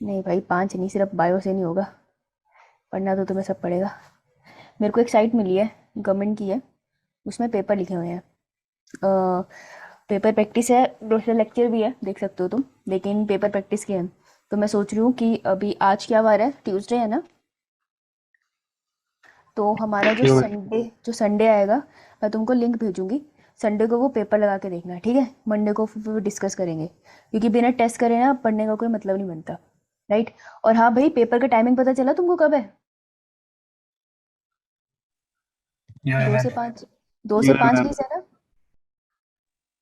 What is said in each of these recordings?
नहीं भाई, 5 नहीं, सिर्फ बायो से नहीं होगा। पढ़ना तो तुम्हें सब पड़ेगा। मेरे को एक साइट मिली है, गवर्नमेंट की है, उसमें पेपर लिखे हुए हैं। पेपर प्रैक्टिस है, दूसरे लेक्चर भी है, देख सकते हो तुम, लेकिन पेपर प्रैक्टिस के हैं। तो मैं सोच रही हूँ कि अभी आज क्या वार है, ट्यूसडे है ना, तो हमारा ठीक है मैम। जो संडे आएगा, मैं तुमको लिंक भेजूंगी। संडे को वो पेपर लगा के देखना, ठीक है? मंडे को फिर डिस्कस करेंगे, क्योंकि बिना टेस्ट करे ना पढ़ने का कोई मतलब नहीं बनता। राइट। और हाँ भाई, पेपर का टाइमिंग पता चला तुमको कब है? यस दो मैम। से पाँच 2 से 5 मैम। बीस है ना?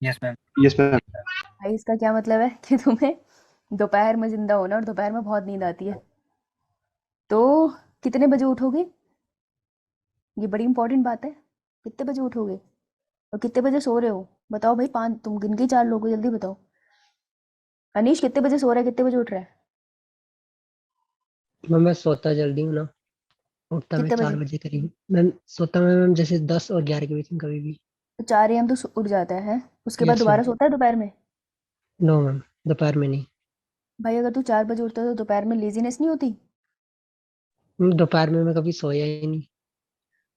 Yes ma'am. Yes ma'am. भाई इसका क्या मतलब है कि तुम्हें दोपहर में जिंदा होना, और दोपहर में बहुत नींद आती है। तो कितने बजे उठोगे? ये बड़ी इंपॉर्टेंट बात है। कितने बजे उठोगे और कितने बजे सो रहे हो? बताओ भाई, 5, तुम गिन के 4 लोगो, जल्दी बताओ। अनीश कितने बजे सो रहा है, कितने बजे उठ रहा है? मैं सोता जल्दी हूँ ना। उठता मैं कितने चार बजे? बजे करीब। मैं सोता मैं मैम जैसे 10 और 11 के बीच में कभी भी। तो 4 AM तो उठ जाता है, उसके बाद यस मैम। दोबारा सोता है दोपहर में? नो मैम, दोपहर में नहीं। भाई अगर तू 4 बजे उठता है तो दोपहर में लेजीनेस नहीं होती? दोपहर में मैं कभी सोया ही नहीं।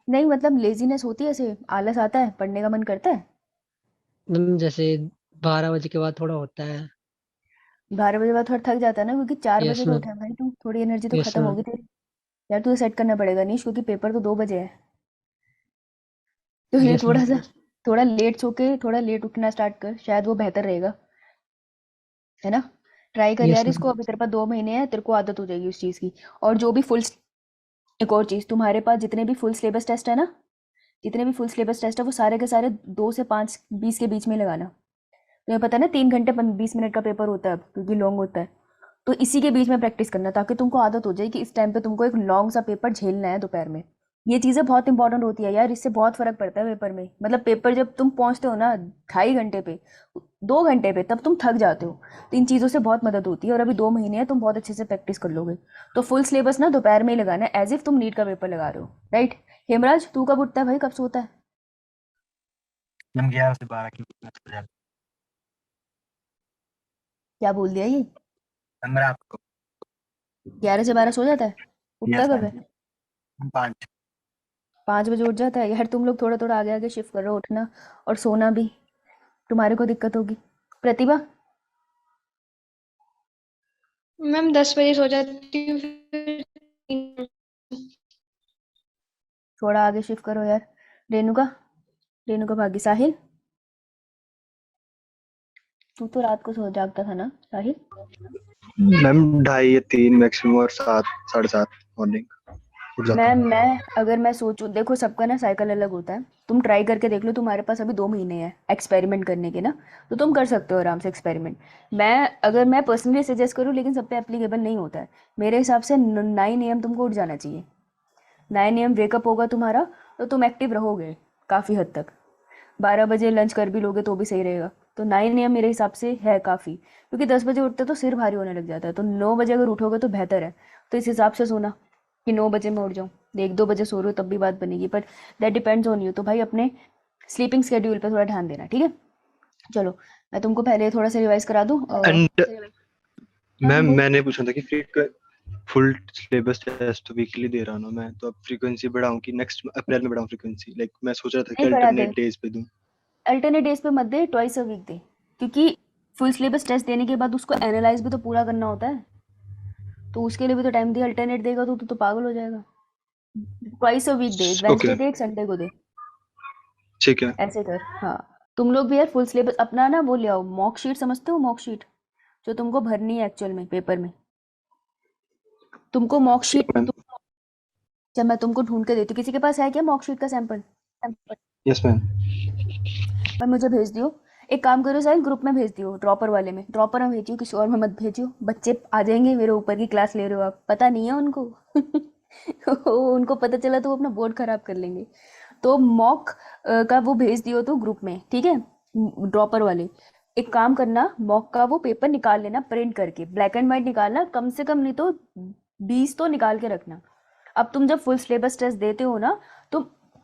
नहीं मतलब लेजीनेस होती है, ऐसे आलस आता है, पढ़ने का मन करता है? मैम जैसे 12 बजे के बाद थोड़ा होता है। 12 बजे बाद थोड़ा थक जाता है ना, क्योंकि चार यस बजे तो मैम। उठा है भाई तू, थोड़ी एनर्जी तो यस खत्म मैम। होगी तेरी। यार तुझे सेट करना पड़ेगा नीश, क्योंकि पेपर तो 2 बजे है। तो ये यस मैम। थोड़ा लेट सो के थोड़ा लेट उठना स्टार्ट कर, शायद वो बेहतर रहेगा, है ना? ट्राई कर यस यार इसको, मैम। अभी तेरे पास 2 महीने हैं, तेरे को आदत हो जाएगी उस चीज़ की। और जो भी एक और चीज़, तुम्हारे पास जितने भी फुल सिलेबस टेस्ट है ना, जितने भी फुल सिलेबस टेस्ट है वो सारे के सारे 2 से 5 20 के बीच में लगाना। तुम्हें पता है ना, 3 घंटे 20 मिनट का पेपर होता है अब, क्योंकि लॉन्ग होता है। तो इसी के बीच में प्रैक्टिस करना, ताकि तुमको आदत हो जाए कि इस टाइम पे तुमको एक लॉन्ग सा पेपर झेलना है दोपहर में। ये चीज़ें बहुत इंपॉर्टेंट होती है यार, इससे बहुत फर्क पड़ता है पेपर में। मतलब पेपर जब तुम पहुंचते हो ना 2.5 घंटे पे, 2 घंटे पे, तब तुम थक जाते हो। तो इन चीज़ों से बहुत मदद होती है, और अभी 2 महीने हैं, तुम बहुत अच्छे से प्रैक्टिस कर लोगे। तो फुल सिलेबस ना दोपहर में ही लगाना है, एज इफ तुम नीट का पेपर लगा रहे हो। राइट। हेमराज तू कब उठता है भाई, कब सोता है? मैम 11 से 12 की बीच में हो जाता क्या बोल दिया ये? है। मैम रात को। 11 से 12 सो जाता है? उठता यस कब मैम। है? 5। 5 बजे उठ जाता है? यार तुम लोग थोड़ा थोड़ा आगे आगे शिफ्ट करो उठना और सोना भी। तुम्हारे को दिक्कत होगी। प्रतिभा? मैम 10 बजे सो जाती हूँ फिर। थोड़ा आगे शिफ्ट करो यार। रेणुका? रेणुका भागी। साहिल? तू तो रात को सो जागता था ना साहिल? मैम 2:30 या 3 मैक्सिमम, और 7, 7:30 मॉर्निंग उठ जाता हूँ। मैं अगर मैं सोचूं, देखो सबका ना साइकिल अलग होता है, तुम ट्राई करके देख लो, तुम्हारे पास अभी 2 महीने हैं एक्सपेरिमेंट करने के ना, तो तुम कर सकते हो आराम से एक्सपेरिमेंट। मैं पर्सनली सजेस्ट करूँ, लेकिन सब पे एप्लीकेबल नहीं होता है। मेरे हिसाब से 9 AM तुमको उठ जाना चाहिए। 9 AM वेकअप होगा तुम्हारा, तो तुम एक्टिव रहोगे काफ़ी हद तक। 12 बजे लंच कर भी लोगे तो भी सही रहेगा। तो 9 AM मेरे हिसाब से है काफ़ी, क्योंकि 10 बजे उठते तो सिर भारी होने लग जाता है, तो 9 बजे अगर उठोगे तो बेहतर है। तो इस हिसाब से सोना कि 9 बजे मैं उठ जाऊँ। 1-2 बजे सो रही हो तब भी बात बनेगी, but that depends on you. तो भाई अपने स्लीपिंग शेड्यूल पे थोड़ा ध्यान देना, ठीक है? चलो, मैं तुमको पहले थोड़ा सा रिवाइज करा दूँ। एंड हाँ मैम, बोल। मैंने पूछा था कि फुल सिलेबस टेस्ट तो वीकली दे रहा हूँ ना मैं, तो अब फ्रीक्वेंसी बढ़ाऊं कि नेक्स्ट अप्रैल में बढ़ाऊं फ्रीक्वेंसी? लाइक मैं सोच रहा था कि नहीं बढ़ाते, अल्टरनेट डेज पे दूं। अल्टरनेट डेज पे मत दे, ट्वाइस अ वीक दे। क्योंकि फुल सिलेबस टेस्ट देने के बाद उसको एनालाइज भी तो पूरा करना होता है, तो उसके लिए भी तो टाइम दे। अल्टरनेट देगा तो पागल हो जाएगा। ट्वाइस अ वीक दे, एक ओके, वेंसडे दे, एक संडे को दे। ठीक है। ऐसे कर, हाँ। तुम लोग भी यार फुल सिलेबस अपना ना वो ले आओ, मॉक शीट समझते हो? मॉक शीट जो तुमको भरनी है एक्चुअल में पेपर में, तुमको मॉक ठीक शीट मैम। जब मैं तुमको ढूंढ के देती हूँ, किसी के पास है क्या मॉक शीट का सैंपल? Yes ma'am. मैं मुझे भेज दियो। एक काम करो साहिल, ग्रुप में भेज दियो, ड्रॉपर वाले में। ड्रॉपर में भेजियो, किसी और में मत भेजियो, बच्चे आ जाएंगे मेरे ऊपर की क्लास ले रहे हो आप, पता नहीं है उनको। उनको पता चला तो वो अपना बोर्ड खराब कर लेंगे। तो मॉक का वो भेज दियो तो ग्रुप में, ठीक है? ड्रॉपर वाले। एक काम करना, मॉक का वो पेपर निकाल लेना प्रिंट करके, ब्लैक एंड व्हाइट निकालना, कम से कम नहीं तो 20 तो निकाल के रखना। अब तुम जब फुल सिलेबस टेस्ट देते हो ना, तो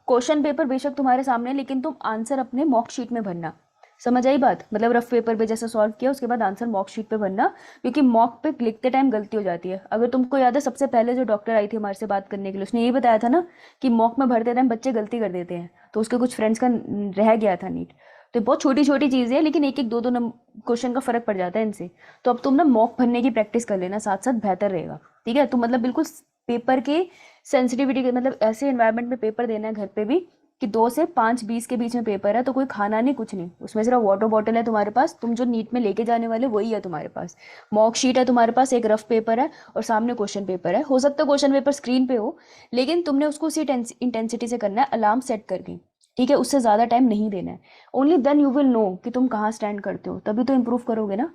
क्वेश्चन पेपर बेशक तुम्हारे सामने है, लेकिन तुम आंसर अपने मॉक शीट में भरना। समझ आई बात? मतलब रफ पेपर पे जैसा सॉल्व किया उसके बाद आंसर मॉक शीट पे भरना, क्योंकि मॉक पे लिखते टाइम गलती हो जाती है। अगर तुमको याद है सबसे पहले जो डॉक्टर आई थी हमारे से बात करने के लिए, उसने यही बताया था ना कि मॉक में भरते टाइम बच्चे गलती कर देते हैं, तो उसके कुछ फ्रेंड्स का रह गया था नीट। तो बहुत छोटी छोटी चीज़ें हैं, लेकिन एक एक दो दो क्वेश्चन का फर्क पड़ जाता है इनसे। तो अब तुम ना मॉक भरने की प्रैक्टिस कर लेना साथ साथ, बेहतर रहेगा। ठीक है? तो मतलब बिल्कुल पेपर के सेंसिटिविटी के, मतलब ऐसे एनवायरनमेंट में पेपर देना है घर पे भी कि 2 से 5:20 के बीच में पेपर है, तो कोई खाना नहीं, कुछ नहीं, उसमें सिर्फ वाटर बॉटल है तुम्हारे पास, तुम जो नीट में लेके जाने वाले वही है तुम्हारे पास, मॉक शीट है तुम्हारे पास, एक रफ पेपर है और सामने क्वेश्चन पेपर है। हो सकता है क्वेश्चन पेपर स्क्रीन पे हो, लेकिन तुमने उसको उसी इंटेंसिटी से करना है, अलार्म सेट करके। ठीक है? उससे ज़्यादा टाइम नहीं देना है। Only then you will know कि तुम कहाँ स्टैंड करते हो, तभी तो इम्प्रूव करोगे ना,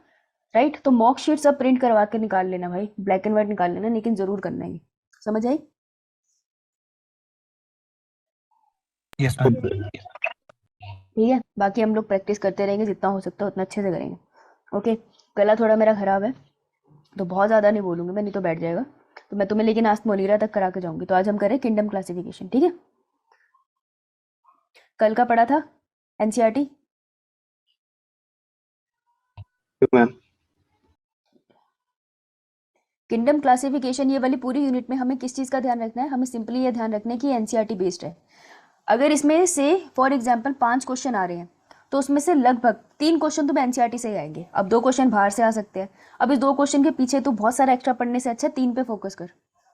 राइट? तो मॉक शीट सब प्रिंट करवा के निकाल लेना भाई, ब्लैक एंड व्हाइट निकाल लेना, लेकिन ज़रूर करना है ये। समझ आई? Yes ma'am. ठीक है? बाकी हम लोग प्रैक्टिस करते रहेंगे, जितना हो सकता है उतना अच्छे से करेंगे। ओके? गला थोड़ा मेरा खराब है तो बहुत ज़्यादा नहीं बोलूँगी मैं, नहीं तो बैठ जाएगा। तो मैं तुम्हें लेकिन आज मोनीरा तक करा के जाऊँगी। तो आज हम करें किंगडम क्लासिफिकेशन, ठीक है? कल का पढ़ा था एनसीईआरटी। मैम किंगडम क्लासिफिकेशन, ये वाली पूरी यूनिट में हमें किस चीज़ का ध्यान रखना है? हमें सिंपली ये ध्यान रखना है कि एनसीईआरटी बेस्ड है। अगर इसमें से फॉर एग्जांपल 5 क्वेश्चन आ रहे हैं, तो उसमें से लगभग 3 क्वेश्चन तो एनसीईआरटी से ही आएंगे। अब 2 क्वेश्चन बाहर से आ सकते हैं। अब इस 2 क्वेश्चन के पीछे तो बहुत सारा एक्स्ट्रा पढ़ने से अच्छा 3 पे फोकस कर,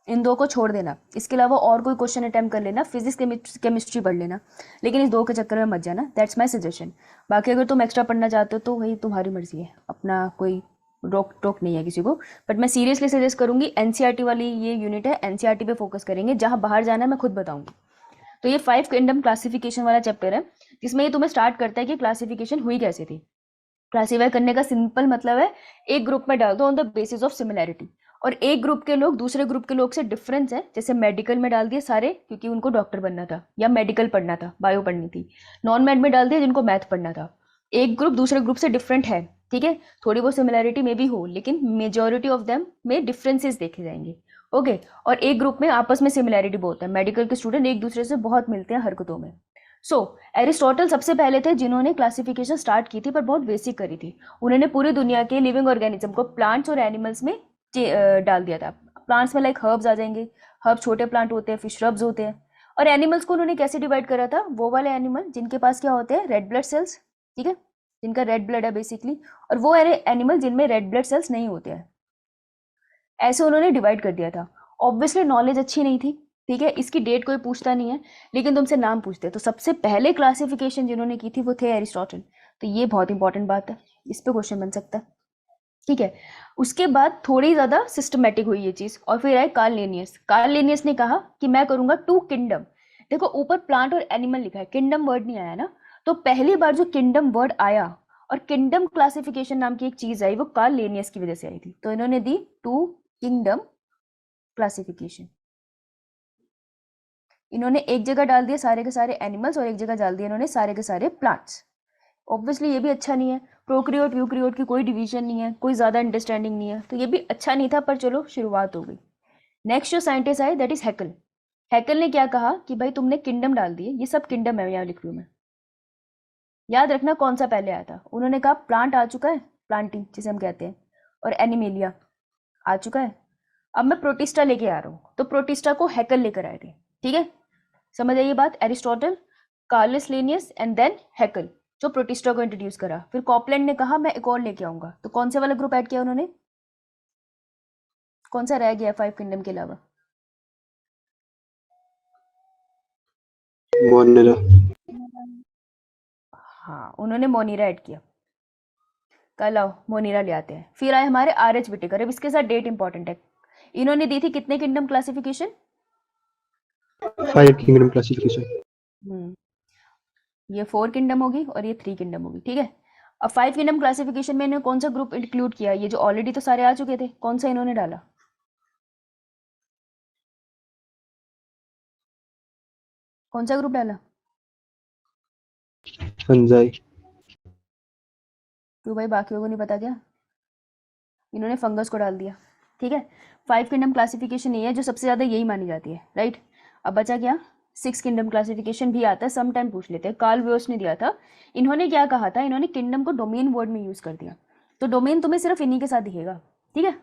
इन 2 को छोड़ देना। इसके अलावा और कोई क्वेश्चन अटेम्प्ट कर लेना, फिजिक्स केमिस्ट्री पढ़ लेना, लेकिन इस 2 के चक्कर में मत जाना। That's my suggestion. बाकी अगर तुम एक्स्ट्रा पढ़ना चाहते हो तो वही तुम्हारी मर्जी है, अपना कोई रोक टोक नहीं है किसी को। बट मैं सीरियसली सजेस्ट करूंगी, एनसीईआरटी वाली ये यूनिट है, एनसीईआरटी पे फोकस करेंगे। जहाँ बाहर जाना है मैं खुद बताऊंगी। तो ये 5 किंगडम क्लासिफिकेशन वाला चैप्टर है, जिसमें ये तुम्हें स्टार्ट करता है कि क्लासिफिकेशन हुई कैसे थी। क्लासीफाई करने का सिंपल मतलब है, एक ग्रुप में डाल दो on the basis of similarity, और एक ग्रुप के लोग दूसरे ग्रुप के लोग से डिफरेंस है। जैसे मेडिकल में डाल दिए सारे क्योंकि उनको डॉक्टर बनना था या मेडिकल पढ़ना था, बायो पढ़नी थी। नॉन मेड में डाल दिया जिनको मैथ पढ़ना था। एक ग्रुप दूसरे ग्रुप से डिफरेंट है, ठीक है? थोड़ी बहुत सिमिलैरिटी में भी हो, लेकिन मेजॉरिटी ऑफ देम में डिफरेंसेस देखे जाएंगे। ओके? और एक ग्रुप में आपस में सिमिलैरिटी बहुत है, मेडिकल के स्टूडेंट एक दूसरे से बहुत मिलते हैं हरकतों में। एरिस्टोटल सबसे पहले थे जिन्होंने क्लासिफिकेशन स्टार्ट की थी, पर बहुत बेसिक करी थी। उन्होंने पूरी दुनिया के लिविंग ऑर्गेनिज्म को प्लांट्स और एनिमल्स में डाल दिया था। प्लांट्स में लाइक हर्ब्स आ जाएंगे, हर्ब छोटे प्लांट होते हैं, फिर श्रब्स होते हैं। और एनिमल्स को उन्होंने कैसे डिवाइड करा था? वो वाले एनिमल जिनके पास क्या होते हैं, रेड ब्लड सेल्स, ठीक है, जिनका रेड ब्लड है बेसिकली, और वो एनिमल जिनमें रेड ब्लड सेल्स नहीं होते हैं। ऐसे उन्होंने डिवाइड कर दिया था। ऑब्वियसली नॉलेज अच्छी नहीं थी, ठीक है, इसकी डेट कोई पूछता नहीं है, लेकिन तुमसे नाम पूछते हैं। तो सबसे पहले क्लासिफिकेशन जिन्होंने की थी वो थे एरिस्टोटल। तो ये बहुत इंपॉर्टेंट बात है, इस पे क्वेश्चन बन सकता है, ठीक है? उसके बाद थोड़ी ज़्यादा सिस्टमेटिक हुई ये चीज़, और फिर आए कार्ल लिनियस। कार्ल लिनियस ने कहा कि मैं करूँगा 2 किंगडम। देखो ऊपर प्लांट और एनिमल लिखा है, किंगडम वर्ड नहीं आया ना। तो पहली बार जो किंगडम वर्ड आया और किंगडम क्लासिफिकेशन नाम की एक चीज़ आई, वो कार्ल लिनियस की वजह से आई थी। तो इन्होंने दी 2 किंगडम क्लासिफिकेशन। इन्होंने एक जगह डाल दिए सारे के सारे एनिमल्स और एक जगह डाल दिए इन्होंने सारे के सारे प्लांट्स। ऑब्वियसली ये भी अच्छा नहीं है, प्रोक्रियोट यूक्रियोट की कोई डिवीजन नहीं है, कोई ज़्यादा अंडरस्टैंडिंग नहीं है, तो ये भी अच्छा नहीं था, पर चलो शुरुआत हो गई। नेक्स्ट जो साइंटिस्ट आए दैट इज हैकल। हैकल ने क्या कहा कि भाई तुमने किंगडम डाल दिए, ये सब किंगडम है, यहाँ लिख रही हूँ मैं, याद रखना कौन सा पहले आया था। उन्होंने कहा प्लांट आ चुका है, प्लांटिंग जिसे हम कहते हैं, और एनिमेलिया आ चुका है। अब मैं प्रोटिस्टा लेके आ रहा हूँ, तो प्रोटिस्टा को हैकल लेकर आए थे, ठीक है? समझ आइए बात। Aristotle, Carolus Linnaeus and then Haeckel, जो प्रोटिस्टा को इंट्रोड्यूस करा। फिर कॉपलैंड ने कहा मैं एक और लेके आऊंगा, तो कौन से वाला ग्रुप ऐड किया उन्होंने? कौन सा रह गया 5 किंगडम के अलावा? मोनेरा। हाँ, उन्होंने मोनीरा ऐड किया। कल आओ मोनीरा ले आते हैं। फिर आए हमारे आर.एच. विटेकर। अब इसके साथ डेट इंपॉर्टेंट है। इन्होंने दी थी कितने किंगडम क्लासिफिकेशन? 5 kingdom classification. ये 4 किंगडम होगी और ये 3 किंगडम होगी, ठीक है? अब 5 किंगडम क्लासिफिकेशन में इन्होंने कौन सा ग्रुप इंक्लूड किया? ये जो ऑलरेडी तो सारे आ चुके थे, कौन सा इन्होंने डाला? कौन सा ग्रुप डाला? फंजाई। क्यों भाई, बाकियों को नहीं पता क्या? इन्होंने फंगस को डाल दिया, ठीक है? 5 किंगडम क्लासिफिकेशन ये है जो सबसे ज़्यादा यही मानी जाती है, राइट? अब बचा क्या? सिक्स किंगडम क्लासिफिकेशन भी आता है, सम टाइम पूछ लेते हैं। कार्ल वेयर्स ने दिया था। इन्होंने क्या कहा था, इन्होंने किंगडम को डोमेन वर्ड में यूज कर दिया, तो डोमेन तुम्हें सिर्फ इन्हीं के साथ दिखेगा, ठीक है।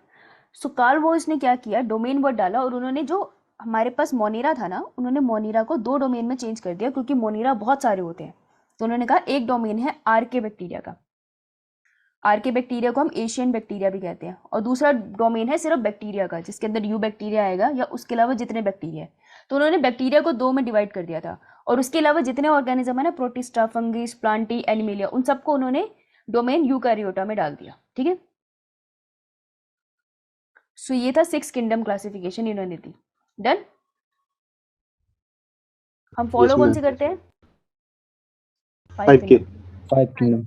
सो कार्ल वेयर्स ने क्या किया, डोमेन वर्ड डाला, और उन्होंने जो हमारे पास मोनेरा था ना, उन्होंने मोनेरा को 2 डोमेन में चेंज कर दिया, क्योंकि मोनेरा बहुत सारे होते हैं। तो उन्होंने कहा एक डोमेन है आर्के बैक्टीरिया का, आर्के बैक्टीरिया को हम एशियन बैक्टीरिया भी कहते हैं, और दूसरा डोमेन है सिर्फ बैक्टीरिया का, जिसके अंदर यू बैक्टीरिया आएगा या उसके अलावा जितने बैक्टीरिया है। तो उन्होंने बैक्टीरिया को 2 में डिवाइड कर दिया था, और उसके अलावा जितने ऑर्गेनिज्म है ना, प्रोटिस्टा, फंगिस, प्लांटी, एनिमेलिया, उन सबको उन्होंने डोमेन यूकैरियोटा में डाल दिया, ठीक है। सो ये था 6 किंगडम क्लासिफिकेशन इन्होंने दी। डन। हम फॉलो Yes, कौन ma'am. सी करते हैं? 5 5 किंगडम। 5 kingdom.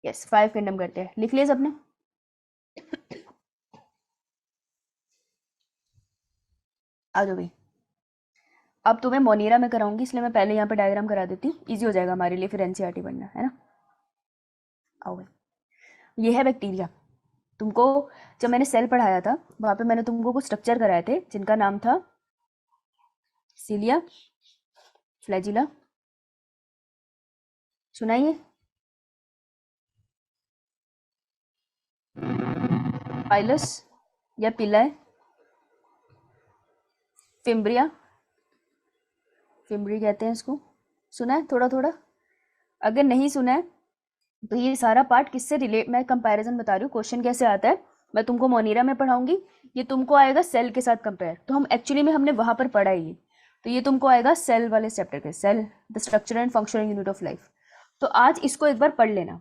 यस, 5 किंगडम करते हैं। लिख लिया सबने? आ जाओ भाई। अब तुम्हें मोनेरा में कराऊंगी, इसलिए मैं पहले यहाँ पे डायग्राम करा देती हूँ, इजी हो जाएगा हमारे लिए फिर एनसीईआरटी पढ़ना, है ना। आओ भाई, ये है बैक्टीरिया। तुमको जब मैंने सेल पढ़ाया था, वहाँ पे मैंने तुमको कुछ स्ट्रक्चर कराए थे, जिनका नाम था सीलिया, फ्लैजिला, सुनाइए, पाइलस या पिलाए, फिम्ब्रिया, फिम्ब्री कहते हैं इसको। सुना है थोड़ा थोड़ा? अगर नहीं सुना है तो ये सारा पार्ट किससे रिलेट, मैं कंपैरिजन बता रही हूँ, क्वेश्चन कैसे आता है। मैं तुमको मोनेरा में पढ़ाऊंगी, ये तुमको आएगा सेल के साथ कंपेयर, तो हम एक्चुअली में हमने वहाँ पर पढ़ा ही, तो ये तुमको आएगा सेल वाले चैप्टर के, cell the structure and functional unit of life. तो आज इसको एक बार पढ़ लेना,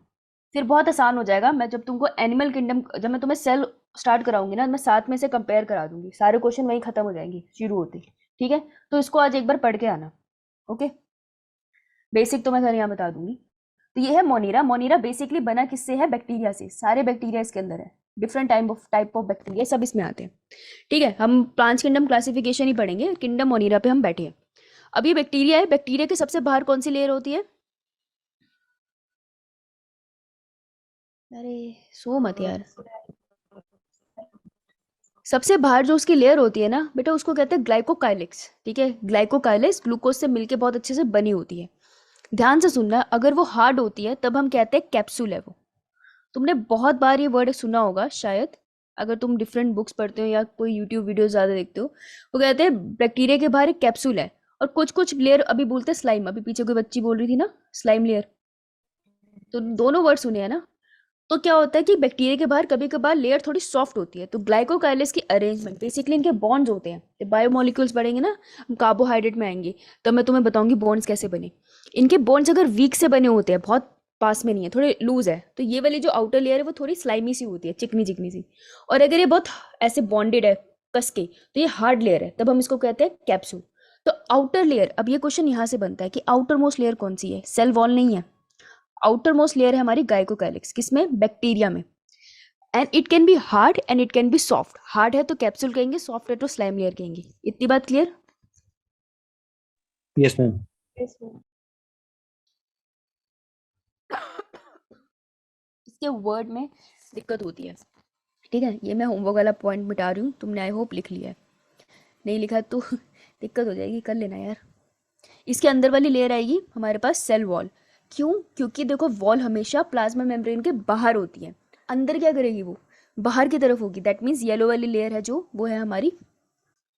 फिर बहुत आसान हो जाएगा। मैं जब तुमको एनिमल किंगडम, जब मैं तुम्हें सेल स्टार्ट कराऊंगी ना, मैं साथ में से कंपेयर करा दूंगी, सारे क्वेश्चन वहीं खत्म हो जाएंगे शुरू होते, ठीक है। तो इसको आज एक बार पढ़ के आना, ओके। बेसिक तो मैं सर यहाँ बता दूंगी। तो ये है मोनेरा। मोनेरा बेसिकली बना किससे है? बैक्टीरिया से। सारे बैक्टीरिया इसके अंदर है, डिफरेंट टाइप ऑफ बैक्टीरिया सब इसमें आते हैं, ठीक है। हम प्लांट किंगडम क्लासिफिकेशन ही पढ़ेंगे, किंगडम मोनेरा पे हम बैठे हैं। अब ये बैक्टीरिया है, बैक्टीरिया के सबसे बाहर कौन सी लेयर होती है? अरे सो मत यार। सबसे बाहर जो उसकी लेयर होती है ना बेटा, उसको कहते हैं ग्लाइकोकाइलिक्स, ठीक है। ग्लाइकोकाइलिक्स ग्लूकोज से मिलके बहुत अच्छे से बनी होती है। ध्यान से सुनना, अगर वो हार्ड होती है तब हम कहते हैं कैप्सूल है वो। तुमने बहुत बार ये वर्ड सुना होगा शायद, अगर तुम डिफरेंट बुक्स पढ़ते हो या कोई यूट्यूब वीडियो ज़्यादा देखते हो। वो कहते हैं बैक्टीरिया के बाहर एक कैप्सूल है, और कुछ कुछ लेयर अभी बोलते हैं स्लाइम, अभी पीछे कोई बच्ची बोल रही थी ना स्लाइम लेयर, तो दोनों वर्ड सुने हैं ना। तो क्या होता है कि बैक्टीरिया के बाहर कभी कभार लेयर थोड़ी सॉफ्ट होती है, तो ग्लाइकोकाइलिस की अरेंजमेंट बेसिकली इनके बॉन्ड्स होते हैं। बायोमोलिक्यूल्स पढ़ेंगे ना, हम कार्बोहाइड्रेट में आएंगे, तब मैं तुम्हें बताऊंगी बॉन्ड्स कैसे बने। इनके बॉन्ड्स अगर वीक से बने होते हैं, बहुत पास में नहीं है, थोड़े लूज है, तो ये वाली जो आउटर लेयर है वो थोड़ी स्लाइमी सी होती है, चिकनी चिकनी सी। और अगर ये बहुत ऐसे बॉन्डेड है कस के, तो ये हार्ड लेयर है, तब हम इसको कहते हैं कैप्सूल। तो आउटर लेयर, अब ये क्वेश्चन यहाँ से बनता है कि आउटर मोस्ट लेयर कौन सी है? सेल वॉल नहीं है, आउटर मोस्ट लेयर है हमारी ग्लाइकोकाइलिक्स। किसमें? बैक्टीरिया में। And it can be hard and it can be soft. Hard है तो कैप्सूल कहेंगे, सॉफ्ट है तो स्लाइम लेयर कहेंगे। इतनी बात क्लियर? Yes, ma'am. इसके वर्ड में दिक्कत होती है, ठीक है। ये मैं होमवर्क वाला पॉइंट मिटा रही हूँ, तुमने आई होप लिख लिया है, नहीं लिखा तो दिक्कत हो जाएगी, कर लेना यार। इसके अंदर वाली लेयर आएगी हमारे पास सेल वॉल। क्यों? क्योंकि देखो वॉल हमेशा प्लाज्मा मेम्ब्रेन के बाहर होती है, अंदर क्या करेगी? वो बाहर की तरफ होगी। दैट मीन्स येलो वाली लेयर है जो, वो है हमारी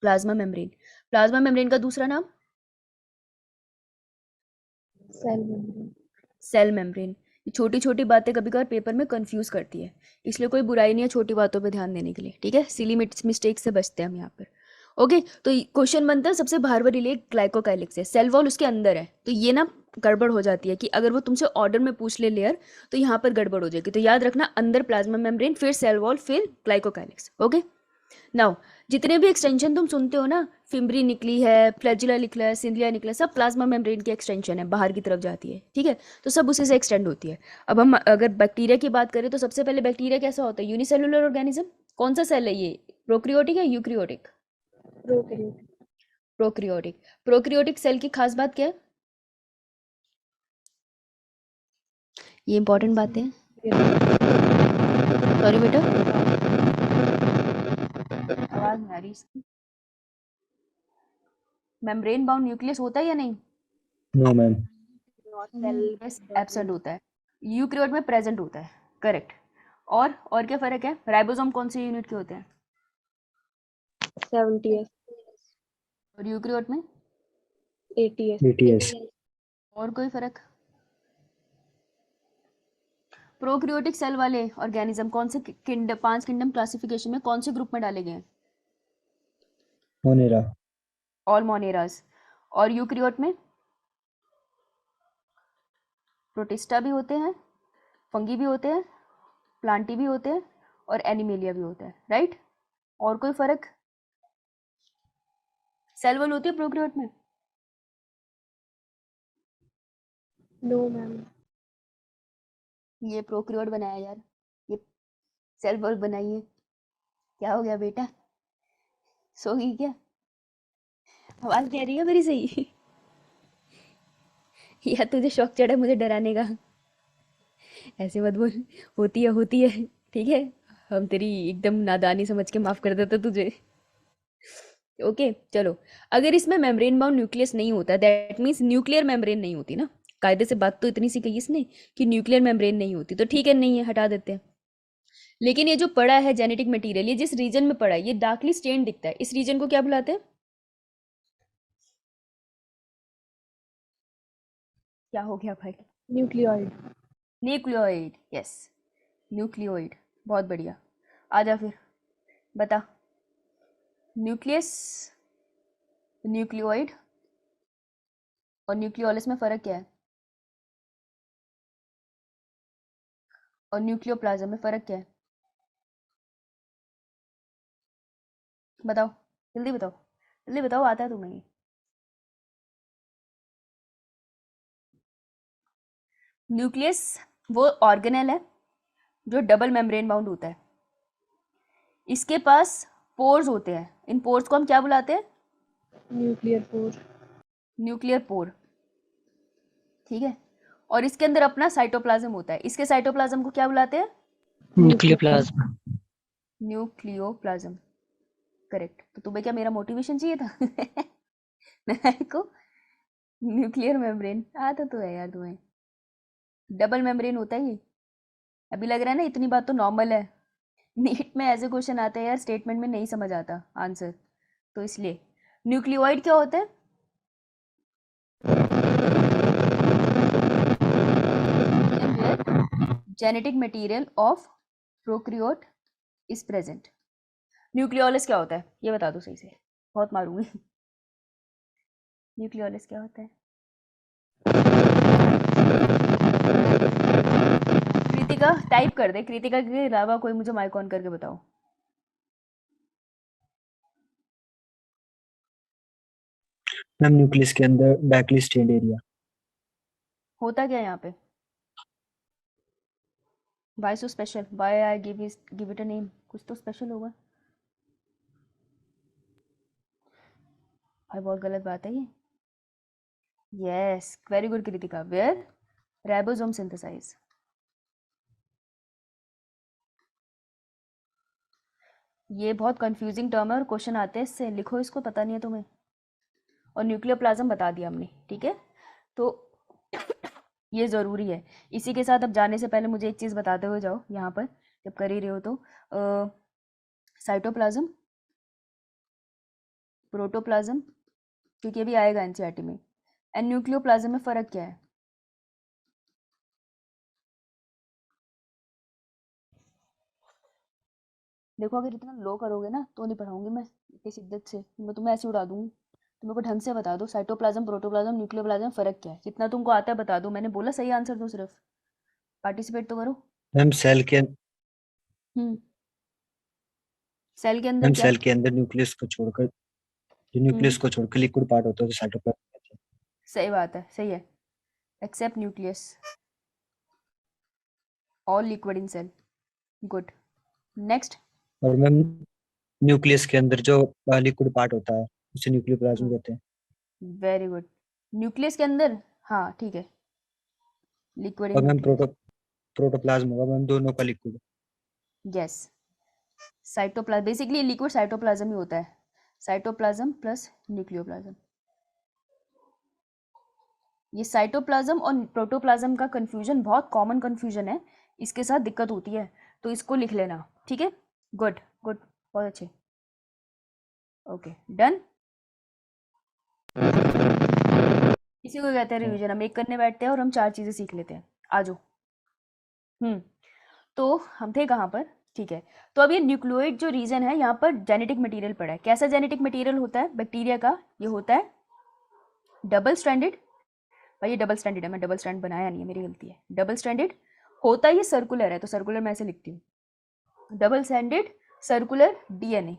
प्लाज्मा मेम्ब्रेन। प्लाज्मा मेम्ब्रेन का दूसरा नाम सेल मेम्ब्रेन। छोटी छोटी बातें कभी कभार पेपर में कंफ्यूज करती है, इसलिए कोई बुराई नहीं है छोटी बातों पे ध्यान देने के लिए, ठीक है। सिली मिस्टेक से बचते हैं हम यहाँ पर, ओके। तो क्वेश्चन बनता है सबसे बाहर वाली लेयर ग्लाइकोकाइलिक्स है, सेल वॉल उसके अंदर है, तो ये ना गड़बड़ हो जाती है कि अगर वो तुमसे ऑर्डर में पूछ ले लेयर, तो यहाँ पर गड़बड़ हो जाएगी। तो याद रखना, अंदर प्लाज्मा मेम्ब्रेन, फिर सेल वॉल, फिर ग्लाइकोकाइलिक्स, ओके। नाउ जितने भी एक्सटेंशन तुम सुनते हो ना, फिम्ब्री निकली है, फ्लैजिला निकला है, सिंडिया निकला है, सब प्लाज्मा मेम्ब्रेन की एक्सटेंशन है, बाहर की तरफ जाती है, ठीक है। तो सब उसी से एक्सटेंड होती है। अब हम अगर बैक्टीरिया की बात करें तो सबसे पहले बैक्टीरिया कैसा होता है? Unicellular organism. कौन सा सेल है ये? प्रोक्रियोटिक या यूक्रियोटिक? प्रोक्रियोटिक। प्रोक्रियोटिक सेल की खास बात क्या है? ये इंपॉर्टेंट बात है। सॉरी बेटा, आवाज नहीं आ रही इसकी। मेम्ब्रेन बाउंड न्यूक्लियस होता है या नहीं? No ma'am. सेल में एब्सेंट होता है, यूकैरियोट में प्रेजेंट होता है, करेक्ट। और क्या फर्क है? राइबोसोम कौन से यूनिट के होते हैं? 70s, और यूकैरियोट में? 80s, ATS। और कोई फर्क? प्रोकैरियोटिक सेल वाले ऑर्गेनिज्म कौन से किंगडम, 5 किंगडम क्लासिफिकेशन में कौन से ग्रुप में डाले गए हैं? मोनेरा। ऑल मोनेरास। और यूकैरियोट में प्रोटिस्टा भी होते हैं, फंगी भी होते हैं, प्लांटी भी होते हैं और एनिमेलिया भी होता है, राइट? और कोई फर्क? सेल वॉल होती है प्रोकैरियोट में? no मैम, ये प्रोकैरियोट बनाया यार, ये सेल वॉल बनाई है। क्या हो गया बेटा, सो गई क्या? आवाज नहीं आ रही है मेरी सही? या तुझे शौक चढ़ा मुझे डराने का? ऐसे मत बोल, होती है, ठीक है? हम तेरी एकदम नादानी समझ के माफ कर देते तुझे। ओके चलो, अगर इसमें मेम्ब्रेन बाउंड न्यूक्लियस नहीं होता, दैट मीन्स न्यूक्लियर मेम्ब्रेन नहीं होती ना। कायदे से बात तो इतनी सी कही इसने कि न्यूक्लियर मेम्ब्रेन नहीं होती, तो ठीक है, नहीं है, हटा देते हैं। लेकिन ये जो पड़ा है जेनेटिक मटेरियल, ये जिस रीजन में पड़ा है, ये डार्कली स्टेन दिखता है, इस रीजन को क्या बुलाते हैं? क्या हो गया भाई? न्यूक्लियोइड, न्यूक्लियोइड, यस, न्यूक्लियोइड, बहुत बढ़िया। आजा फिर बता, न्यूक्लियस, न्यूक्लियोइड और न्यूक्लियोलस में फर्क क्या है? और न्यूक्लियोप्लाज्म में फर्क क्या है? बताओ, जल्दी बताओ, जल्दी बताओ, आता है तुम्हें ये? न्यूक्लियस वो ऑर्गेनेल है जो डबल मेम्ब्रेन बाउंड होता है। इसके पास पोर्स होते हैं, इन पोर्स को हम क्या बुलाते हैं? न्यूक्लियर पोर, न्यूक्लियर पोर, ठीक है। और इसके अंदर अपना साइटोप्लाज्म होता है, इसके साइटोप्लाज्म को क्या बुलाते हैं? न्यूक्लियोप्लाज्म। Nucleoplasm, correct. तो तुम्हें क्या मेरा मोटिवेशन चाहिए था? मेरे को न्यूक्लियर मेम्ब्रेन आता तो है यार तुम्हें, डबल मेम्ब्रेन होता है ये। अभी लग रहा है ना इतनी बात तो नॉर्मल है, नीट में ऐसे क्वेश्चन आते हैं यार, स्टेटमेंट में नहीं समझ आता आंसर, तो इसलिए। न्यूक्लियोइड क्या होता है? Genetic material of prokaryote is present. Nucleolus क्या होता है ये बता दो सही से, बहुत मारूंगी। न्यूक्लियोलस क्या होता है? कृतिका टाइप कर दे, कृतिका के अलावा कोई मुझे माइक ऑन करके बताओ। मैम न्यूक्लियस के अंदर बैकली स्टेन्ड एरिया। होता क्या है यहाँ पे? Why so special, why I give it a name, कुछ तो स्पेशल होगा भाई, बहुत गलत बात है ये। Yes, very good Kritika, where ribosome synthesize. ये बहुत कंफ्यूजिंग टर्म है और क्वेश्चन आते हैं इससे, लिखो इसको, पता नहीं है तुम्हें। और न्यूक्लियोप्लाज्म बता दिया हमने, ठीक है? तो ये ज़रूरी है। इसी के साथ अब जाने से पहले मुझे एक चीज़ बताते हुए जाओ यहाँ पर, जब कर ही रहे हो तो। साइटोप्लाज्म, प्रोटोप्लाज्म, क्योंकि अभी आएगा एनसीईआरटी में, एंड न्यूक्लियोप्लाज्म में फ़र्क क्या है? देखो अगर इतना लो करोगे ना तो नहीं पढ़ाऊंगी मैं इतनी शिद्दत से, मैं तुम्हें ऐसे उड़ा दूंगी। तुम मेरे को ढंग से बता दो, साइटोप्लाज्म, प्रोटोप्लाज्म, न्यूक्लियोप्लाज्म में फ़र्क क्या है? जितना तुमको आता है बता दो, मैंने बोला सही आंसर दो, सिर्फ पार्टिसिपेट तो करो। मैम सेल के हम्म, सेल के अंदर मैम क्या? सेल के अंदर न्यूक्लियस को छोड़कर, जो न्यूक्लियस को छोड़कर लिक्विड पार्ट होता है तो साइटोप्लाज्म कहते हैं। सही बात है, सही है, except nucleus, all liquid in cell, good. Next. और मैम न्यूक्लियस के अंदर जो लिक्विड पार्ट होता है उसे न्यूक्लियोप्लाज्म कहते हैं। वेरी गुड, न्यूक्लियस के अंदर, हाँ ठीक है, लिक्विड इन और मैम न्यूक्लियस, प्रोटोप्लाज्म होगा मैम दोनों का liquid. Yes. Cytoplasm basically liquid cytoplasm ही होता है, साइटोप्लाज्म प्लस न्यूक्लियोप्लाज्म। ये साइटोप्लाज्म और प्रोटोप्लाज्म का कंफ्यूजन बहुत कॉमन कंफ्यूजन है, इसके साथ दिक्कत होती है, तो इसको लिख लेना, ठीक है। गुड गुड, बहुत अच्छे, ओके डन। इसी को कहते हैं रिवीजन। हम एक करने बैठते हैं और हम 4 चीजें सीख लेते हैं। आ जाओ। तो हम थे कहाँ पर, ठीक है। तो अब ये न्यूक्लियोइड जो रीजन है, यहाँ पर जेनेटिक मटेरियल पड़ा है। कैसा जेनेटिक मटेरियल होता है बैक्टीरिया का? ये होता है डबल स्ट्रैंडेड। भाई ये डबल स्ट्रैंडेड है, मैं डबल स्ट्रैंड बनाया नहीं है, मेरी गलती है। डबल स्ट्रैंडेड होता है, ये सर्कुलर है, तो सर्कुलर मैं ऐसे लिखती हूँ, डबल स्ट्रैंडेड सर्कुलर डीएनए,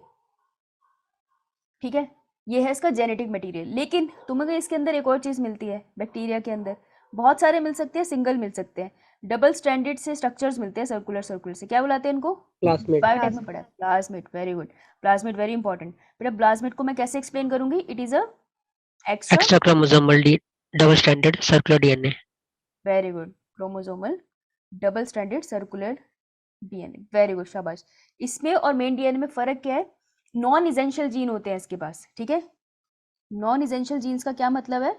ठीक है। ये है इसका जेनेटिक मटेरियल। लेकिन तुम्हें इसके अंदर एक और चीज़ मिलती है, बैक्टीरिया के अंदर बहुत सारे मिल सकते हैं, सिंगल मिल सकते हैं। डबल स्ट्रैंडेड से स्ट्रक्चर्स मिलते हैं सर्कुलर सर्कुलर से, क्या बुलाते हैं इनको? प्लास्मिड। बायोटेक में पढ़ा है, plasmid. Very good, plasmid very important बेटा। प्लाज्मिड को मैं कैसे एक्सप्लेन करूंगी? It is a extra extra chromosomal double stranded circular DNA. Very good, chromosomal double stranded circular DNA, very good, शाबाश। इसमें और मेन डीएनए में फर्क क्या है? नॉन इसेंशियल जीन होते हैं इसके पास, ठीक है। नॉन इसेंशियल जीन्स का क्या मतलब है?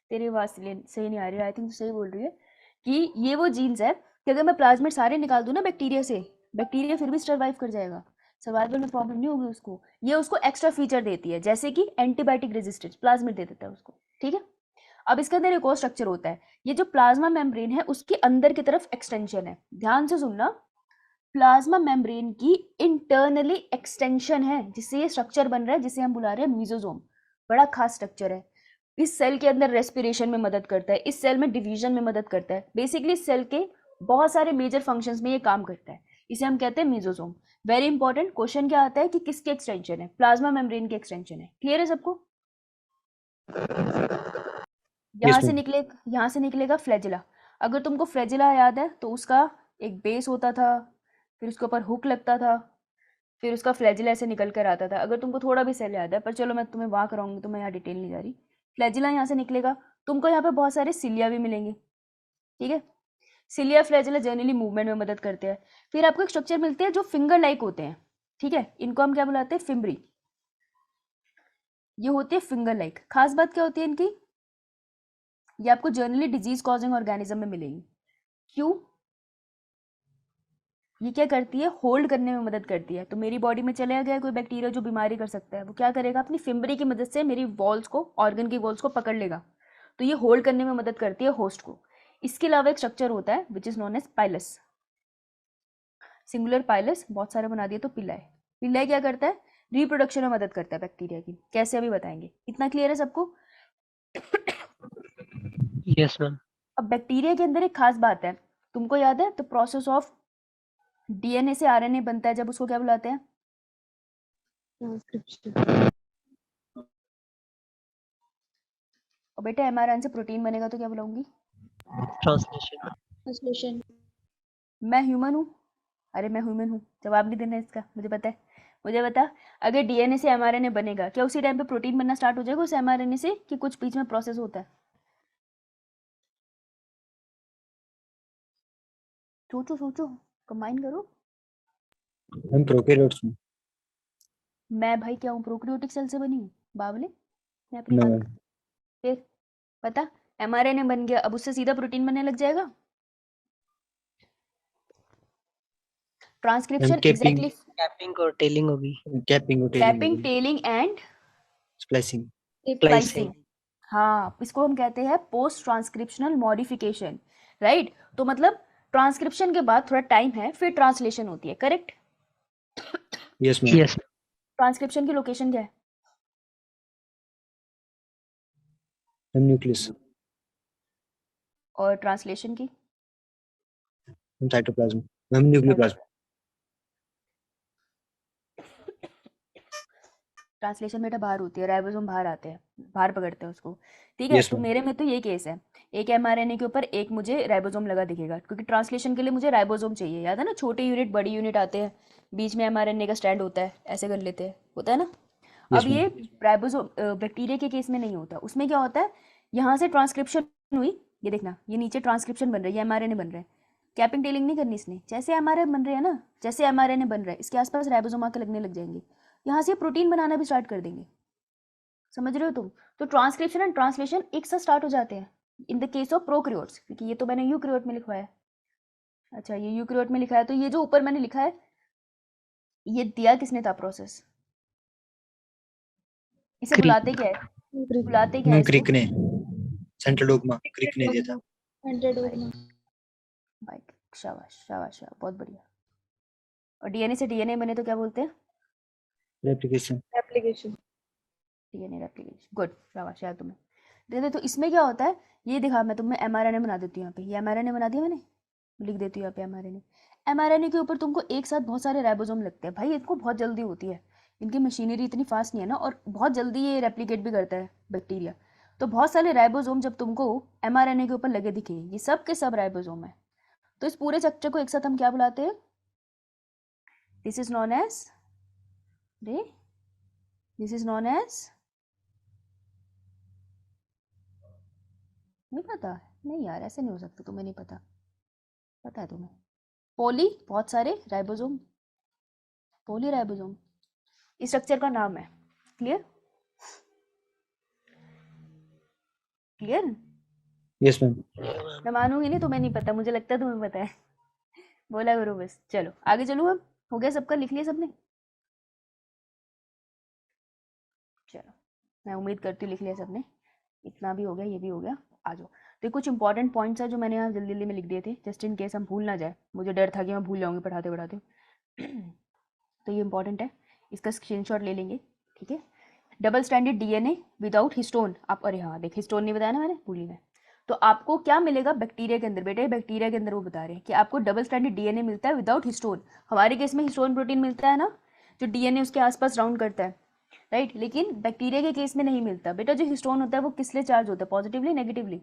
तेरी आवाज सही नहीं आ रही, आई थिंक सही बोल रही है कि ये वो जीन्स है कि अगर मैं प्लाज्मिड सारे निकाल दूं ना बैक्टीरिया से, बैक्टीरिया फिर भी सर्वाइव कर जाएगा, सर्वाइवल में प्रॉब्लम नहीं होगी उसको। ये उसको एक्स्ट्रा फीचर देती है, जैसे कि एंटीबायोटिक रेजिस्टेंस प्लाज्मिड दे देता है उसको, ठीक है। अब इसके अंदर एक और स्ट्रक्चर होता है, ये जो प्लाज्मा मेम्ब्रेन है उसके अंदर की तरफ एक्सटेंशन है। ध्यान से सुनना, प्लाज्मा मेम्ब्रेन की इंटरनली एक्सटेंशन है, जिससे ये स्ट्रक्चर बन रहा है, जिसे हम बुला रहे हैं मीजोजोम। बड़ा खास स्ट्रक्चर है। इस सेल के अंदर रेस्पिरेशन में मदद करता है, इस सेल में डिवीजन में मदद करता है। बेसिकली इस सेल के बहुत सारे मेजर फंक्शंस में ये काम करता है, इसे हम कहते हैं मीजोजोम। वेरी इंपॉर्टेंट क्वेश्चन क्या आता है कि किसके एक्सटेंशन है? प्लाज्मा मेम्ब्रेन के एक्सटेंशन है। क्लियर है सबको? यहाँ Yes, से ma'am. निकले, यहाँ से निकलेगा फ्लैजिला। अगर तुमको फ्लैजिला याद है तो उसका एक बेस होता था, फिर उसके ऊपर हुक लगता था, फिर उसका फ्लैजिला ऐसे निकल कर आता था। अगर तुमको थोड़ा भी सेल याद है, पर चलो मैं तुम्हें वहाँ कराऊंगी, तो मैं यहाँ डिटेल नहीं जा रही। फ्लैजिला यहाँ से निकलेगा, तुमको यहाँ पे बहुत सारे सिलिया भी मिलेंगे, ठीक है। सिलिया फ्लैजिला जनरली मूवमेंट में मदद करते हैं। फिर आपको एक स्ट्रक्चर मिलते हैं जो फिंगर लाइक होते हैं, ठीक है। इनको हम क्या बुलाते हैं? फिम्बरी। ये होती है फिंगर लाइक। खास बात क्या होती है इनकी? ये आपको जनरली डिजीज कॉजिंग ऑर्गेनिज्म में मिलेगी। क्यों? ये क्या करती है? होल्ड करने में मदद करती है। तो मेरी बॉडी में चला गया कोई बैक्टीरिया जो बीमारी कर सकता है, वो क्या करेगा? अपनी फिम्बरी की मदद से मेरी वॉल्स को, ऑर्गन की वॉल्स को पकड़ लेगा। तो ये होल्ड करने में मदद करती है होस्ट को। इसके अलावा एक स्ट्रक्चर होता है which is known as pilus, singular pilus, बहुत सारे बना दिए तो पिल्लाई। पिल्लाई क्या करता है? रिप्रोडक्शन में मदद करता है बैक्टीरिया की। कैसे अभी बताएंगे। इतना क्लियर है सबको? Yes ma'am. अब बैक्टीरिया के अंदर एक खास बात है, तुमको याद है? तो प्रोसेस ऑफ डीएनए से आरएनए बनता है, जब उसको क्या बुलाते हैं? और बेटा एमआरएनए से प्रोटीन बनेगा तो क्या बुलाऊंगी? ट्रांसलेशन। मैं ह्यूमन हूँ? अरे मैं ह्यूमन हूँ, जवाब नहीं देना इसका, मुझे पता है। मुझे बता, अगर डीएनए से एमआरएनए बनेगा, क्या उसी टाइम पे प्रोटीन बनना स्टार्ट हो जाएगा उस एमआरएनए से, कि कुछ बीच में प्रोसेस होता है? सोचो सोचो, कंबाइन करो। हम प्रोकैरियोट्स में। मैं भाई क्या हूँ? प्रोकैरियोटिक सेल से बनी हूँ बावले, मैं अपनी No, बात। ma'am. फिर पता, एमआरएनए बन गया, अब उससे सीधा प्रोटीन बनने लग जाएगा। ट्रांसक्रिप्शन कैपिंग एग्जैक्टली, कैपिंग और टेलिंग होगी। Capping capping, telling and splicing. Splicing. हाँ, इसको हम कहते हैं पोस्ट ट्रांसक्रिप्शनल मॉडिफिकेशन, राइट। तो मतलब ट्रांसक्रिप्शन के बाद थोड़ा टाइम है, फिर ट्रांसलेशन होती है, correct. Yes ma'am. Yes. Transcription की लोकेशन क्या है? न्यूक्लियस। और ट्रांसलेशन की? साइटोप्लाज्म। Ma'am nucleoplasm. ट्रांसलेशन बेटा बाहर होती है, राइबोसोम बाहर आते हैं, बाहर पकड़ते हैं उसको, ठीक है। Yes, तो ma'am. मेरे में तो ये केस है, एक एमआरएनए के ऊपर एक मुझे राइबोसोम लगा दिखेगा, क्योंकि ट्रांसलेशन के लिए मुझे राइबोसोम चाहिए। याद है ना, छोटे यूनिट बड़ी यूनिट आते हैं, बीच में एमआरएनए का स्टैंड होता है, ऐसे कर लेते हैं, होता है ना। Yes, अब ये ma'am. राइबोसोम बैक्टीरिया के केस में नहीं होता। उसमें क्या होता है? यहाँ से ट्रांसक्रिप्शन हुई, ये देखना, ये नीचे ट्रांसक्रिप्शन बन रही है, एमआरएनए बन रहा है। कैपिंग टेलिंग नहीं करनी इसने, जैसे एमआरएनए बन रहे हैं ना, जैसे एमआरएनए बन रहा है, इसके आसपास राइबोसोम आके लगने लग जाएंगे, यहाँ से प्रोटीन बनाना भी स्टार्ट कर देंगे। समझ रहे हो तुम? तो ट्रांसक्रिप्शन एंड ट्रांसलेशन एक साथ स्टार्ट हो जाते हैं in the case of prokaryotes, क्योंकि ये तो मैंने यूकैरियोट में लिखवाया है। अच्छा, ये यूकैरियोट में लिखा है, तो ये जो ऊपर मैंने लिखा है ये दिया किसने था प्रोसेस? इसे क्रिक बुलाते क्या है? बुलाते क्या है इसको? क्रिक ने, सेंट्रल डोग्मा क्रिक ने दिया था। 100 होगा। भाई शाबाश शाबाश शाबाश, बहुत बढ़िया। और डीएनए से डीएनए बने तो क्या बोलते हैं? Replication. Application. DNA replication, good, शाबाश यार तुम्हें। देखो तो इसमें क्या होता है, ये दिखा, मैं तुम्हें एमआरएनए बना देती हूँ यहाँ पे। ये एमआरएनए बना दिया मैंने, लिख देती हूँ यहाँ पे एमआरएनए। एमआरएनए के ऊपर तुमको एक साथ बहुत सारे राइबोसोम लगते हैं भाई, इनको बहुत जल्दी होती है, इनकी मशीनरी इतनी फास्ट नहीं है ना, और बहुत जल्दी ये रेप्लिकेट भी करता है बैक्टीरिया। तो बहुत सारे राइबोसोम जब तुमको एमआरएनए के ऊपर लगे दिखे, ये सब के सब राइबोसोम है, तो इस पूरे स्ट्रक्चर को एक साथ हम क्या बुलाते हैं? दिस इज नॉन एज नहीं पता? नहीं यार, ऐसे नहीं हो सकता, तुम्हें नहीं पता, पता है तुम्हें। पॉली, बहुत सारे राइबोसोम, पॉली राइबोसोम इस स्ट्रक्चर का नाम है। क्लियर? क्लियर? Yes ma'am. मैं मानूंगी नहीं, तुम्हें नहीं पता, मुझे लगता है तुम्हें पता है। बोला करो बस। चलो आगे चलो, अब हो गया सबका, लिख लिया सबने? चलो, मैं उम्मीद करती हूँ लिख लिया सबने, इतना भी हो गया, ये भी हो गया। आ जाओ, तो कुछ इंपॉर्टेंट पॉइंट्स है जो मैंने यहाँ जल्दी जल्दी में लिख दिए थे, जस्ट इन केस हम भूल ना जाए, मुझे डर था कि मैं भूल जाऊंगी पढ़ाते पढ़ाते। तो ये इंपॉर्टेंट है, इसका स्क्रीनशॉट ले लेंगे, ठीक है। Double stranded DNA without histone, आप, अरे हाँ देख, हिस्टोन नहीं बताया ना मैंने, भूली मैं। तो आपको क्या मिलेगा बैक्टीरिया के अंदर? बेटे बैक्टीरिया के अंदर वो बता रहे हैं कि आपको डबल स्ट्रैंडेड डीएनए मिलता है विदाउट हिस्टोन। हमारे केस में हिस्टोन प्रोटीन मिलता है ना, जो डीएनए उसके आसपास राउंड करता है, राइट। लेकिन बैक्टीरिया के केस में नहीं मिलता बेटा। जो हिस्टोन होता है वो किस लिए चार्ज होता है? Positively negatively?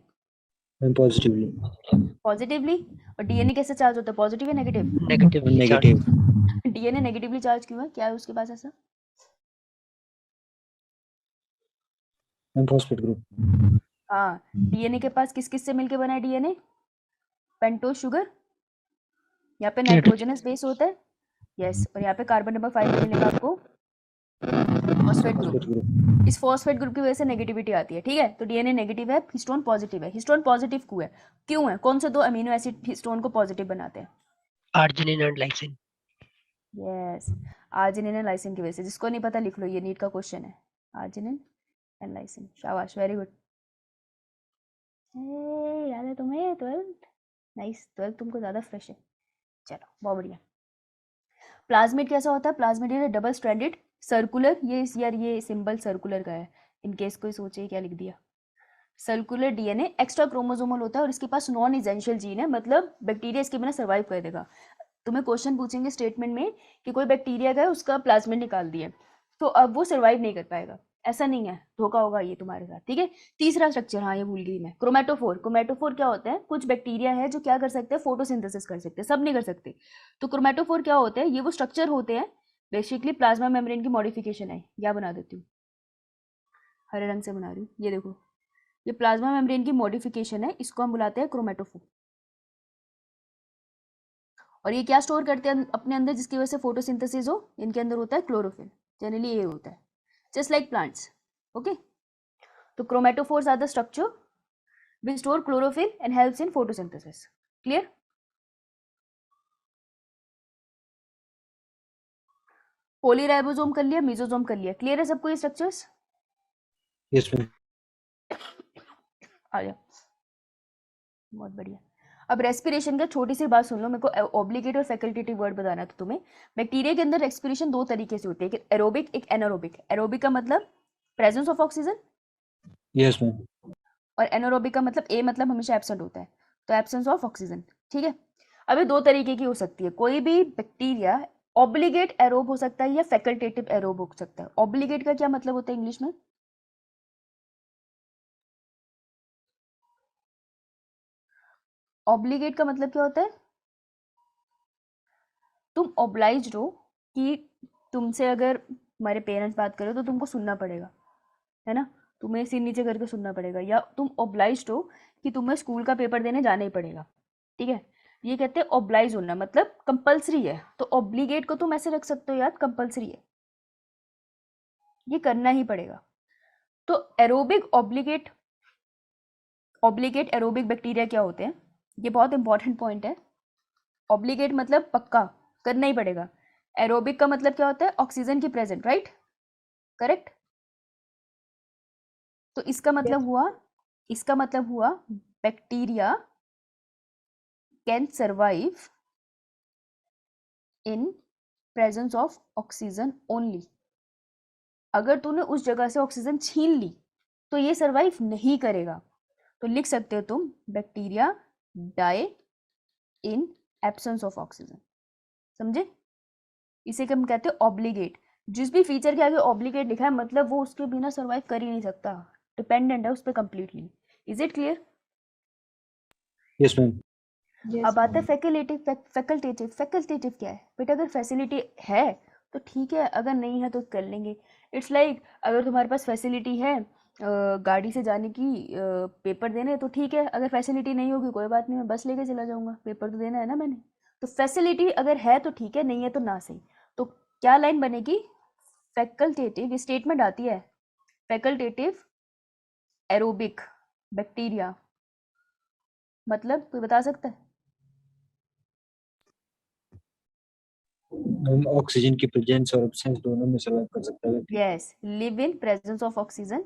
Ma'am positively. Positively. और डीएनए कैसे चार्ज होता है? पॉजिटिव या negative? Negative. DNA negatively charge क्यों है? क्या है उसके पास ऐसा? Ma'am phosphate group. हाँ, डीएनए के पास किस किस से मिलके बना है डीएनए? पेंटोज शुगर, यहाँ पे नाइट्रोजनस बेस होता है, यस। और यहाँ पे कार्बन नंबर 5 में मिलेगा आपको फॉस्फेट ग्रुप। इस फॉस्फेट ग्रुप की वजह से नेगेटिविटी आती है, ठीक है। तो डीएनए नेगेटिव है, हिस्टोन पॉजिटिव है। हिस्टोन पॉजिटिव क्यों है? कौन से दो अमीनो एसिड हिस्टोन को पॉजिटिव बनाते हैं? Arginine and lysine. Yes, arginine and lysine की वजह से। जिसको नहीं पता लिख लो, ये नीट का क्वेश्चन है, आर्जिनिन एंड लाइसिन। शाबाश, वेरी गुड। याद है तुम्हें 12th? नाइस, 12th तुमको ज़्यादा फ्रेश है। चलो बहुत बढ़िया। प्लाज्मिड कैसा होता है? प्लाज्मिड है डबल स्ट्रैंडेड सर्कुलर, ये सिंबल सर्कुलर का है, इन केस कोई सोचे क्या लिख दिया। सर्कुलर डीएनए एक्स्ट्रा क्रोमोसोमल होता है और इसके पास नॉन एसेंशियल जीन है, मतलब बैक्टीरिया इसके बिना सर्वाइव कर देगा। तुम्हें क्वेश्चन पूछेंगे स्टेटमेंट में कि कोई बैक्टीरिया का है, उसका प्लाज्मिड निकाल दिया, तो अब वो सर्वाइव नहीं कर पाएगा। ऐसा नहीं है, धोखा होगा ये तुम्हारे साथ, ठीक है। तीसरा स्ट्रक्चर, हाँ ये भूल गई मैं, क्रोमेटोफोर। क्रोमेटोफोर क्या होता है? कुछ बैक्टीरिया है जो क्या कर सकते हैं? फोटोसिंथेसिस कर सकते हैं, सब नहीं कर सकते। तो क्रोमेटोफोर क्या होते हैं? ये वो स्ट्रक्चर होते हैं, बेसिकली प्लाज्मा मेम्ब्रेन की मॉडिफिकेशन है। या बना देती हूँ, हरे रंग से बना रही हूँ, ये देखो, ये प्लाज्मा मेम्ब्रेन की मॉडिफिकेशन है, इसको हम बुलाते हैं क्रोमेटोफोर। और ये क्या स्टोर करते हैं अपने अंदर जिसकी वजह से फोटोसिंथेसिस हो? इनके अंदर होता है क्लोरोफिल, जनरली ये होता है, जस्ट लाइक प्लांट्स, ओके। तो chromatophores are the structure which store chlorophyll and helps in photosynthesis. Clear? Polyribosome कर लिया, मेसोसोम कर लिया, क्लियर है सबको ये स्ट्रक्चर्स? Yes ma'am. आ जाओ, बहुत बढ़िया। अब रेस्पिरेशन का छोटी सी बात सुन लो, मेरे को ऑब्लिगेट और फैकल्टेटिव वर्ड बताना था तुम्हें। बैक्टीरिया के अंदर रेस्पिरेशन दो तरीके से होती है, एक एरोबिक एक एनारोबिक। एरोबिक का मतलब presence of oxygen, yes ma'am. और एनारोबिक का मतलब ए मतलब हमेशा एब्सेंट होता है, तो एब्सेंस ऑफ ऑक्सीजन, ठीक है। अब ये दो तरीके की हो सकती है, कोई भी बैक्टीरिया ऑब्लिगेट एरोब हो सकता है या फैकल्टेटिव एरोब हो सकता है। ऑब्लिगेट का क्या मतलब होता है इंग्लिश में? ऑब्लिगेट का मतलब क्या होता है? तुम ऑब्लाइज्ड हो कि तुमसे अगर तुम्हारे पेरेंट्स बात करें तो तुमको सुनना पड़ेगा, है ना, तुम्हें सिर नीचे करके सुनना पड़ेगा। या तुम ऑब्लाइज्ड हो कि तुम्हें स्कूल का पेपर देने जाना ही पड़ेगा, ठीक है। ये कहते हैं ऑब्लाइज होना, मतलब कंपलसरी है। तो ऑब्लिगेट को तुम ऐसे रख सकते हो यार, कंपलसरी है, ये करना ही पड़ेगा। तो एरोबिक ऑब्लिगेट एरोबिक बैक्टीरिया क्या होते हैं, ये बहुत इंपॉर्टेंट पॉइंट है। ऑब्लिगेट मतलब पक्का, करना ही पड़ेगा। एरोबिक का मतलब क्या होता है, ऑक्सीजन की प्रेजेंट, राइट, करेक्ट। तो इसका मतलब हुआ bacteria can survive in presence of oxygen only. अगर तूने उस जगह से ऑक्सीजन छीन ली तो ये सर्वाइव नहीं करेगा। तो लिख सकते हो तुम bacteria die in absence of oxygen, समझे। इसे हम कहते हैं ऑब्लिगेट। जिस भी फीचर के आगे ऑब्लिगेट लिखा है मतलब वो उसके बिना सर्वाइव कर ही नहीं सकता, डिपेंडेंट है उस पर completely. Is it clear? Yes ma'am. अब आता है फैकल्टेटिव क्या है बेटा? अगर फैसिलिटी है तो ठीक है, अगर नहीं है तो कर लेंगे। इट्स लाइक अगर तुम्हारे पास फैसिलिटी है गाड़ी से जाने की, पेपर देने, तो ठीक है। अगर फैसिलिटी नहीं होगी कोई बात नहीं, मैं बस लेके चला जाऊंगा, पेपर तो देना है ना मैंने। तो फैसिलिटी अगर है तो ठीक है, नहीं है तो ना सही। तो क्या लाइन बनेगी? फैकल्टेटिव, स्टेटमेंट आती है फैकल्टेटिव एरोबिक बैक्टीरिया, मतलब कोई बता सकता है? हम ऑक्सीजन की प्रेजेंस और एब्सेंस दोनों में सर्वाइव कर सकता है। Yes, live in presence of oxygen,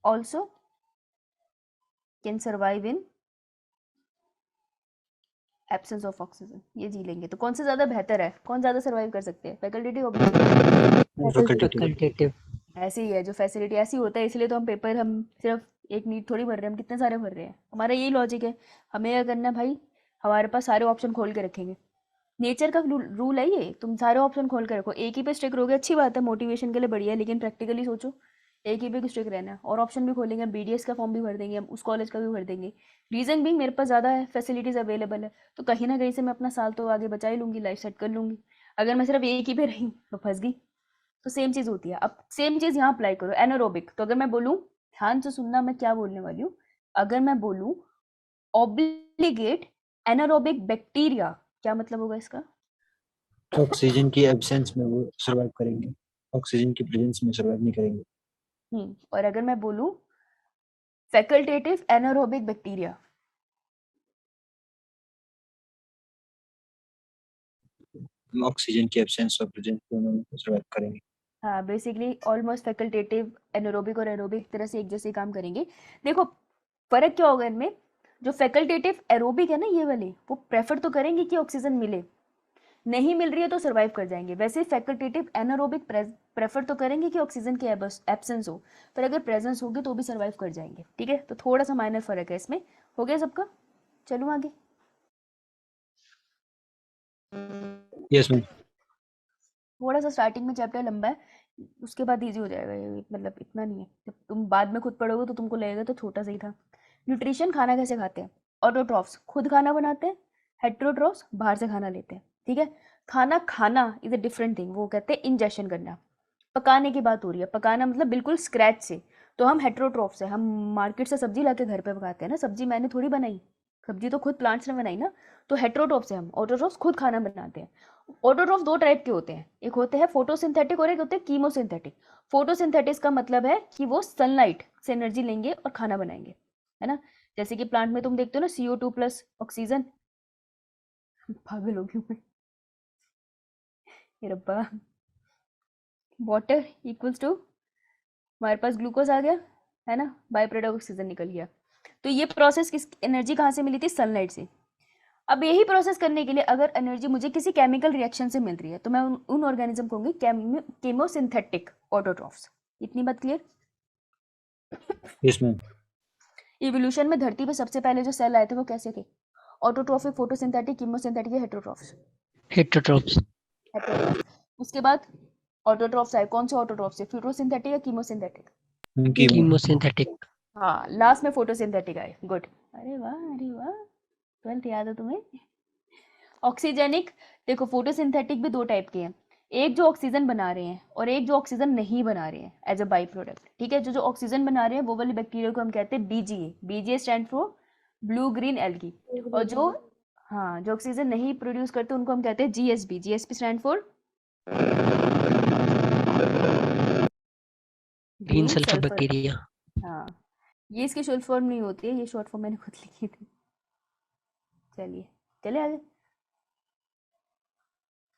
also can survive in absence of oxygen. ये जी लेंगे। तो कौन से ज्यादा बेहतर है, कौन ज्यादा सर्वाइव कर सकते हैं, फैकल्टेटिव फैकल्टेटिव। ऐसे ही है, जो फैसिलिटी ऐसी होता है, इसलिए तो हम पेपर, हम सिर्फ एक नीट थोड़ी भर रहे हैं, हम कितने सारे भर रहे हैं। हमारा यही लॉजिक है, हमें क्या करना है भाई, हमारे पास सारे ऑप्शन खोल के रखेंगे। नेचर का रूल है ये, तुम सारे ऑप्शन खोल के रखो। एक ही पे स्टिक रहोगे अच्छी बात है, मोटिवेशन के लिए बढ़िया है, लेकिन प्रैक्टिकली सोचो एक ही पे स्टिक रहना है। और ऑप्शन भी खोलेंगे, बीडीएस का फॉर्म भी भर देंगे, हम उस कॉलेज का भी भर देंगे। रीजन भी मेरे पास ज़्यादा है, फैसिलिटीज़ अवेलेबल है, तो कहीं ना कहीं से मैं अपना साल तो आगे बचा ही लूँगी, लाइफ सेट कर लूँगी। अगर मैं सिर्फ एक ही पे रही तो फंस गई। तो सेम चीज़ होती है। अब सेम चीज़ यहाँ अप्लाई करो, एनारोबिक। तो अगर मैं बोलूँ, ध्यान से सुनना मैं क्या बोलने वाली हूँ, अगर मैं बोलूँ ऑब्लिगेट एनारोबिक बैक्टीरिया, क्या मतलब होगा इसका? ऑक्सीजन की एब्सेंस में वो सर्वाइव करेंगे, ऑक्सीजन की प्रेजेंस में सर्वाइव नहीं करेंगे। और अगर मैं बोलूँ फैकल्टेटिव एनारोबिक बैक्टीरिया, ऑक्सीजन की एब्सेंस और प्रेजेंस दोनों में सर्वाइव करेंगे। हाँ, बेसिकली ऑलमोस्ट फैकल्टेटिव एनारोबिक और एरोबिक एक तरह से एक जैसे काम करेंगे। देखो फर्क क्या होगा इनमें, जो फैकल्टेटिव एरोबिक है ना ये वाले, वो प्रेफर तो करेंगे कि ऑक्सीजन मिले, नहीं मिल रही है तो सर्वाइव कर जाएंगे। वैसे फैकल्टेटिव एनारोबिक प्रेफर तो करेंगे कि ऑक्सीजन की एब्सेंस हो, पर अगर प्रेजेंस होगी तो भी सर्वाइव कर जाएंगे। ठीक है, तो थोड़ा सा माइनर फर्क है इसमें। हो गया सबका? चलूँ आगे। Yes ma'am. थोड़ा सा स्टार्टिंग में चैप्टर लंबा है, उसके बाद इजी हो जाएगा ये, मतलब इतना नहीं है। जब तुम बाद में खुद पढ़ोगे तो तुमको लगेगा तो छोटा सा ही था। न्यूट्रिशन, खाना कैसे खाते हैं? ऑटोट्रॉफ्स खुद खाना बनाते हैं, हेट्रोट्रॉफ्स बाहर से खाना लेते हैं। ठीक है, खाना खाना इज अ डिफरेंट थिंग, वो कहते हैं इंजेशन करना। पकाने की बात हो रही है, पकाना मतलब बिल्कुल स्क्रैच से, तो हम हेट्रोट्रॉफ्स है, हम मार्केट से सब्जी लाके घर पे पकाते हैं ना। सब्जी मैंने थोड़ी बनाई, सब्जी तो खुद प्लांट्स ने बनाई ना। तो हेट्रोट्रॉफ्स है हम, ऑटोट्रॉफ्स खुद खाना बनाते हैं। ऑटोट्रॉफ दो टाइप के होते हैं, एक होते हैं फोटोसिंथेटिक और एक होते हैं कीमोसिंथेटिक। फोटोसिंथेटिक का मतलब है कि वो सनलाइट से एनर्जी लेंगे और खाना बनाएंगे, है ना। जैसे कि प्लांट में तुम देखते हो ना, CO2 प्लस ऑक्सीजन। पागल हो गई मैं, ये रब्बा। वाटर इक्वल्स टू, हमारे पास ग्लूकोज आ गया, है ना, बाय प्रोडक्ट ऑक्सीजन निकल गया। तो ये प्रोसेस किस एनर्जी कहाँ से मिली थी? सनलाइट से। अब यही प्रोसेस करने के लिए अगर एनर्जी मुझे किसी केमिकल रिएक्शन से मिल रही है तो मैं उन ऑर्गेनिज्म को कहूंगी कीमोसिंथेटिक ऑटोट्रॉफ्स। इतनी बात क्लियर? Yes ma'am. इवोल्यूशन में धरती पे सबसे पहले जो सेल आए थे वो कैसे थे? ऑटोट्रॉफिक, फोटोसिंथेटिक, कीमोसिंथेटिक या हेट्रोट्रॉफ्स? हेटेरोट्रॉप्स। हेट्रोट्रॉफ्स। उसके बाद ऑटोट्रॉफ्स आए, कौन से ऑटोट्रॉफ्स से? फोटोसिंथेटिक या कीमोसिंथेटिक? कीमोसिंथेटिक। हाँ, लास्ट में फोटोसिंथेटिक आए। गुड, अरे वाह अरे वाह, 12th याद है तुम्हें। ऑक्सीजेनिक, देखो फोटोसिंथेटिक भी दो टाइप के हैं, एक जो ऑक्सीजन बना रहे हैं और एक जो ऑक्सीजन नहीं बना रहे हैं एज अ बाई प्रोडक्ट। ठीक है, जो ऑक्सीजन बना रहे हैं वो वाले बैक्टीरिया को हम कहते हैं BGA। BGA stand for blue green algae. और जो, हाँ, जो ऑक्सीजन नहीं प्रोड्यूस करते उनको हम कहते हैं GSB। GSB stand for green green sulphur sulphur. Bacteria. हाँ, ये इसकी शॉर्ट फॉर्म नहीं होती है, ये शॉर्ट फॉर्म मैंने खुद लिखी थी। चलिए चले आगे,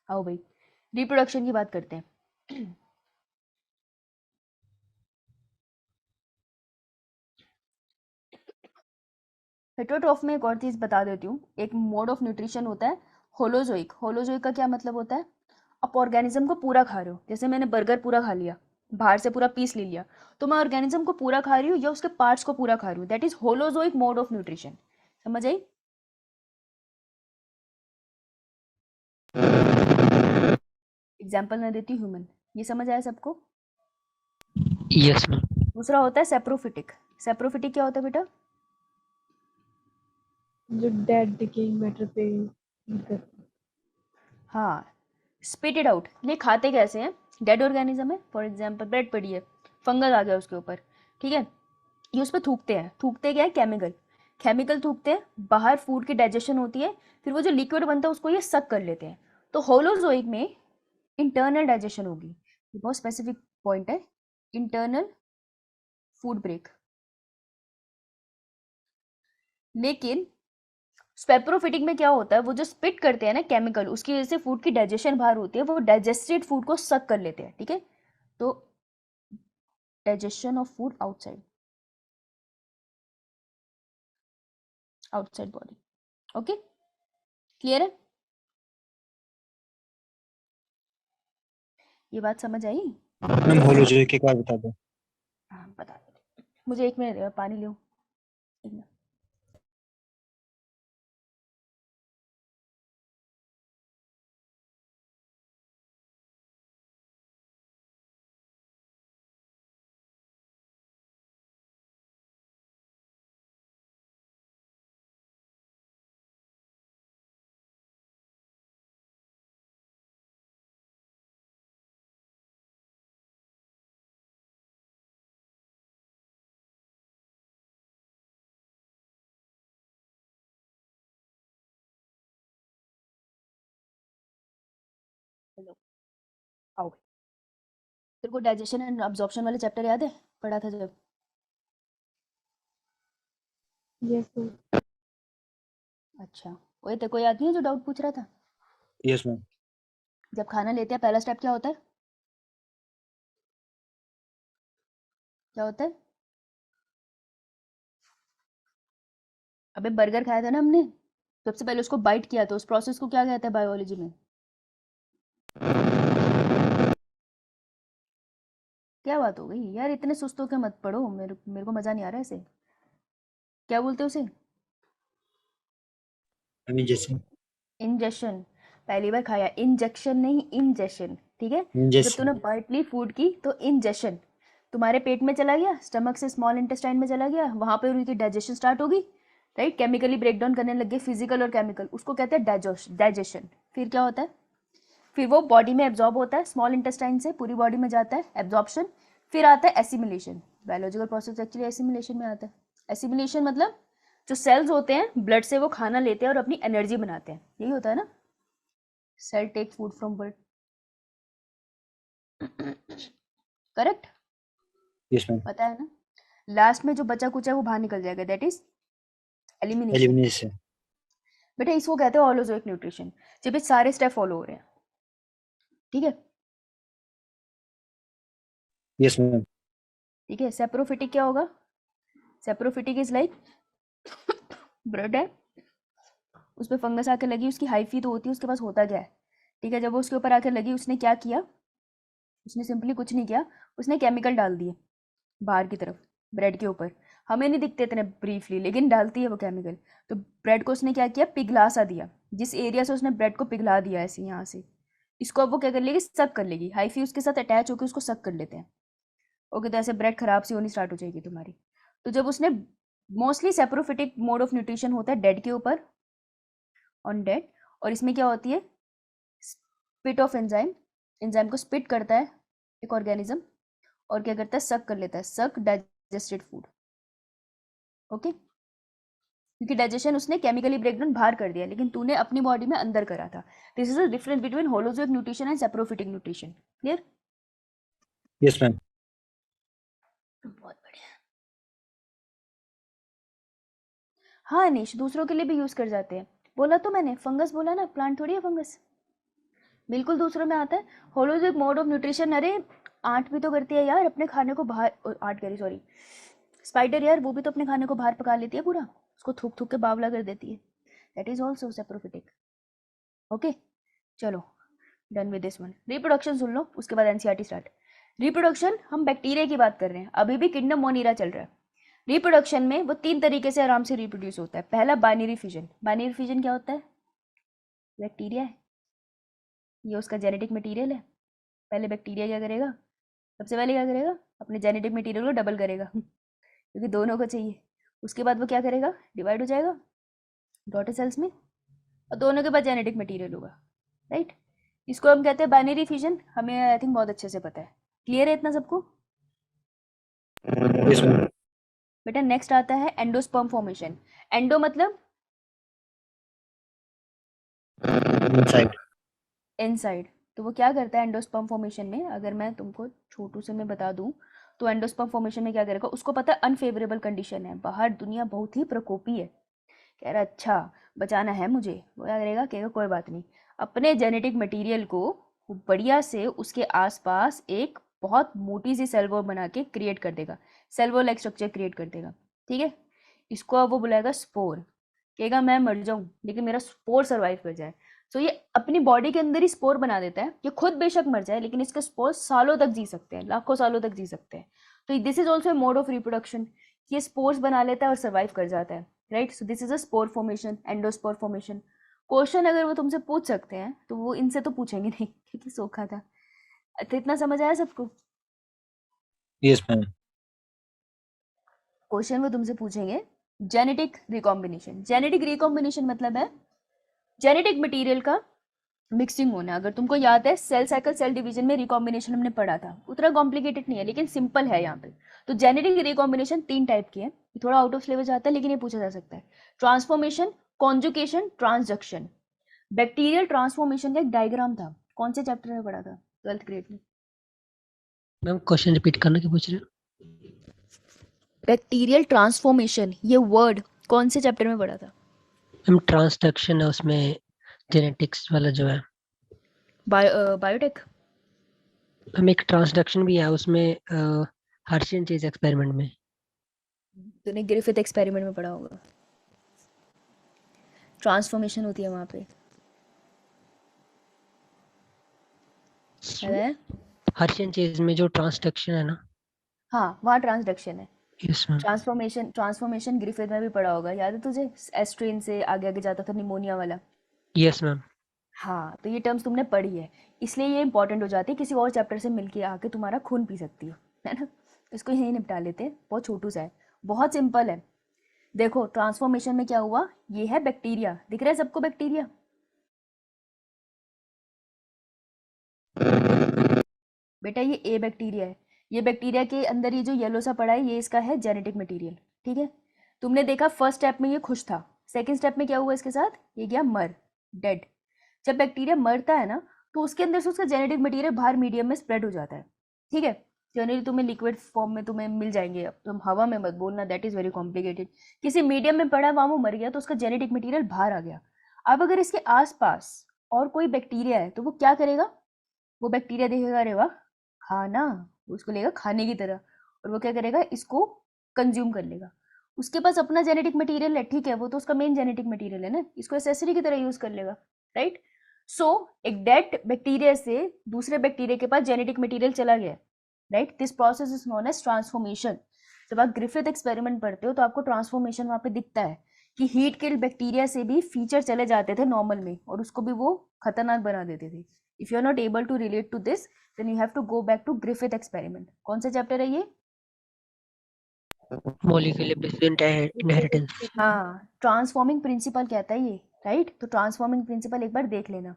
आओ भाई रिप्रोडक्शन की बात करते हैं। हेटरोट्रॉफ में एक और चीज बता देती हूँ, एक मोड ऑफ न्यूट्रिशन होता है होलोजोइक। होलोजोइक का क्या मतलब होता है? आप ऑर्गेनिज्म को पूरा खा रहे हो, जैसे मैंने बर्गर पूरा खा लिया, बाहर से पूरा पीस ले लिया, तो मैं ऑर्गेनिज्म को पूरा खा रही हूँ या उसके पार्ट्स को पूरा खा रही हूँ, that is holozoic mode of nutrition. समझ आई? एग्जाम्पल मैं देती हूँ ह्यूमन, ये समझ आया सबको? Yes ma'am. दूसरा होता है सेप्रोफिटिक। सेप्रोफिटिक क्या होता है बेटा? जो डेड डिकेइंग मैटर पे फीड करते हैं। हाँ, स्पिट इट आउट। ये खाते कैसे हैं? डेड ऑर्गेनिज्म है, फॉर एग्जांपल ब्रेड पड़ी है, फंगस आ गया उसके ऊपर, ठीक है, ये उस पर थूकते हैं। थूकते क्या है? केमिकल। केमिकल थूकते हैं, बाहर फूड की डाइजेशन होती है, फिर वो जो लिक्विड बनता है उसको ये सक कर लेते हैं। तो होलोजोइक में इंटरनल डाइजेशन होगी, ये बहुत स्पेसिफिक पॉइंट है, इंटरनल फूड ब्रेक। लेकिन स्पेप्रोफिटिक में क्या होता है, वो जो स्पिट करते हैं ना केमिकल, उसकी वजह से फूड की डाइजेशन बाहर होती है, वो डाइजेस्टेड फूड को सक कर लेते हैं, ठीक है। तो digestion of food outside body. Okay, clear है? ये बात समझ आई? मैम होलोजोइक एक बार बता दो। हाँ बता दो, मुझे 1 मिनट पानी लो, 1 मिनट। हेलो, आओ। तेरे को डाइजेशन एंड अब्जॉर्प्शन वाले चैप्टर याद है, पढ़ा था जब? Yes sir. अच्छा, वही तेरे को याद नहीं है जो डाउट पूछ रहा था? Yes ma'am. जब खाना लेते हैं पहला स्टेप क्या होता है? क्या होता है? अबे बर्गर खाया था ना हमने, सबसे पहले उसको बाइट किया, तो उस प्रोसेस को क्या कहते हैं बायोलॉजी में? क्या बात हो गई यार, इतने सुस्त होकर मत पढ़ो, मेरे को मजा नहीं आ रहा है इसे। क्या बोलते हैं उसे? अभी जैसे इंजेक्शन। पहली बार खाया, इंजेक्शन नहीं, इंजेक्शन, ठीक है। जब जैसे तूने बाइट ली फूड की तो इंजेक्शन तुम्हारे पेट में चला गया, स्टमक से स्मॉल इंटेस्टाइन में चला गया, वहां पे उनकी डाइजेशन स्टार्ट होगी, राइट, केमिकली ब्रेक डाउन करने लग गए, फिजिकल और केमिकल, उसको कहते हैं डाइजेशन। फिर क्या होता है? फिर वो बॉडी में एब्जॉर्ब होता है, स्मॉल इंटेस्टाइन से पूरी बॉडी में जाता है, एब्जॉर्प्शन। फिर आता है assimilation. Biological process actually assimilation में आता है। एसिमिलेशन मतलब जो सेल्स होते हैं ब्लड से वो खाना लेते हैं और अपनी एनर्जी बनाते हैं, यही होता है ना, cell take food from blood, correct? Yes ma'am. पता है ना, लास्ट में जो बचा कुचा है वो बाहर निकल जाएगा, दैट इज एलिमिनेशन। एलिमिनेशन। बेटा इसको कहते हैं होलोजोइक न्यूट्रिशन, जब ये सारे स्टेप फॉलो हो रहे हैं, ठीक है। Yes ma'am. ठीक है, सेप्रोफिटिक क्या होगा? सेप्रोफिटिक इज लाइक ब्रेड है, उस पर फंगस आकर लगी, उसकी हाइफी तो होती है, उसके पास होता क्या है, ठीक है। जब वो उसके ऊपर आकर लगी, उसने क्या किया? उसने सिंपली कुछ नहीं किया, उसने केमिकल डाल दिए बाहर की तरफ ब्रेड के ऊपर। हमें नहीं दिखते इतने ब्रीफली, लेकिन डालती है वो केमिकल। तो ब्रेड को उसने क्या किया? पिघला सा दिया, जिस एरिया से उसने ब्रेड को पिघला दिया ऐसे यहाँ से, इसको अब वो क्या कर लेगी? सक कर लेगी, हाइफी उसके साथ अटैच होकर उसको सक कर लेते हैं। ओके, तो ऐसे ब्रेड खराब सी होनी स्टार्ट हो जाएगी तुम्हारी। तो जब उसने, mostly saprophytic mode of nutrition होता है डेड के ऊपर, ऑन डेड, और इसमें क्या होती है? स्पिट ऑफ एंजाइम, एंजाइम को स्पिट करता है एक ऑर्गेनिज्म, और क्या करता है? सक कर लेता है, सक डाइजेस्टेड फूड। ओके, क्योंकि डाइजेशन उसने केमिकली ब्रेकडाउन बाहर कर दिया, लेकिन तूने अपनी बॉडी में अंदर करा था। This is the difference between holozoic nutrition and saprophytic nutrition. Clear? Yes ma'am. बहुत बढ़िया। हाँ अनीश, दूसरों के लिए भी यूज कर जाते हैं। बोला तो मैंने, फंगस बोला ना, प्लांट थोड़ी है फंगस, बिल्कुल दूसरों में आता है। होलोजिक मोड ऑफ न्यूट्रिशन, अरे आंट भी तो करती है यार अपने खाने को बाहर, आंट करी सॉरी, स्पाइडर यार, वो भी तो अपने खाने को बाहर पका लेती है पूरा, उसको थूक थूक के बावला कर देती है। That is also saprophytic. Okay चलो, done with this one. Reproduction सुन लो, उसके बाद एनसीईआरटी स्टार्ट। रिप्रोडक्शन, हम बैक्टीरिया की बात कर रहे हैं, अभी भी किंगडम मोनिरा चल रहा है। रिप्रोडक्शन में वो 3 तरीके से आराम से रिप्रोड्यूस होता है। पहला बाइनरी फिजन। बाइनरी फिजन क्या होता है? बैक्टीरिया है, ये उसका जेनेटिक मटेरियल है। पहले बैक्टीरिया क्या करेगा, सबसे पहले क्या करेगा, अपने जेनेटिक मटेरियल को डबल करेगा क्योंकि दोनों को चाहिए। उसके बाद वो क्या करेगा, डिवाइड हो जाएगा डॉटर सेल्स में, और दोनों के पास जेनेटिक मटेरियल होगा, राइट। इसको हम कहते हैं बाइनरी फिजन। हमें आई थिंक बहुत अच्छे से पता है। क्लियर है इतना सबको? Yes, ma'am. बेटा नेक्स्ट आता है एंडोस्पर्म फॉर्मेशन। एंडो मतलब Inside. इनसाइड। तो वो क्या करता है एंडोस्पर्म फॉर्मेशन में, अगर मैं तुमको छोटू से मैं बता दूं, तो एंडोस्पर्म फॉर्मेशन में क्या करेगा, उसको पता है अनफेवरेबल कंडीशन है, बाहर दुनिया बहुत ही प्रकोपी है, कह रहा अच्छा बचाना है मुझे, वो क्या करेगा, कहेगा कोई बात नहीं, अपने जेनेटिक मटेरियल को बढ़िया से उसके आसपास एक बहुत मोटी सी सेल वॉल बना के क्रिएट कर देगा, cell wall like structure create कर देगा, ठीक है। इसको अब वो बुलाएगा स्पोर, कहेगा मैं मर जाऊं लेकिन मेरा स्पोर सर्वाइव कर जाए। सो ये अपनी बॉडी के अंदर ही स्पोर बना देता है, ये खुद बेशक मर जाए लेकिन इसके स्पोर सालों तक जी सकते हैं, लाखों सालों तक जी सकते हैं। तो this is also a mode of reproduction, ये स्पोर्स बना लेता है और सर्वाइव कर जाता है, right. So this is a spore formation, endospore formation. Question अगर वो तुमसे पूछ सकते हैं तो वो इनसे तो पूछेंगे नहीं क्योंकि सोखा था। तो इतना समझ आया सबको? Yes, ma'am. क्वेश्चन वो तुमसे पूछेंगे जेनेटिक रिकॉम्बिनेशन। जेनेटिक रिकॉम्बिनेशन मतलब है जेनेटिक मटेरियल का मिक्सिंग होना। अगर तुमको याद है सेल साइकिल सेल डिवीजन में रिकॉम्बिनेशन हमने पढ़ा था, उतना कॉम्प्लिकेटेड नहीं है लेकिन सिंपल है यहाँ पे। तो जेनेटिक रिकॉम्बिनेशन 3 टाइप की है, ये थोड़ा आउट ऑफ सिलेबस जाता है लेकिन ये पूछा जा सकता है। Transformation, conjugation, transduction. Bacterial transformation का एक डायग्राम था, कौन से चैप्टर में पढ़ा था 12th ग्रेड में? मैम क्वेश्चन रिपीट करना क्या पूछ रहे हो? बैक्टीरियल ट्रांसफॉर्मेशन ये वर्ड कौन से चैप्टर में पढ़ा था? मैम ट्रांसडक्शन है उसमें, जेनेटिक्स वाला जो है। बायोटेक। मैम एक ट्रांसडक्शन भी है उसमें, हर्शियन चेज एक्सपेरिमेंट में। तूने ग्रिफिथ एक्सपेरिमेंट में पढ़ा होगा, ट्रांसफॉर्मेशन होती है वहां पे, है? हर्शियन चेज में जो ट्रांसडक्शन है ना। हाँ वहाँ ट्रांसडक्शन है। Yes ma'am. ट्रांसफॉर्मेशन ग्रिफिथ में भी पढ़ा होगा, याद है तुझे? एस्ट्रेन से आगे आगे जाता था, निमोनिया वाला। Yes ma'am. हाँ तो ये टर्म्स तुमने पढ़ी है, इसलिए ये इंपॉर्टेंट हो जाती है, किसी और चैप्टर से मिलके आके तुम्हारा खून पी सकती है ना। इसको यही निपटा लेते हैं, बहुत छोटू सा है, बहुत सिंपल है। देखो ट्रांसफॉर्मेशन में क्या हुआ, ये है बैक्टीरिया, दिख रहा है सबको बैक्टीरिया? बेटा ये ए बैक्टीरिया है, ये बैक्टीरिया के अंदर ये जो येलो सा पड़ा है ये इसका है जेनेटिक मटेरियल, ठीक है। तुमने देखा फर्स्ट स्टेप में ये खुश था, सेकंड स्टेप में क्या हुआ इसके साथ, ये गया मर, डेड। जब बैक्टीरिया मरता है ना तो उसके अंदर से उसका जेनेटिक मटेरियल बाहर मीडियम में स्प्रेड हो जाता है, ठीक है। जनरली तुम्हें लिक्विड फॉर्म में तुम्हें मिल जाएंगे, अब तुम हवा में मत बोलना, दैट इज वेरी कॉम्प्लिकेटेड। किसी मीडियम में पड़ा वहाँ वो मर गया तो उसका जेनेटिक मटेरियल बाहर आ गया। अब अगर इसके आसपास और कोई बैक्टीरिया है तो वो क्या करेगा, वो बैक्टीरिया देखेगा अरे वाह खाना, उसको लेगा खाने की तरह, और वो क्या करेगा, इसको कंज्यूम कर लेगा। उसके पास अपना जेनेटिक मटेरियल है, ठीक है, वो तो उसका मेन जेनेटिक मटेरियल है ना, इसको एसेसरी की तरह यूज कर लेगा, राइट। सो एक डेड बैक्टीरिया से दूसरे बैक्टीरिया के पास जेनेटिक मटेरियल चला गया, right. This process is known as transformation. जब आप ग्रिफिथ एक्सपेरिमेंट पढ़ते हो तो आपको ट्रांसफॉर्मेशन वहाँ पे दिखता है कि हीट किल्ड बैक्टीरिया से भी फीचर चले जाते थे नॉर्मल में और उसको भी वो खतरनाक बना देते थे। If you are not able to relate to this then you have to go back to Griffith experiment. कौन सा चैप्टर है ये? Molecular basis inheritance. हाँ ट्रांसफॉर्मिंग प्रिंसिपल कहता है ये, राइट। तो ट्रांसफॉर्मिंग प्रिंसिपल एक बार देख लेना,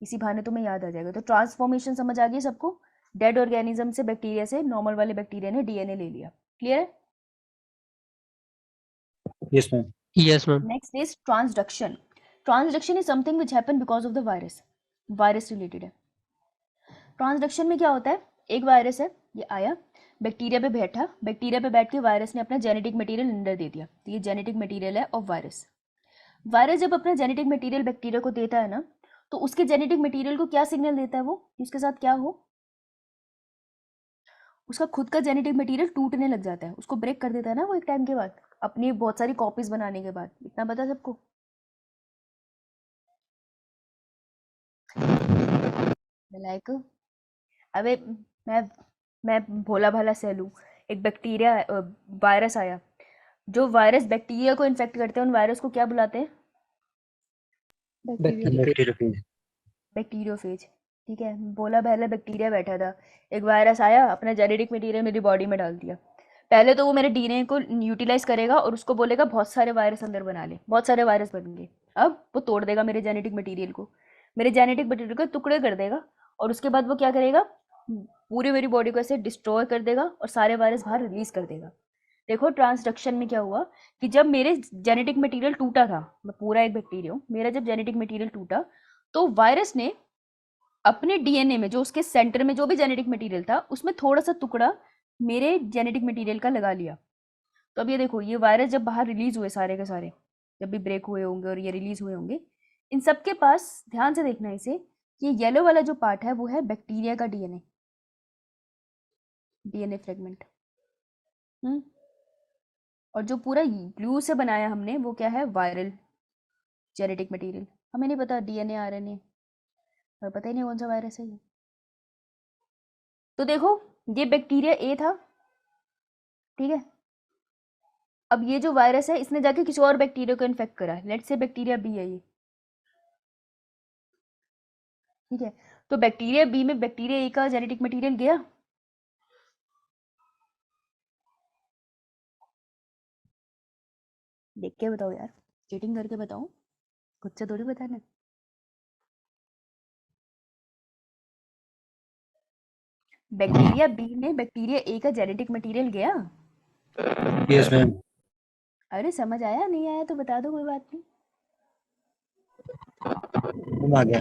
इसी बहाने तुम्हें याद आ जाएगा। तो ट्रांसफॉर्मेशन समझ आ गई सबको, डेड ऑर्गेनिज्म से बैक्टीरिया से नॉर्मल वाले बैक्टीरिया ने डीएनए ले लिया, क्लियर है? Yes, ma'am. Yes ma'am. Next is transduction. Transduction is something which happen because of the virus, virus related है। ट्रांसडक्शन में क्या होता है, एक वायरस है, ये आया, बैक्टीरिया पे बैठा, बैक्टीरिया पे बैठ के वायरस ने अपना जेनेटिक मटेरियल अंदर दे दिया, तो ये जेनेटिक मटेरियल है ऑफ वायरस। वायरस जब अपना जेनेटिक मटेरियल बैक्टीरिया को देता है ना, तो उसके जेनेटिक मटेरियल को क्या सिग्नल देता है वो कि उसके साथ क्या हो, उसका खुद का जेनेटिक मटेरियल टूटने लग जाता है, उसको ब्रेक कर देता है ना वो एक टाइम के बाद, अपनी बहुत सारी कॉपीज बनाने के बाद। इतना पता है सबको? लाइक अबे मैं भोला भाला सेल हूँ, एक बैक्टीरिया वायरस आया, जो वायरस बैक्टीरिया को इन्फेक्ट करते हैं उन वायरस को क्या बुलाते हैं? Bacteria bacteriophage. बैक्टीरियोफेज। ठीक है, भोला भाला बैक्टीरिया बैठा था, एक वायरस आया, अपना जेनेटिक मटेरियल मेरी बॉडी में डाल दिया। पहले तो वो मेरे डीएनए को यूटिलाइज करेगा और उसको बोलेगा बहुत सारे वायरस अंदर बना ले, बहुत सारे वायरस बन गए। अब वो तोड़ देगा मेरे जेनेटिक मटेरियल को, मेरे जेनेटिक मटेरियल को टुकड़े कर देगा, और उसके बाद वो क्या करेगा, पूरी मेरी बॉडी को ऐसे डिस्ट्रॉय कर देगा और सारे वायरस बाहर रिलीज कर देगा। देखो ट्रांसडक्शन में क्या हुआ कि जब मेरे जेनेटिक मटेरियल टूटा था, मैं पूरा एक बैक्टीरिया हूँ, मेरा जब जेनेटिक मटेरियल टूटा तो वायरस ने अपने डीएनए में जो उसके सेंटर में जो भी जेनेटिक मटेरियल था उसमें थोड़ा सा टुकड़ा मेरे जेनेटिक मटेरियल का लगा लिया। तो अब ये देखो, ये वायरस जब बाहर रिलीज हुए सारे के सारे, जब भी ब्रेक हुए होंगे और ये रिलीज हुए होंगे, इन सब के पास ध्यान से देखना इसे, ये येलो वाला जो पार्ट है वो है बैक्टीरिया का डीएनए, डीएनए फ्रेगमेंट। और जो पूरा ग्लू से बनाया हमने वो क्या है, वायरल जेनेटिक मटेरियल। हमें नहीं पता डीएनए आरएनए, और पता ही नहीं कौन सा वायरस है ये। तो देखो ये बैक्टीरिया ए था, ठीक है, अब ये जो वायरस है इसने जाके किसी और बैक्टीरिया को इन्फेक्ट करा, लेट्स से बैक्टीरिया बी है ये, ठीक है। तो बैक्टीरिया बी में बैक्टीरिया ए का जेनेटिक मटेरियल गया, देख के बताओ यार, चीटिंग करके बताओ, खुद से थोड़ी बताना। बैक्टीरिया बी में बैक्टीरिया ए का जेनेटिक मटेरियल गया? Yes ma'am. अरे समझ आया, नहीं आया तो बता दो, कोई बात नहीं। आ गया।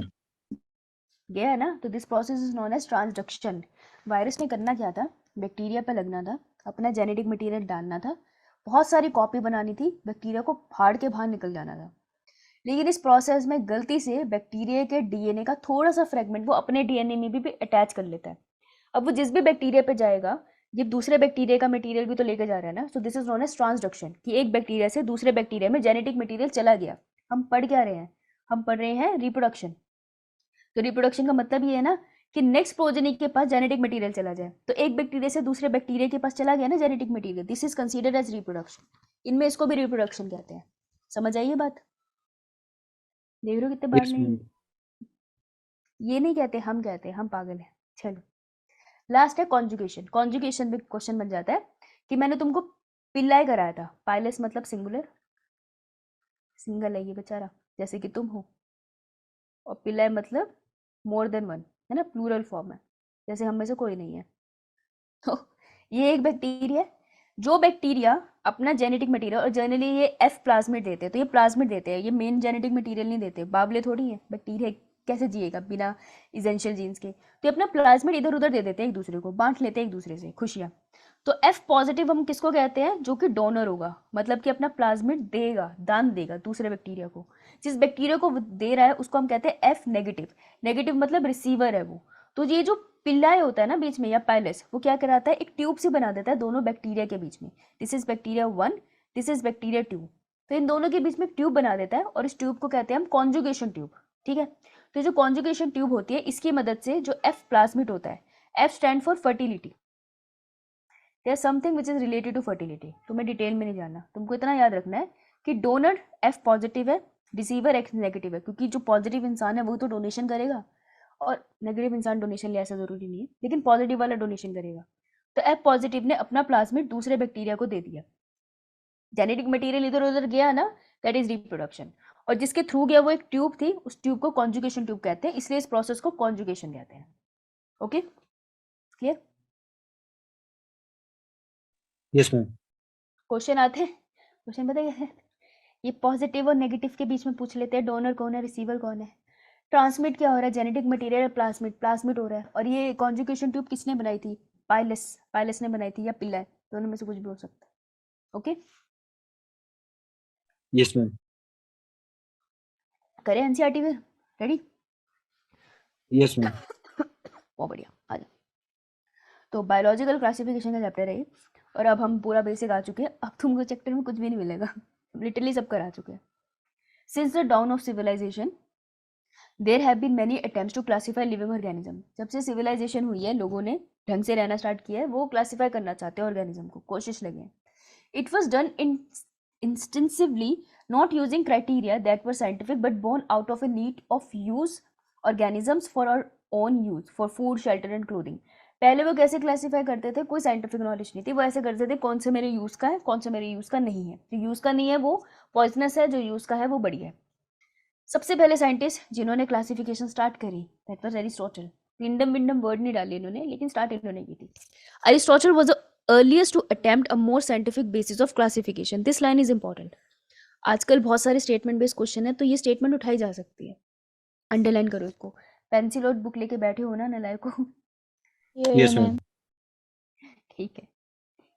गया है ना? तो this process is known as transduction. Virus ने करना क्या था, बैक्टीरिया पर लगना था, अपना जेनेटिक मटेरियल डालना था, बहुत सारी कॉपी बनानी थी, बैक्टीरिया को फाड़ के बाहर निकल जाना था। लेकिन इस प्रोसेस में गलती से बैक्टीरिया के डीएनए का थोड़ा सा फ्रेगमेंट वो अपने डीएनए में भी अटैच कर लेता है। अब वो जिस भी बैक्टीरिया पे जाएगा, ये दूसरे बैक्टीरिया का मटेरियल भी तो लेके जा रहा है ना। So this is known as transduction, कि एक बैक्टीरिया से दूसरे बैक्टीरिया में जेनेटिक मटेरियल चला गया। हम पढ़ क्या रहे हैं, हम पढ़ रहे हैं रिप्रोडक्शन। तो रिप्रोडक्शन का मतलब ये है ना कि नेक्स्ट प्रोजेनी के पास जेनेटिक मटेरियल चला जाए। तो एक बैक्टीरिया से दूसरे बैक्टीरिया के पास चला गया ना genetic material, this is considered as reproduction. इनमें इसको भी रिप्रोडक्शन कहते हैं। समझ आइए बात? देख रहे हो कितने बार यस नहीं, मैम। ये नहीं कहते, हम कहते हैं, हम पागल हैं। चलो लास्ट है कॉन्जुगेशन। कॉन्जुगेशन भी क्वेश्चन बन जाता है कि मैंने तुमको पिल्लाए कराया था, पाइलस मतलब सिंगुलर, सिंगल है ये बेचारा, जैसे कि तुम हो, और पिल्लाए मतलब मोर देन वन, है ना, प्लूरल फॉर्म है, जैसे हम में से कोई नहीं है। तो ये एक बैक्टीरिया, जो बैक्टीरिया अपना जेनेटिक मटेरियल, और जनरली ये एफ प्लाज्मिड देते हैं, तो ये प्लाज्मिड देते हैं, ये मेन जेनेटिक मटेरियल नहीं देते, बावले थोड़ी है। बैक्टीरिया कैसे जिएगा बिना इसेंशियल जीन्स के? तो ये अपना प्लाज्मिड इधर उधर दे देते हैं, एक दूसरे को बांट लेते हैं एक दूसरे से खुशियाँ। तो एफ पॉजिटिव हम किसको कहते हैं, जो कि डोनर होगा, मतलब कि अपना प्लाज्मिड देगा, दान देगा दूसरे बैक्टीरिया को। जिस बैक्टीरिया को दे रहा है उसको हम कहते हैं एफ नेगेटिव। नेगेटिव मतलब रिसीवर है वो। तो ये जो पिल्लाए होता है ना बीच में, या पाइलस, वो क्या कराता है, एक ट्यूब सी बना देता है दोनों बैक्टीरिया के बीच में। This is bacteria 1, this is bacteria 2। तो इन दोनों के बीच में ट्यूब बना देता है, और इस ट्यूब को कहते हैं हम कॉन्जुगेशन ट्यूब, ठीक है। तो जो कॉन्जुगेशन ट्यूब होती है, इसकी मदद से जो एफ प्लाज्मिड होता है, F stand for fertility, there something which is related to fertility. तुम्हें डिटेल में नहीं जानना, तुमको इतना याद रखना है कि डोनर एफ पॉजिटिव है, रिसीवर एक्स नेगेटिव है, क्योंकि जो पॉजिटिव इंसान है वो तो डोनेशन करेगा, और नेगेटिव इंसान डोनेशन ले ऐसा जरूरी नहीं है, लेकिन पॉजिटिव वाला डोनेशन करेगा। तो एफ पॉजिटिव ने अपना प्लाज्मिड दूसरे बैक्टीरिया को दे दिया, जेनेटिक मटेरियल इधर उधर गया ना, दैट इज रिप्रोडक्शन। और जिसके थ्रू गया वो एक ट्यूब थी, उस ट्यूब को कॉन्जुगेशन ट्यूब कहते हैं, इसलिए इस प्रोसेस को कॉन्जुगेशन कहते हैं। Okay, clear? Yes ma'am. Question आते हैं, क्वेश्चन पता है, ये पॉजिटिव और नेगेटिव के बीच में पूछ लेते हैं, डोनर कौन है, रिसीवर कौन है। ट्रांसमिट क्या हो रहा है, जेनेटिक मटेरियल प्लाज्मिड, प्लाज्मिड हो रहा है। और ये कॉन्जुगेशन ट्यूब किसने बनाई थी, पाइलस ने बनाई थी, या पिल्ला, दोनों में से कुछ भी हो सकता है। Okay, yes ma'am. करें एनसीईआरटी फिर, रेडी? Yes ma'am. बहुत बढ़िया, आ जाओ। तो बायोलॉजिकल क्लासिफिकेशन का चैप्टर है ये, और अब हम पूरा बेसिक आ चुके हैं। अब तुमको चैप्टर में कुछ भी नहीं मिलेगा, लिटरली सब करा चुके हैं। Since the dawn of civilization there have been many attempts to classify living organism. जब से सिविलाइजेशन हुई है, लोगों ने ढंग से रहना स्टार्ट किया है, वो क्लासिफाई करना चाहते हैं ऑर्गेनिज्म को, कोशिश लगे हैं। It was done instinctively, not using criteria that were scientific but born out of a need of use organisms for our own use for food, shelter and clothing. पहले वो कैसे क्लासीफाई करते थे? कोई साइंटिफिक नॉलेज नहीं थी, वो ऐसे करते थे कौन से मेरे यूज का है, कौन से मेरे यूज का नहीं है। जो यूज का नहीं है वो पॉइजनस है, जो यूज का है वो बढ़िया है। सबसे पहले साइंटिस्ट जिन्होंने क्लासिफिकेशन स्टार्ट करी दैट वाज एरिस्टोटल। विंडम विंडम वर्ड नहीं डाली इन्होंने, लेकिन स्टार्ट इन्होंने की थी। Aristotle was the earliest to attempt a more scientific basis of classification. This line is important. आजकल बहुत सारे स्टेटमेंट बेस्ड क्वेश्चन है, तो ये स्टेटमेंट उठाई जा सकती है, अंडरलाइन करो इसको। पेंसिल और बुक लेके बैठे हो ना नलायको? Yes ma'am. ठीक है।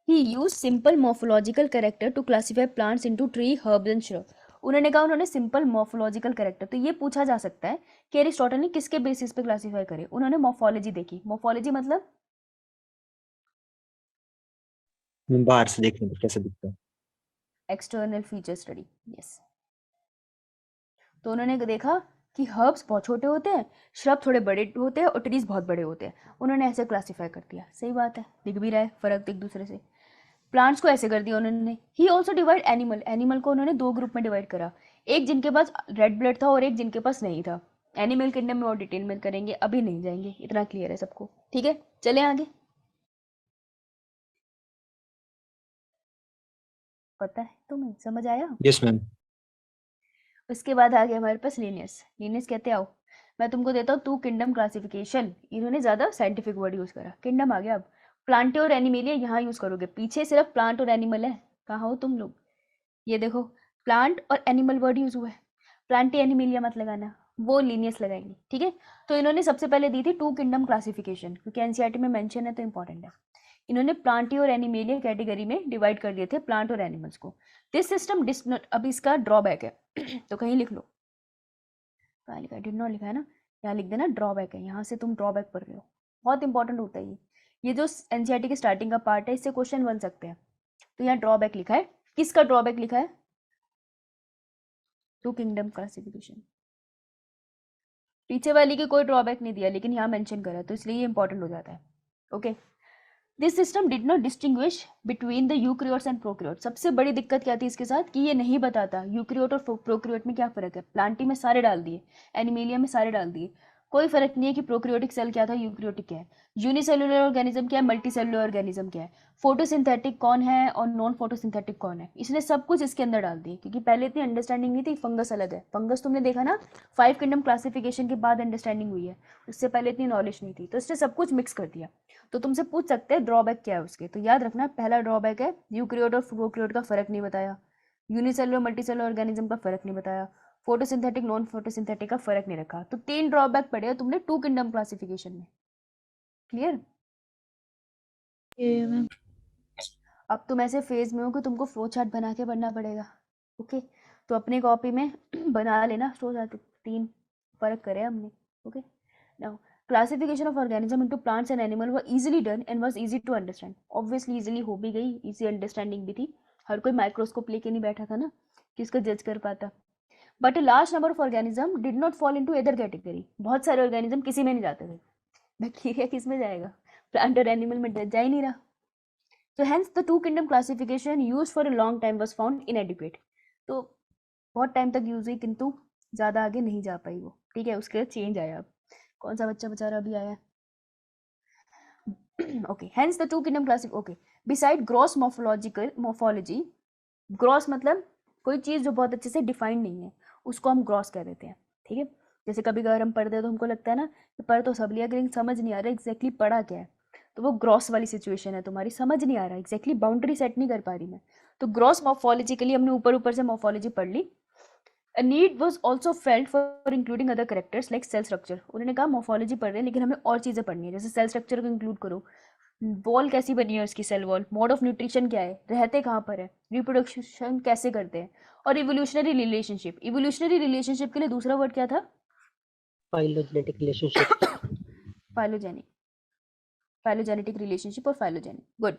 He used simple morphological character to classify plants into tree, herbs and shrub. उन्होंने कहा उन्होंने सिंपल मॉर्फोलॉजिकल कैरेक्टर। तो ये पूछा जा सकता है कि एरिस्टोटल ने किसके बेसिस पे क्लासिफाई करे। उन्होंने मॉर्फोलॉजी देखी। मॉर्फोलॉजी मतलब बाहर से देखने पर कैसा दिखता है। External feature study, yes. तो उन्होंने देखा कि हर्ब्स बहुत छोटे होते हैं, श्रब थोड़े बड़े होते हैं और ट्रीज बहुत बड़े होते हैं। उन्होंने ऐसे क्लासिफाई कर दिया। सही बात है, दिख भी रहा है फर्क एक दूसरे से। प्लांट्स को ऐसे कर दिया उन्होंने। He also divide animal. Animal को उन्होंने दो ग्रुप में डिवाइड करा, एक जिनके पास रेड ब्लड था और एक जिनके पास नहीं था। एनिमल किंगडम में और डिटेल में करेंगे, अभी नहीं जाएंगे, इतना क्लियर है सबको। ठीक है, चले आगे। पता है तुम्हें, समझ आया? Yes ma'am. उसके बाद आ गया हमारे पास लीनियस। लीनियस कहते आओ, मैं तुमको देता हूँ टू किंगडम क्लासिफिकेशन। इन्होंने ज्यादा साइंटिफिक वर्ड यूज करा। किंगडम आ गया। अब प्लांटे और एनिमलिया यहाँ यूज करोगे, पीछे सिर्फ प्लांट और एनिमल है। कहाँ हो तुम लोग? ये देखो, प्लांट और एनिमल वर्ड यूज हुआ है। प्लांटे एनिमलिया मत लगाना, वो लीनियस लगाएंगे। ठीक है, तो इन्होंने सबसे पहले दी थी टू किंगडम क्लासिफिकेशन, क्योंकि एनसीईआरटी में मेंशन है तो इंपॉर्टेंट है। इन्होंने प्लांटी और एनिमलिया कैटेगरी में डिवाइड कर दिए थे प्लांट और एनिमल्स को। दिस सिस्टम डिड नॉट, अब इसका ड्रॉबैक है तो कहीं लिख लो। कहाँ लिखा है? डिड नॉट लिखा है ना, यहाँ लिख देना ड्रॉबैक है। यहाँ से तुम ड्रॉबैक पढ़ रहे हो, बहुत इंपॉर्टेंट होता है ये जो एनसीईआरटी के स्टार्टिंग का पार्ट है, इससे क्वेश्चन बन सकते हैं। तो यहाँ ड्रॉबैक लिखा है। किसका ड्रॉबैक लिखा है? Two kingdom classification. पीछे वाली की कोई ड्रॉबैक नहीं दिया, लेकिन यहाँ मेंशन करा, तो इसलिए ये इंपॉर्टेंट हो जाता है। Okay, this system did not distinguish between the eukaryotes and prokaryote. सबसे बड़ी दिक्कत क्या थी इसके साथ कि ये नहीं बताता यूक्रियोट और प्रोक्रियोट में क्या फर्क है। प्लांटी में सारे डाल दिए, एनिमेलिया में सारे डाल दिए, कोई फर्क नहीं है कि प्रोक्रियोटिक सेल क्या था, यूक्रियोटिक क्या है, यूनिसेलुलर ऑर्गेनिज्म क्या है, मल्टीसेलुलर ऑर्गेनिज्म क्या है, फोटोसिंथेटिक कौन है और नॉन फोटोसिंथेटिक कौन है। इसने सब कुछ इसके अंदर डाल दिए, क्योंकि पहले इतनी अंडरस्टैंडिंग नहीं थी। फंगस अलग है, फंगस तुमने देखा ना, 5 किंगडम क्लासिफिकेशन के बाद अंडरस्टैंडिंग हुई है, उससे पहले इतनी नॉलेज नहीं थी। तो इसने सब कुछ मिक्स कर दिया। तो तुमसे पूछ सकते हैं ड्रॉबैक क्या है उसके, तो याद रखना पहला ड्रॉबैक है यूक्रियोट और प्रोक्रियोट का फर्क नहीं बताया, यूनिसेलुलर मल्टीसेलुलर ऑर्गेनिज्म का फर्क नहीं बताया, फोटोसिंथेटिक नॉन फोटोसिंथेटिक का फर्क नहीं रखा। तो 3 ड्रॉबैक पड़े तुमने टू किंगडम क्लासिफिकेशन में। क्लियर? ये मैम। अब तुम ऐसे फेज में हो कि तुमको फ्लो चार्ट बना के पढ़ना पड़ेगा। ओके, तो अपनी कॉपी में बना लेना फ्लो चार्ट, 3 फर्क करे हमने। Okay, now classification of organism into plants and animal were easily done and was easy to understand. Obviously easily हो भी गई, इजी अंडरस्टैंडिंग भी थी। हर कोई माइक्रोस्कोप लेके नहीं बैठा था ना कि उसको जज कर पाता। But a large number of organism did not fall into other category. बहुत सारे ऑर्गेनिज्म किसी में नहीं जाते थे। बैक्टीरिया किस में जाएगा? प्लांट और एनिमल में जा ही नहीं रहा। So hence the two kingdom classification used for a long time was found inadequate. तो बहुत टाइम तक यूज हुई, किंतु ज्यादा आगे नहीं जा पाई वो। ठीक है, उसके चेंज आया। अब कौन सा बच्चा बेचारा अभी आया? Okay, hence the two kingdom classic। Okay, beside gross morphology, gross मतलब कोई चीज जो बहुत अच्छे से डिफाइंड नहीं है, उसको हम ग्रॉस कह देते हैं। ठीक है, जैसे कभी अगर हम पढ़ते हैं तो हमको लगता है ना कि पढ़ तो सब लिया, लेकिन समझ नहीं आ रहा एग्जैक्टली पढ़ा क्या है। तो वो ग्रॉस वाली सिचुएशन है तुम्हारी, समझ नहीं आ रहा एग्जैक्टली, बाउंड्री सेट नहीं कर पा रही मैं। तो ग्रॉस मॉर्फोलॉजी के लिए हमने ऊपर ऊपर से मॉर्फोलॉजी पढ़ ली। A need was also felt for including other characters like cell structure। उन्होंने कहा मॉर्फोलॉजी पढ़ रहे हैं लेकिन हमें और चीज़ें पढ़नी है, जैसे सेल स्ट्रक्चर को इंक्लूड करो, वॉल कैसी बनी है उसकी, cell wall, mode of nutrition क्या है, रहते कहाँ पर है, रिप्रोडक्शन कैसे करते हैं, और इवोल्यूशनरी रिलेशनशिप। इवोल्यूशनरी रिलेशनशिप के लिए दूसरा वर्ड क्या था? phylogenetic relationship. Phylogenetic relationship or phylogenetic. Good.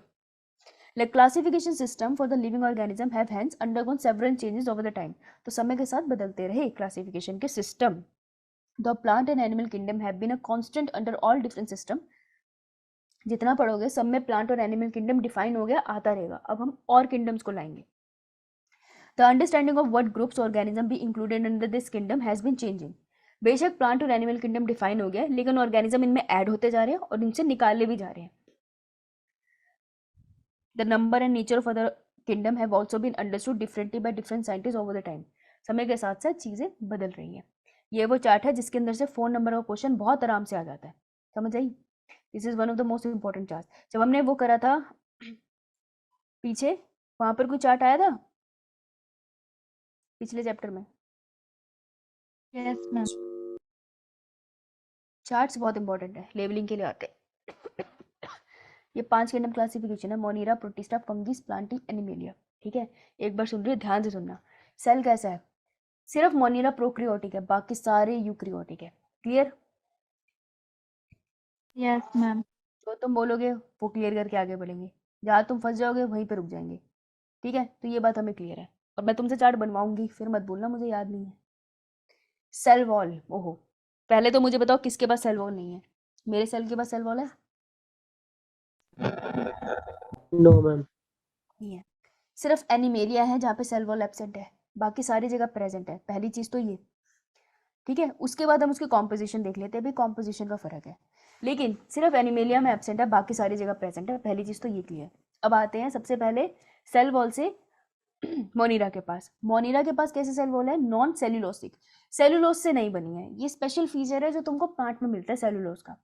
Like classification system for the living organism have hence undergone several changes over the time. तो समय के साथ बदलते रहे classification के system. The plant and animal kingdom have been a constant under all different system. जितना पढ़ोगे सब में plant और animal kingdom define हो गया, आता रहेगा। अब हम और kingdoms को लाएंगे। The understanding of what groups organism be included under this kingdom has been changing. बेशक प्लांट और एनिमल किंगडम डिफाइन हो गया, लेकिन ऑर्गेनिज्म इनमें ऐड होते जा रहे हैं और इनसे निकाले भी जा रहे हैं। The number and nature of other kingdom have also been understood differently by different scientists over the time. समय के साथ साथ चीजें बदल रही हैं। ये वो चार्ट है जिसके अंदर से 4 नंबर का क्वेश्चन बहुत आराम से आ जाता है, समझ आई? This is one of the most important chart. जब हमने वो करा था पीछे, वहां पर कोई चार्ट आया था पिछले चैप्टर में? Yes ma'am. चार्ट्स बहुत इंपॉर्टेंट है, लेबलिंग के लिए आते हैं। ये 5 किंगडम क्लासिफिकेशन है, मोनिरा, प्रोटिस्टा, फंगिस, प्लांटी, एनिमेलिया। ठीक है, एक बार सुन रही हो, ध्यान से सुनना। सेल कैसा है? सिर्फ मोनिरा प्रोक्रियोटिक है, बाकी सारे यूक्रियोटिक है। क्लियर? Yes ma'am. जो तुम बोलोगे वो क्लियर करके आगे बढ़ेंगे, जहाँ तुम फंस जाओगे वहीं पे रुक जाएंगे। ठीक है, तो ये बात हमें क्लियर है, और मैं तुमसे चार्ट बनवाऊंगी, फिर मत बोलना मुझे याद नहीं है। सेल वॉल, ओहो, पहले तो मुझे बताओ किसके पास सेल वॉल नहीं है? मेरे सेल के पास सेल वॉल है? No ma'am. नहीं है। सिर्फ एनिमेलिया है जहाँ पे सेल वॉल एब्सेंट है, बाकी सारी जगह प्रेजेंट है। पहली चीज तो ये, ठीक है। उसके बाद हम उसकी कॉम्पोजिशन देख लेते हैं, भाई कॉम्पोजिशन का फर्क है, लेकिन सिर्फ एनिमेलिया में एब्सेंट है, बाकी सारी जगह प्रेजेंट है। पहली चीज तो ये क्लियर। अब आते हैं सबसे पहले सेल वॉल से मोनिरा के पास। मोनिरा के पास कैसे सेल वॉल है? नॉन सेल्यूलोसिक, सेल्यूलोज से नहीं बनी है। ये स्पेशल फीचर है जो तुमको प्लांट में मिलता है सेल्यूलोज का।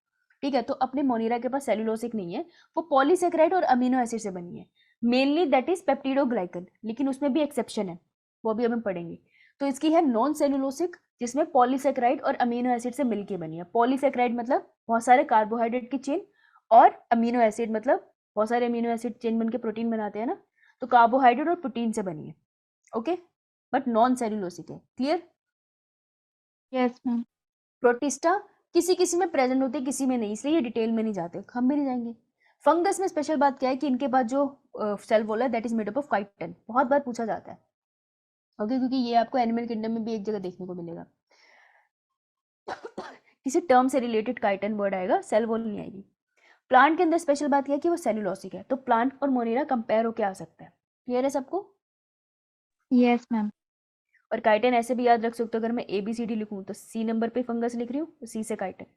ठीक है, तो अपने मोनिरा के पास सेल्यूलोसिक नहीं है, वो पॉलीसेकेराइड और अमीनो एसिड से बनी है, मेनली दैट इज पेप्टिडोग्लाइकन, लेकिन उसमें भी एक्सेप्शन है, वो भी हम पढ़ेंगे। तो इसकी है नॉन सेल्यूलोसिक, जिसमें पॉलीसेकेराइड और अमीनो एसिड से मिलके बनी है। पॉलीसेकेराइड मतलब बहुत सारे कार्बोहाइड्रेट की चेन, और अमीनो एसिड मतलब बहुत सारे अमीनो एसिड चेन बन के प्रोटीन बनाते हैं ना, तो कार्बोहाइड्रेट और प्रोटीन से बनी है। ओके, बट नॉन सेल्यूलोसिक है। क्लियर? Yes ma'am. प्रोटिस्टा किसी किसी में प्रेजेंट होते हैं, किसी में नहीं, इसलिए ये डिटेल में नहीं जाते, हम भी नहीं जाएंगे। फंगस में स्पेशल बात क्या है कि इनके पास जो सेल वॉल है that is made up of chitin, बहुत बार पूछा जाता है। ओके, क्योंकि ये आपको एनिमल किंगडम में भी एक जगह देखने को मिलेगा, किसी टर्म से रिलेटेड काइटिन वर्ड आएगा, सेल वॉल नहीं आएगी। प्लांट के अंदर स्पेशल बात यह है कि वो सेल्यूलोसिक है, तो प्लांट और मोनिरा कंपेयर होके आ सकता है। क्लियर है सबको? Yes ma'am. और काइटिन ऐसे भी याद रख सकते हो, अगर मैं ABCD लिखूं तो C नंबर पे फंगस लिख रही हूँ, तो C से chitin,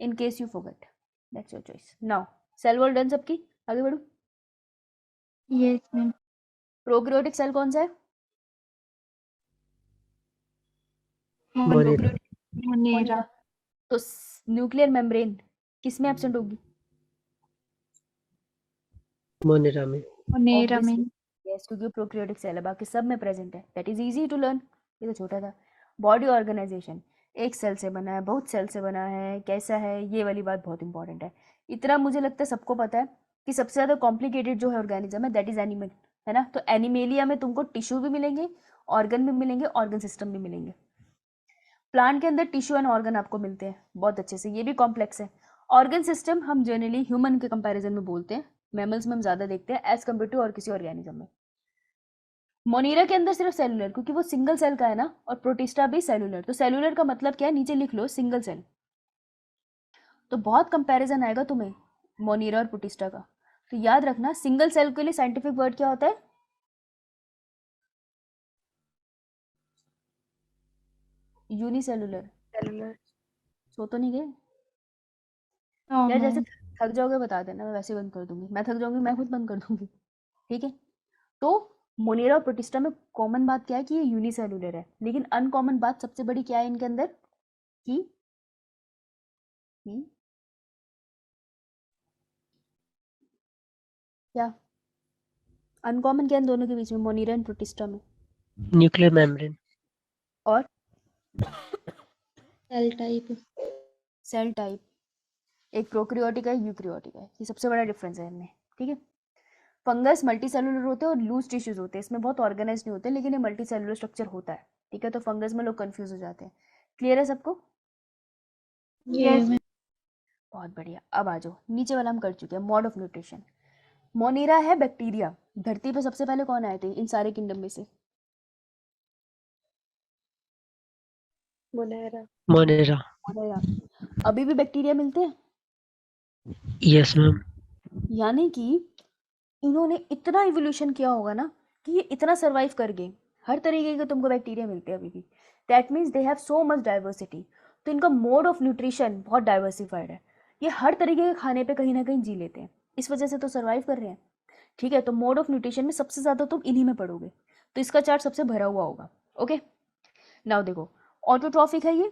in case you forget, that's your choice. Now cell wall done सबकी, आगे बढ़ो। Yes ma'am. प्रोकैरियोटिक सेल कौन सा है? मोनिरा। मोनेरा। तो न्यूक्लियर मेम्ब्रेन किस में एब्सेंट होगी? मोनिरा में। मोनेरा में। यस, क्योंकि प्रोकैरियोटिक सेल है, बाकी सब में प्रेजेंट है, that is easy to learn. ये तो छोटा था। बॉडी ऑर्गेनाइजेशन, एक सेल से बना है, बहुत सेल से बना है, कैसा है, ये वाली बात बहुत इंपॉर्टेंट है। इतना मुझे लगता है सबको पता है कि सबसे ज़्यादा कॉम्प्लिकेटेड जो है ऑर्गेनिज्म है दैट इज एनिमल, है ना। तो एनिमेलिया में तुमको टिश्यू भी मिलेंगे, ऑर्गन भी मिलेंगे, ऑर्गन सिस्टम भी मिलेंगे। प्लांट के अंदर टिश्यू एंड ऑर्गन आपको मिलते हैं बहुत अच्छे से, ये भी कॉम्प्लेक्स है। ऑर्गन सिस्टम हम जनरली ह्यूमन के कंपैरिजन में बोलते हैं, मैमल्स में हम ज़्यादा देखते हैं एज कम्पेयर टू और किसी ऑर्गेनिज्म में। मोनिरा के अंदर सिर्फ सेलुलर, क्योंकि वो सिंगल सेल का है ना, और प्रोटिस्टा भी सेलुलर। तो सेलुलर का मतलब क्या है, नीचे लिख लो, सिंगल सेल। तो बहुत कंपैरिजन आएगा तुम्हें मोनिरा और प्रोटिस्टा का, तो याद रखना सिंगल सेल के लिए साइंटिफिक वर्ड क्या होता है? यूनिसेलुलर। सेलुलर। सो तो नहीं गए नो यार? जैसे मैम। थक जाओगे बता देना, मैं वैसे बंद कर दूंगी। मैं थक जाऊंगी, मैं खुद बंद कर दूंगी। ठीक है, तो मोनिरा और प्रोटिस्टा में कॉमन बात क्या है कि ये यूनिसेलुलर है, लेकिन अनकॉमन बात सबसे बड़ी क्या है इनके अंदर कि क्या अनकॉमन क्या है इन दोनों के बीच में, मोनिरा एंड प्रोटिस्टा में? Nuclear membrane. और सेल टाइप। Cell type. एक प्रोक्रियोटिक है, यूक्रियोटिक है। ये सबसे बड़ा डिफरेंस है इनमें, ठीक है। फंगस मल्टी सेलुलर होते हैं और लूज टिश्यूज होते हैं, इसमें बहुत ऑर्गेनाइज नहीं होते, लेकिन ये मल्टी सेलुलर स्ट्रक्चर होता है, ठीक है। तो फंगस में लोग कंफ्यूज हो जाते हैं। क्लियर है सबको? Yes. बहुत बढ़िया। अब आ जाओ, नीचे वाला हम कर चुके हैं, मोड ऑफ न्यूट्रिशन। मोनेरा है बैक्टीरिया। धरती पे सबसे पहले कौन आए थे इन सारे किंगडम में से? मोनेरा। मोनेरा। मोनेरा। अभी भी बैक्टीरिया मिलते हैं, यस मैम। यानी कि इन्होंने इतना इवोल्यूशन किया होगा ना कि ये इतना सरवाइव कर गए। हर तरीके के तुमको बैक्टीरिया मिलते हैं अभी भी। That means they have so much diversity. तो इनका मोड ऑफ न्यूट्रिशन बहुत डाइवर्सिफाइड है। ये हर तरीके के खाने पे कहीं ना कहीं जी लेते हैं, इस वजह से तो सरवाइव कर रहे हैं, ठीक है। तो मोड ऑफ न्यूट्रिशन में सबसे ज़्यादा तुम इन्हीं में पढ़ोगे, तो इसका चार्ट सबसे भरा हुआ होगा। ओके, नाउ देखो, ऑटोट्रॉफिक है ये।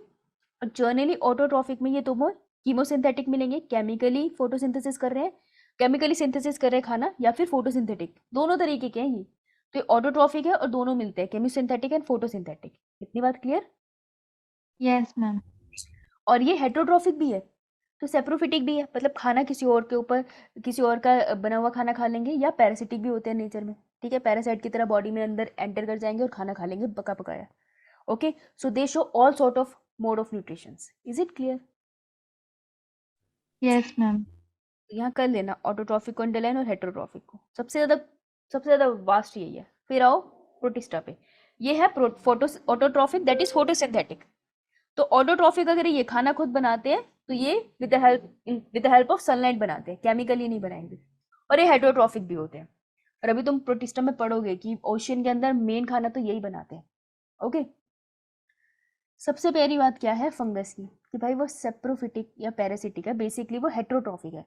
जर्नली ऑटोट्रॉफिक में ये तुम्हें कीमोसिंथेटिक मिलेंगे, केमिकली फोटोसिंथेसिस कर रहे हैं, केमिकली सिंथेसिस कर रहे हैं खाना, या फिर फोटोसिंथेटिक, दोनों तरीके के हैं ये। तो ये ऑटोट्रॉफिक है और दोनों मिलते हैं, केमिसिंथेटिक एंड फोटोसिंथेटिक। इतनी बात क्लियर? Yes, ma'am. और ये हेट्रोट्रॉफिक भी है, तो सेप्रोफिटिक भी है, मतलब खाना किसी और के ऊपर, किसी और का बना हुआ खाना खा लेंगे, या पैरासिटिक भी होते हैं नेचर में, ठीक है। पैरासाइट की तरह बॉडी में अंदर एंटर कर जाएंगे और खाना खा लेंगे पका पकाया। Okay, so they show all sort of mode of nutrition. Is it clear? Yes, ma'am. यहाँ कर लेना ऑटोट्रॉफिक को अंडरलाइन और हेट्रोट्रॉफिक को। सबसे ज्यादा वास्ट यही है। फिर आओ प्रोटिस्टा पे। ये है photo autotrophic, that is photosynthetic. तो ऑटोट्रॉफिक अगर ये खाना खुद बनाते हैं तो ये with the help of sunlight बनाते हैं, केमिकली नहीं बनाएंगे। और ये हेट्रोट्रॉफिक भी होते हैं। और अभी तुम प्रोटिस्टा में पढ़ोगे कि ओशियन के अंदर मेन खाना तो यही बनाते हैं। ओके, सबसे पहली बात क्या है फंगस की, कि भाई वो सेप्रोफिटिक या पैरासिटिक है, बेसिकली वो हेट्रोट्रॉफिक है।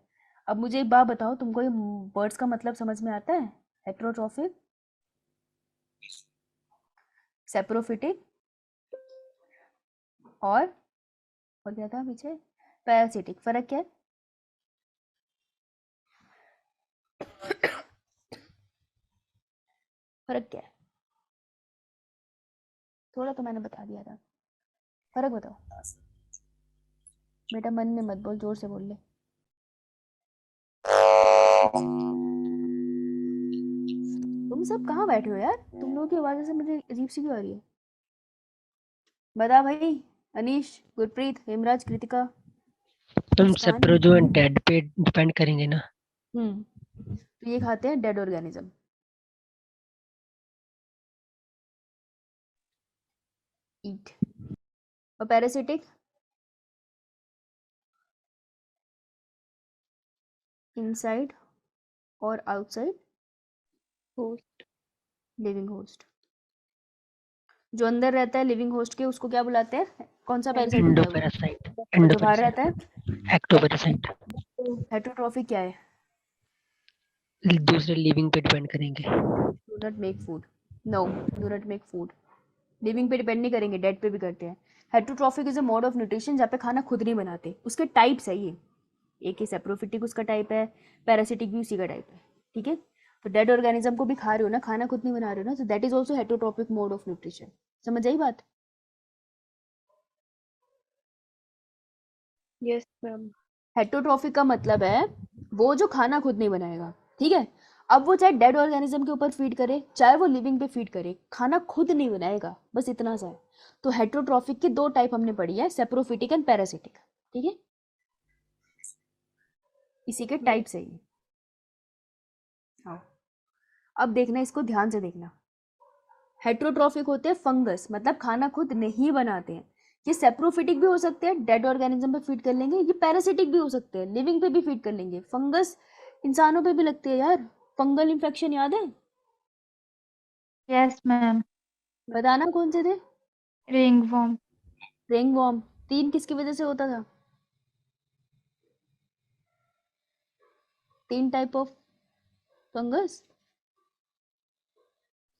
अब मुझे एक बात बताओ, तुमको ये वर्ड्स का मतलब समझ में आता है? हेट्रोट्रॉफिक, सेप्रोफिटिक और क्या था पीछे? पैरासिटिक। फर्क क्या है? फर्क क्या है? थोड़ा तो मैंने बता दिया था, फर्क बताओ बेटा। मन में मत बोल, जोर से बोल ले। तुम सब कहाँ बैठे हो यार? तुम लोगों की आवाज़ से मुझे अजीब सी क्यों आ रही है? बता भाई। अनीश, गुरप्रीत, हेमराज, कृतिका, तुम मुस्कान। सेप्रोजो एंड डेड पे डिपेंड करेंगे ना। तो ये खाते हैं डेड ऑर्गेनिज्म। ईट। और पैरासिटिक, इनसाइड और आउटसाइड होस्ट। Living host. जो अंदर रहता है लिविंग होस्ट के, उसको क्या बुलाते हैं? कौन सा पैरासाइट होता है वो? एंडोपैरासाइट। और जो बाहर रहता है? एक्टोपैरासाइट। हेट्रोट्रॉफिक क्या है? दूसरे लिविंग पे डिपेंड करेंगे। Do not make food. No, do not make food. Living पे डिपेंड नहीं करेंगे, डेड पे भी करते हैं। Heterotrophic is a mode of nutrition जहाँ पे खाना खुद नहीं बनाते। उसके टाइप्स है ये, एक ही सेप्रोफिटिक उसका टाइप है, पैरासिटिक भी उसी का टाइप है, ठीक है। तो डेड ऑर्गेनिज्म को भी खा रहे हो ना, खाना खुद नहीं बना रहे हो ना, तो that is also heterotrophic mode of nutrition. समझ आई बात? Yes ma'am. हेट्रोट्रॉफिक का मतलब है वो जो खाना खुद नहीं बनाएगा, ठीक है। अब वो चाहे डेड ऑर्गेनिज्म के ऊपर फीड करे, चाहे वो लिविंग पे फीड करे, खाना खुद नहीं बनाएगा, बस इतना सा है। तो हेट्रोट्रॉफिक की दो टाइप हमने पढ़ी है, सेप्रोफिटिक एंड पैरासिटिक, ठीक है। इसी के टाइप्स है ये। हाँ, अब देखना, इसको ध्यान से देखना। हेट्रोट्रॉफिक होते हैं फंगस, मतलब खाना खुद नहीं बनाते हैं। ये सेप्रोफिटिक भी हो सकते हैं, डेड ऑर्गेनिज्म पे फीड कर लेंगे। ये पैरासिटिक भी हो सकते हैं, लिविंग पे भी फीड कर लेंगे। फंगस इंसानों पे भी लगती है यार, फंगल इन्फेक्शन याद है? Yes, ma'am. बताना कौन से थे? Ringworm. रिंगवॉर्म। 3 किसकी वजह से होता था? 3 टाइप ऑफ फंगस।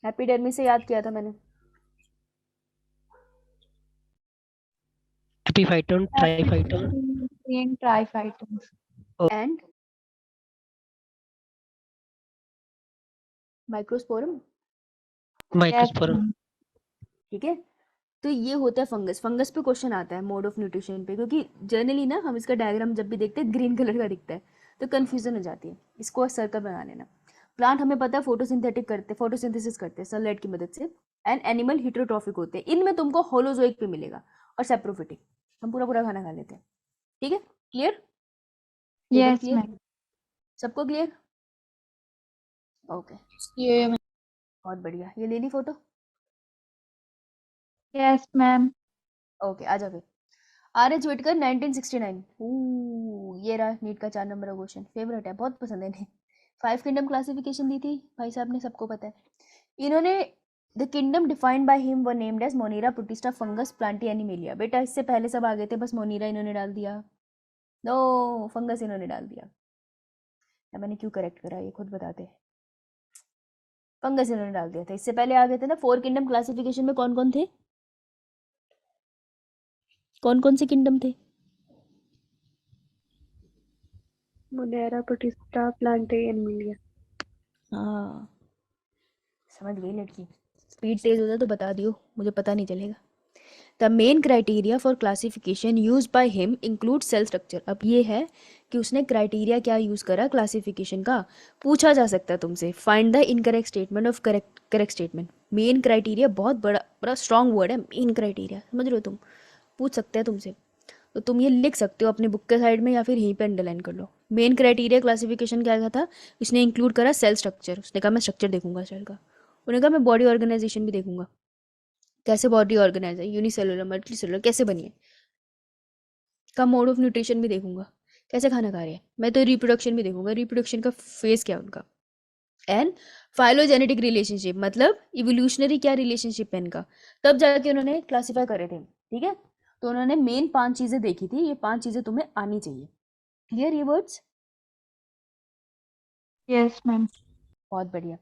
एपिडर्मिस से याद किया था मैंने। एपीफाइटोन, ट्राइफाइटोन And triphytons. And microsporum, Yes, microsporum. ma'am. ठीक है। तो ये होता है फंगस। फंगस पे क्वेश्चन आता है मोड ऑफ न्यूट्रिशन पे, क्योंकि जनरली ना हम इसका डायग्राम जब भी देखते हैं ग्रीन कलर का दिखता है तो कन्फ्यूजन हो जाती है। इसको सर्कल बना लेना। प्लांट हमें पता है फोटोसिंथेटिक करते, फोटोसिंथेसिस करते हैं सनलाइट की मदद से, एंड एनिमल हेटेरोट्रॉफिक होते हैं। इनमें तुमको होलोजोइक पे मिलेगा, और सेप्रोफिटिक। हम पूरा पूरा खाना खा लेते हैं। ठीक है, क्लियर? Yes, clear? ma'am. सबको क्लियर? ओके, ये बहुत बढ़िया। ये ले ली फोटो? Yes, ma'am. ओके, आ जाओ फिर। आर.एच. विटकर 1969। ये रहा नीट का 4 नंबर का क्वेश्चन, फेवरेट है, बहुत पसंद है इन्हें। 5 किंगडम क्लासिफिकेशन दी थी भाई साहब ने, सबको पता है। इन्होंने the kingdom defined by him were named as Monera, Protista, Fungus, Plantae, Animalia. बेटा इससे पहले सब आ गए थे, बस मोनीरा इन्होंने डाल दिया। नो, फंगस इन्होंने डाल दिया। अब मैंने क्यों करेक्ट करा ये खुद बताते। फंगस इन्होंने डाल दिया था, इससे पहले आ गए थे ना। 4 किंगडम क्लासिफिकेशन में कौन कौन थे? कौन कौन से किंगडम थे? Monera, protista, Plantae, Animalia. हाँ, समझ गई लड़की। स्पीड तेज हो जाए तो बता दियो, मुझे पता नहीं चलेगा। The main criteria for classification use by him include cell structure. अब ये है कि उसने क्राइटेरिया क्या यूज करा क्लासिफिकेशन का, पूछा जा सकता है तुमसे। Find the incorrect statement of correct statement. Main criteria बहुत बड़ा स्ट्रॉन्ग वर्ड है, मेन क्राइटेरिया, समझ रहे हो तुम? पूछ सकते हैं तुमसे, तो तुम ये लिख सकते हो अपनी बुक के साइड में, या फिर यहीं पे अंडरलाइन कर लो। मेन क्राइटेरिया क्लासिफिकेशन क्या था? उसने इंक्लूड करा सेल स्ट्रक्चर। उसने कहा मैं स्ट्रक्चर देखूंगा सेल का। उन्होंने कहा मैं बॉडी ऑर्गेनाइजेशन भी देखूंगा, कैसे बॉडी ऑर्गेनाइज है, यूनिसेलुलर, मल्टीसेलुलर कैसे बनी है। का मोड ऑफ न्यूट्रिशन भी देखूंगा, कैसे खाना खा रहे हैं। मैं तो रिप्रोडक्शन भी देखूंगा, रिप्रोडक्शन का फेज क्या है उनका। एंड फाइलोजेनेटिक रिलेशनशिप, मतलब इवोल्यूशनरी क्या रिलेशनशिप है इनका, तब जाके उन्होंने क्लासीफाई करे थे। ठीक है, तो उन्होंने मेन 5 चीजें देखी थी। ये 5 चीजें तुम्हें आनी चाहिए। क्लियर ये वर्ड्स? Yes, ma'am. बहुत बढ़िया।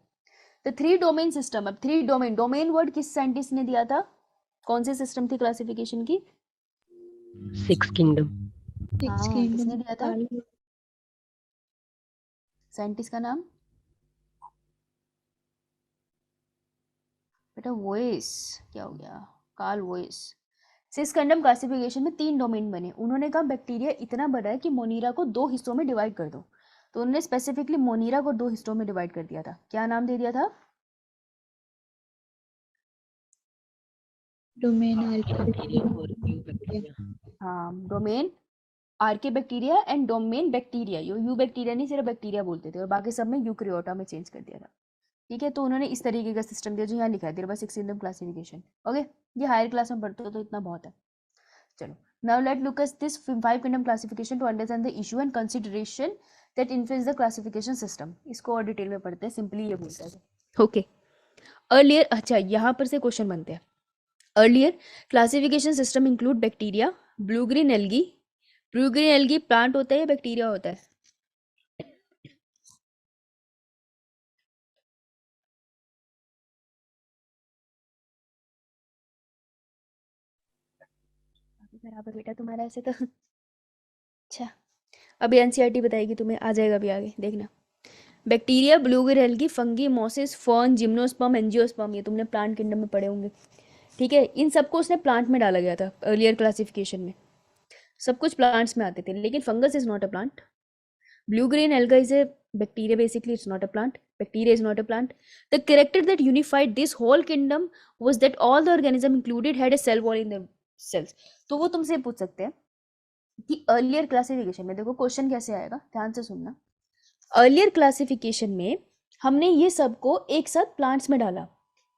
तो 3 डोमेन सिस्टम। अब 3 डोमेन वर्ड किस साइंटिस्ट ने दिया था? कौन से सिस्टम थी क्लासिफिकेशन की? 6 किंगडम। हाँ, किसने दिया था साइंटिस्ट का नाम? बेटा वॉइस, क्या हो गया? Carl Woese. Six kingdom classification में 3 डोमेन बने। उन्होंने कहा बैक्टीरिया इतना बड़ा है कि मोनीरा को 2 हिस्सों में डिवाइड कर दो। तो उन्होंने स्पेसिफिकली मोनीरा को 2 हिस्सों में डिवाइड कर दिया था। क्या नाम दे दिया था? डोमेन हाँ, domain archaebacteria and domain bacteria. Eubacteria नहीं, सिर्फ बैक्टीरिया बोलते थे, और बाकी सब में यूक्रियोटा में चेंज कर दिया था। ठीक है, तो उन्होंने इस तरीके का सिस्टम दिया जो यहाँ लिखा है, there was 6 kingdom classification. Okay, ये हायर क्लास में पढ़ते हो तो इतना बहुत है। चलो, now let look at this 5 kingdom classification to understand the issue and consideration that influence the classification system. इसको और डिटेल में पढ़ते हैं, सिंपली ये बोलता है। ओके, अर्लियर, अच्छा यहाँ पर से क्वेश्चन बनते हैं। Earlier classification system include bacteria, blue green algae. Blue green algae plant होता है या बैक्टीरिया होता है? बराबर बेटा तुम्हारा ऐसे तो। अच्छा, अभी एनसीईआरटी बताएगी तुम्हें, आ जाएगा अभी आगे देखना। Bacteria, blue green algae, fungi, mosses, fern, gymnosperm, angiosperm, ये तुमने प्लांट किंगडम में पढ़े होंगे। ठीक है, इन सबको उसने प्लांट में डाला गया था अर्लियर क्लासिफिकेशन में। सब कुछ प्लांट्स में आते थे, लेकिन fungus is not a plant. Blue green alga is a bacteria, basically it's not a plant. Bacteria is not a plant. The character that unified this whole kingdom was that all the organism included had a cell wall in their cells. तो वो तुमसे पूछ सकते हैं कि earlier classification में, देखो question कैसे आएगा, ध्यान से सुनना। अर्लियर क्लासिफिकेशन में हमने ये सबको एक साथ प्लांट्स में डाला,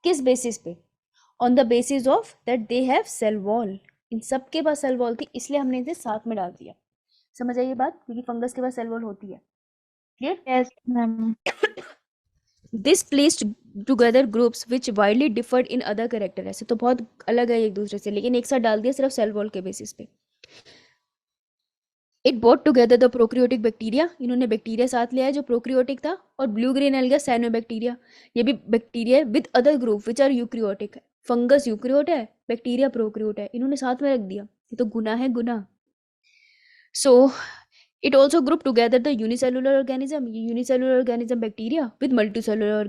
किस बेसिस पे? On the basis of that they have cell wall. इन सब के पास सेल वॉल थी, इसलिए हमने इसे साथ में डाल दिया। समझ आई ये बात? क्योंकि फंगस के पास सेल वॉल होती है। Clear? Yes, ma'am. This placed together groups which widely deferred in other character. ऐसे तो बहुत अलग है एक दूसरे से, लेकिन एक साथ डाल दिया सिर्फ सेल वॉल के बेसिस पे। It brought together the prokaryotic bacteria. इन्होंने बैक्टीरिया साथ लिया है जो प्रोक्रियोटिक था, और ब्लू ग्रीन एल्गा साइनोबैक्टीरिया, ये भी bacteria with other group which are eukaryotic. Fungus eukaryote है, बैक्टीरिया प्रोक्रियोट है, इन्होंने साथ में रख दिया। ये तो गुना है, गुना। So it also grouped together the unicellular organism, unicellular organism bacteria with multicellular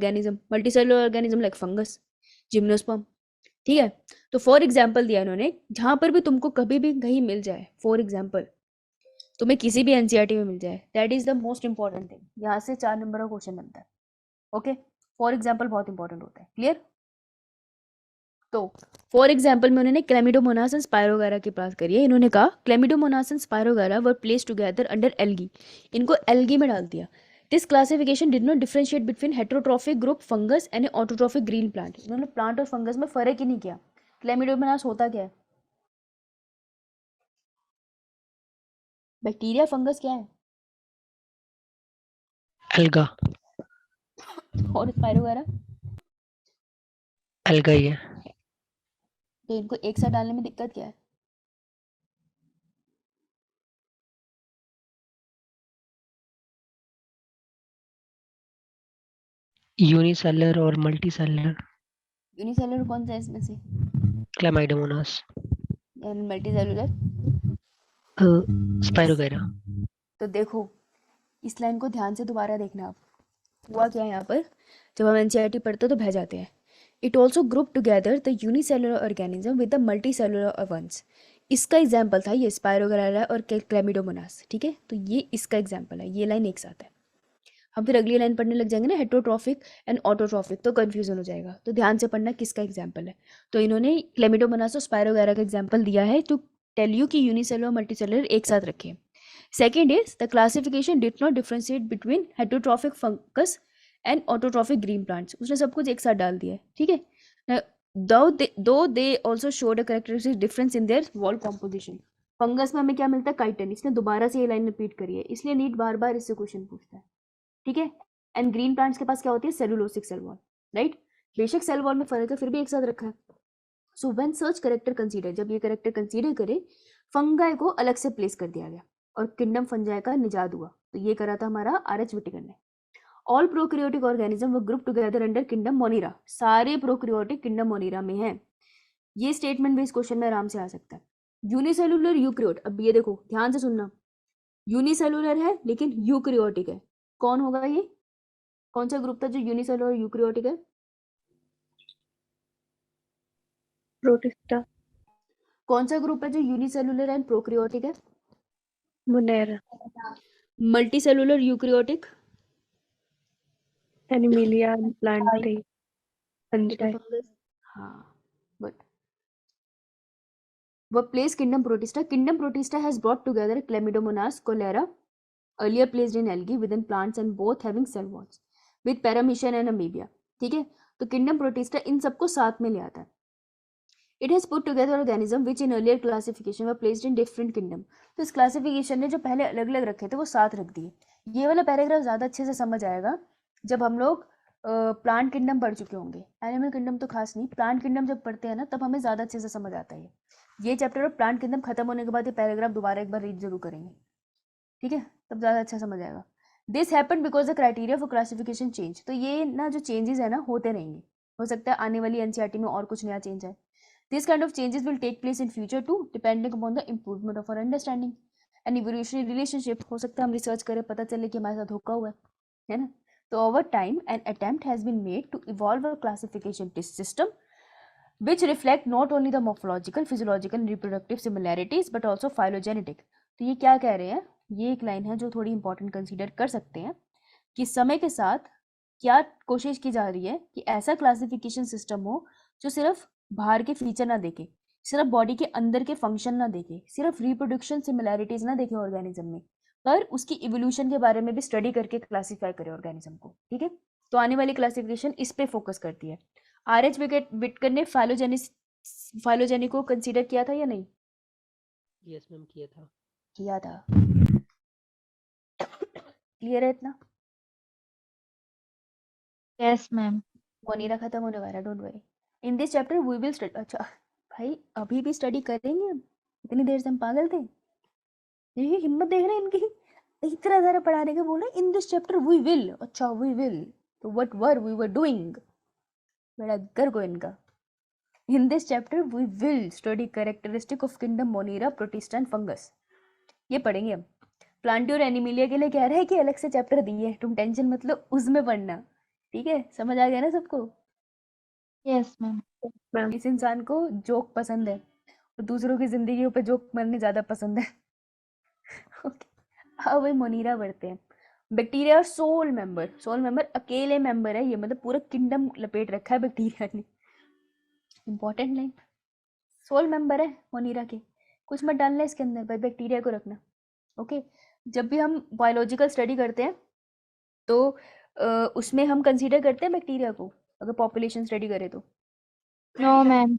organism like fungus, gymnosperm, ठीक है। तो फॉर एग्जाम्पल दिया इन्होंने, जहाँ पर भी तुमको कभी भी कहीं मिल जाए, फॉर एग्जाम्पल तुम्हें किसी भी एनसीईआरटी में मिल जाए, that is the most important thing. यहाँ से 4 नंबर का क्वेश्चन बनता है। ओके, फॉर एग्जाम्पल बहुत इंपॉर्टेंट होता है। क्लियर? तो फॉर एग्जाम्पल में उन्होंने क्लेमिडोमोनास एंड स्पायरोगारा की बात करी है। इन्होंने कहा Chlamydomonas and Spirogyra were place together under algae, इनको एल्गी में डाल दिया। This classification did not differentiate between heterotrophic group fungus and autotrophic green plant. इन्होंने प्लांट और फंगस में फर्क ही नहीं किया। क्लेमिडोमोनास होता क्या है? बैक्टीरिया। फंगस क्या है? एल्गा। और स्पायरोगारा एल्गा ही है। तो इनको एक साथ डालने में दिक्कत क्या है? यूनिसेलर और मल्टीसेलर। यूनिसेलुलर कौन सा है इसमें से? क्लेमाइडोमोनास। And multicellular? स्पायरोगारा। तो देखो, इस लाइन को ध्यान से दोबारा देखना आप। हुआ क्या है यहाँ पर, जब हम एनसीईआरटी पढ़ते तो बह जाते हैं। It also group together the unicellular organism with the multicellular ones. इसका एग्जाम्पल था ये स्पायरोगारा और क्लेमिडोमोनास। ठीक है, तो ये इसका एग्जाम्पल है। ये लाइन एक साथ है। हम फिर अगली लाइन पढ़ने लग जाएंगे ना, हेटेरोट्रॉफिक एंड ऑटोट्रॉफिक, तो कन्फ्यूजन हो जाएगा। तो ध्यान से पढ़ना किसका एग्जाम्पल है। तो इन्होंने क्लेमिडोमोनास और स्पायरोगारा का एग्जाम्पल दिया है टू टेल यू कि यूनिसेलुलर और मल्टीसेलुलर एक साथ रखें। Second is the classification did not differentiate between heterotrophic fungus and autotrophic green plants. उसने सब कुछ एक साथ डाल दिया है। ठीक है। Now, though they also showed a characteristic difference in their wall composition. Fungus में हमें क्या मिलता है? काइटिन। इसने दोबारा से ये लाइन रिपीट करी है, इसलिए नीट बार बार इससे क्वेश्चन पूछता है। ठीक है। एंड ग्रीन प्लांट्स के पास क्या होती है? Cellulosic cell wall. राइट, बेशक सेल वॉल में फर्क है, फिर भी एक साथ रखा है। सो व्हेन सर्च करेक्टर कंसीडर, जब ये करेक्टर कंसीडर करे, फंगाई को अलग से प्लेस कर दिया गया और किंगडम फंजाई का निजात हुआ। तो ये करा था हमारा आर.एच. विटिकर ने। ऑल प्रोकैरियोटिक ऑर्गेनिज्म वर ग्रुप टुगेदर अंडर किंगडम मोनिरा। सारे प्रोकैरियोटिक किंगडम मोनिरा में हैं। ये स्टेटमेंट भी इस क्वेश्चन में आराम से आ सकता है। यूनिसेलुलर यूक्रियोट, अब ये देखो ध्यान से सुनना, यूनिसेलुलर है लेकिन यूक्रियोटिक है। कौन होगा ये? कौन सा ग्रुप था जो यूनिसेलुलर यूक्रियोटिक है? प्रोटिस्टा, कौन सा ग्रुप है जो यूनिसेलुलर एंड प्रोकैरियोटिक है? Monera, multicellular eukaryotic? Animalia, Plantae, fungi. हाँ, good. Were placed kingdom protista. Kingdom protista has brought together Chlamydomonas, cholera, earlier placed in algae within plants and both having cell walls with paramecium and amebia. ठीक है, तो kingdom protista इन सबको साथ में ले आता है। It has put together organism which in earlier classification were placed in different kingdom. तो इस क्लासिफिकेशन ने जो पहले अलग अलग रखे थे वो साथ रख दिए। ये वाला पैराग्राफ ज़्यादा अच्छे से समझ आएगा जब हम लोग प्लांट किंगडम पढ़ चुके होंगे। एनिमल किंगडम तो खास नहीं, प्लांट किंगडम जब पढ़ते हैं ना तब हमें ज़्यादा अच्छे से समझ आता है। ये चैप्टर और प्लांट किंगडम खत्म होने के बाद ये पैराग्राफ दोबारा एक बार रीड जरूर करेंगे। ठीक है, तब ज़्यादा अच्छा समझ आएगा। This happen because the criteria for classification change. तो ये ना जो चेंजेस है ना होते रहेंगे, हो सकता है आने वाली एनसीईआरटी में और कुछ नया चेंज है। This kind of changes will take place in future too depending upon the improvement of our understanding and evolutionary relationship. हो सकता है हम रिसर्च करें, पता चले कि हमारे साथ धोखा हुआ है ना। तो over time an attempt has been made to evolve a classification system which reflect not only the morphological, physiological and reproductive similarities but also phylogenetic. तो ये क्या कह रहे हैं, ये एक लाइन है जो थोड़ी इंपॉर्टेंट कंसीडर कर सकते हैं कि समय के साथ क्या कोशिश की जा रही है कि ऐसा क्लासिफिकेशन सिस्टम हो जो सिर्फ बाहर के फीचर ना देखे, सिर्फ बॉडी के अंदर के फंक्शन ना देखे, सिर्फ रिप्रोडक्शन सिमिलैरिटीज ना देखे ऑर्गेनिज्म में, पर उसकी इवोल्यूशन के बारे में भी स्टडी करके क्लासीफाई करे ऑर्गेनिज्म को। ठीक है, तो आने वाली क्लासिफिकेशन इस पे फोकस करती है। आर.एच. विटकर ने फाइलोजेनी को कंसीडर किया था या नहीं? यस मैम, किया था। क्लियर है इतना? Yes, ma'am. मोनीरा खत्म होने वाला, don't worry. In this chapter we will study. अच्छा भाई, अभी भी स्टडी करेंगे हम? इतनी देर से हम पागल थे? ये हिम्मत देख रहे हैं इनकी, इतना ज़्यादा पढ़ाने का बोल रहे in this chapter we will. अच्छा वी विल, तो what were we were doing? बड़ा गर्व को इनका। In this chapter we will study characteristic of kingdom Monera, Protista and fungus. ये पढ़ेंगे हम। प्लांटी और एनिमिलिया के लिए कह रहे हैं कि अलग से चैप्टर दिए, तुम टेंशन मत लो, उसमें पढ़ना। ठीक है, समझ आ गया ना सबको? Yes, ma'am. मैम इस इंसान को जोक पसंद है और दूसरों की जिंदगी पे जोक मारने ज्यादा पसंद है। ओके, अब वही मोनीरा बढ़ते हैं। बैक्टीरिया और सोल मेंबर अकेले मेंबर है ये, मतलब पूरा किंगडम लपेट रखा है बैक्टीरिया ने। इंपॉर्टेंट लाइन, सोल मेंबर है मोनीरा के, कुछ मत डालना इसके अंदर, बस बैक्टीरिया को रखना। ओके, जब भी हम बायोलॉजिकल स्टडी करते हैं तो उसमें हम कंसीडर करते हैं बैक्टीरिया को, अगर पॉपुलेशन स्टडी करें तो। No, ma'am.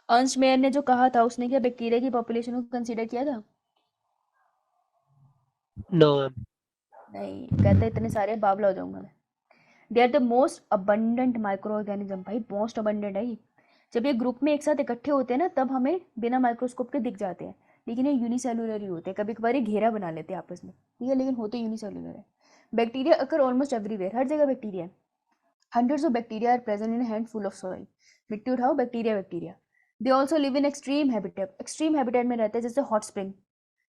अंश मेयर ने जो कहा था, उसने क्या बैक्टीरिया की पॉपुलेशन को कंसीडर किया था? No ma'am. नहीं, कहते इतने सारे बावला हो जाऊंगा मैं। They are the most abundant micro organism, भाई मोस्ट अबंडेंट है ये। जब ये ग्रुप में एक साथ इकट्ठे होते हैं ना, तब हमें बिना माइक्रोस्कोप के दिख जाते हैं, लेकिन ये यूनिसेलुलर ही होते हैं। कभी कभार ये घेरा बना लेते हैं आपस में, ठीक है, लेकिन होते यूनिसेलुलर है। बैक्टीरिया अकर ऑलमोस्ट एवरीवेयर, हर जगह बैक्टीरिया है। Hundreds of bacteria are present in handful of soil. मिट्टी उठाओ, bacteria. They also live in extreme habitat में रहते हैं, जैसे हॉट स्प्रिंग।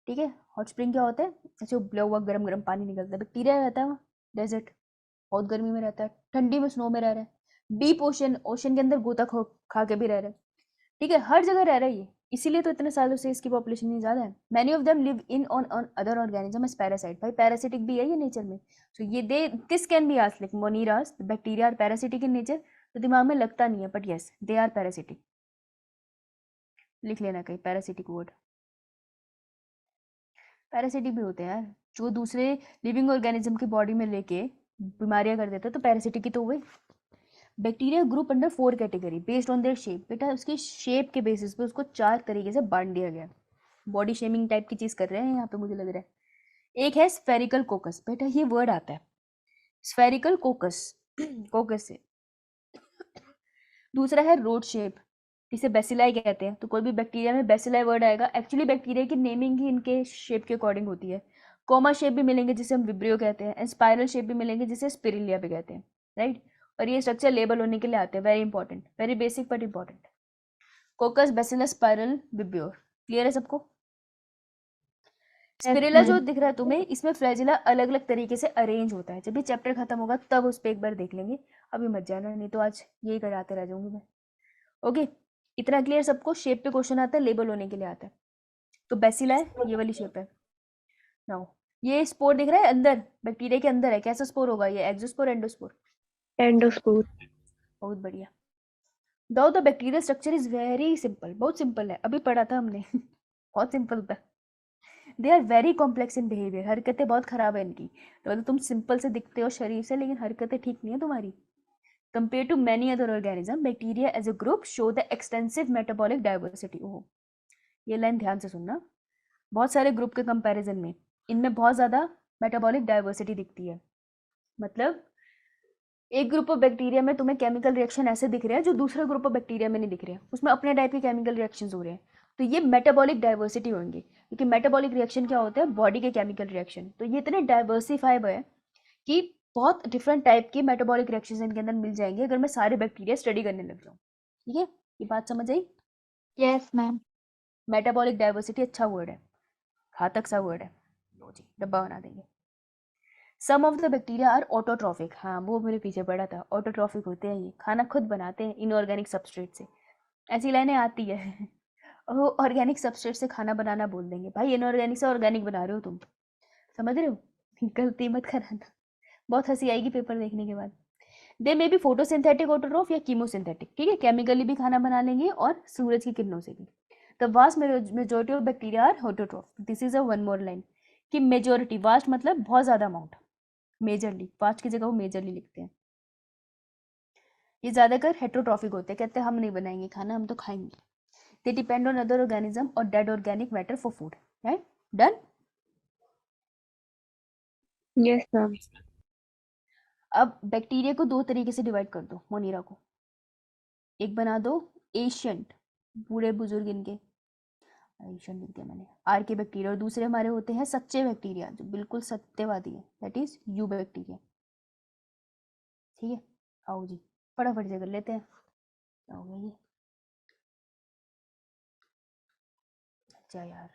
ठीक है, हॉट स्प्रिंग क्या होता है? ऐसे उबला हुआ गरम गरम पानी निकलता है, बैक्टीरिया रहता है वहाँ। डेजर्ट, बहुत गर्मी में रहता है, ठंडी में स्नो में रह रहा है। डीप ओशन के अंदर गोता खा के भी रह रहा है। ठीक है, हर जगह रह रहा है ये, इसीलिए तो इतने सालों से इसकी पॉपुलेशन नहीं ज्यादा है। Many of them live in on other organism as parasite, भाई पैरासिटिक भी है ये नेचर में। सो ये they this can be asked like Monera's bacteria are parasitic in nature, तो दिमाग में लगता नहीं है, but yes they are parasitic. लिख लेना कहीं पैरासिटिक वर्ड। पैरासिटिक भी होते हैं यार, जो दूसरे लिविंग ऑर्गेनिज्म की बॉडी में लेके बीमारियां कर देते हैं, तो पैरासिटिक ही तो हुए। Bacteria group under 4 category based on their shape. बेटा उसकी शेप के बेसिस पे उसको 4 तरीके से बांट दिया गया। बॉडी शेमिंग टाइप की चीज कर रहे हैं यहाँ पे, मुझे लग रहा है। एक है स्फेरिकल कोकस, बेटा ये वर्ड आता है स्फेरिकल कोकस, कोकस से। दूसरा है रोड शेप, इसे बेसिलाई कहते हैं। तो कोई भी बैक्टीरिया में बेसिलाई वर्ड आएगा, एक्चुअली बैक्टीरिया की नेमिंग ही इनके शेप के अकॉर्डिंग होती है। कोमा शेप भी मिलेंगे जिसे हम विब्रियो कहते हैं, एंड स्पाइरल शेप भी मिलेंगे जिसे स्पिरिलिया भी कहते हैं, राइट। और ये स्ट्रक्चर लेबल होने के लिए आते हैं, very important, very basic but important. कोकस, bacillus, spiral, vibrio, clear है सबको? स्पिरिला जो ma'am. दिख रहा है तुम्हें, इसमें फ्लैजिला अलग अलग तरीके से अरेंज होता है। जब भी चैप्टर खत्म होगा तब उस पर एक बार देख लेंगे, अभी मत जाना, नहीं तो आज यही कराते रह जाऊंगी मैं। ओके, इतना क्लियर सबको? शेप पे क्वेश्चन आता है, लेबल होने के लिए आता है। तो बेसिला है, ये वाली शेप है। नाउ ये स्पोर दिख रहा है अंदर, बैक्टीरिया के अंदर है, कैसा स्पोर होगा ये? Exospore, endospore? एंडोस्पोर। बहुत बढ़िया। Though the bacterial structure is very simple, बहुत सिंपल है, अभी पढ़ा था हमने। बहुत सिंपल होता है। They are very complex in behaviour, हरकतें बहुत खराब है इनकी। तो मतलब तुम सिंपल से दिखते हो शरीर से, लेकिन हरकतें ठीक नहीं है तुम्हारी। Compared to many other organisms, bacteria as a group show the extensive metabolic diversity. ओह, ये लाइन ध्यान से सुनना। बहुत सारे ग्रुप के कंपैरिजन में इनमें बहुत ज़्यादा मेटाबॉलिक डाइवर्सिटी दिखती है। मतलब एक ग्रुप ऑफ बैक्टीरिया में तुम्हें केमिकल रिएक्शन ऐसे दिख रहे हैं जो दूसरे ग्रुप ऑफ बैक्टीरिया में नहीं दिख रहे हैं, उसमें अपने टाइप के केमिकल रिएक्शंस हो रहे हैं। तो ये मेटाबॉलिक डाइवर्सिटी होंगे, क्योंकि मेटाबॉलिक रिएक्शन क्या होता है? बॉडी के केमिकल रिएक्शन। तो ये इतने डाइवर्सिफाइड है कि बहुत डिफरेंट टाइप की मेटाबॉलिक रिएक्शंस इनके अंदर मिल जाएंगे अगर मैं सारे बैक्टीरिया स्टडी करने लग जाऊँ। ठीक है, ये बात समझ आई? Yes, ma'am. मेटाबॉलिक डाइवर्सिटी अच्छा वर्ड है, घातक सा वर्ड है। लो जी, डब्बा बना देंगे। Some of the bacteria are autotrophic, हाँ वो मेरे पीछे पड़ा था, ऑटोट्रॉफिक होते हैं ये, खाना खुद बनाते हैं इनऑर्गेनिक सबस्ट्रेट से। ऐसी लाइनें आती है। वो ऑर्गेनिक सबस्ट्रेट से खाना बनाना बोल देंगे, भाई इनऑर्गेनिक से ऑर्गेनिक बना रहे हो तुम, समझ रहे हो? गलती मत कराना, बहुत हंसी आएगी पेपर देखने के बाद। दे मे बी फोटोसिंथेटिक ऑटोट्रॉफ या कीमोसिंथेटिक, ठीक है, केमिकली भी खाना बना लेंगे और सूरज की किरणों से भी। The vast majority of bacteria are autotroph. This is a one more line कि मेजोरिटी, वास्ट मतलब बहुत ज्यादा अमाउंट, मेजरली, वास्ट की जगह वो मेजरली लिखते हैं। ये ज्यादातर हेट्रोट्रॉफिक होते हैं, कहते हैं हम नहीं बनाएंगे खाना, हम तो खाएंगे। They depend on other organism और dead organic matter for food, right? Done. Yes ma'am. अब बैक्टीरिया को दो तरीके से डिवाइड कर दो मोनीरा को। एक बना दो एशियंट, बूढ़े बुजुर्ग इनके, एशियंट लिख दिया मैंने, आर के बैक्टीरिया। और दूसरे हमारे होते हैं सच्चे बैक्टीरिया, जो बिल्कुल सत्यवादी है, दैट इज यू बैक्टीरिया। ठीक है, आओ जी फटाफट से कर लेते हैं। क्या हो गया ये? अच्छा यार।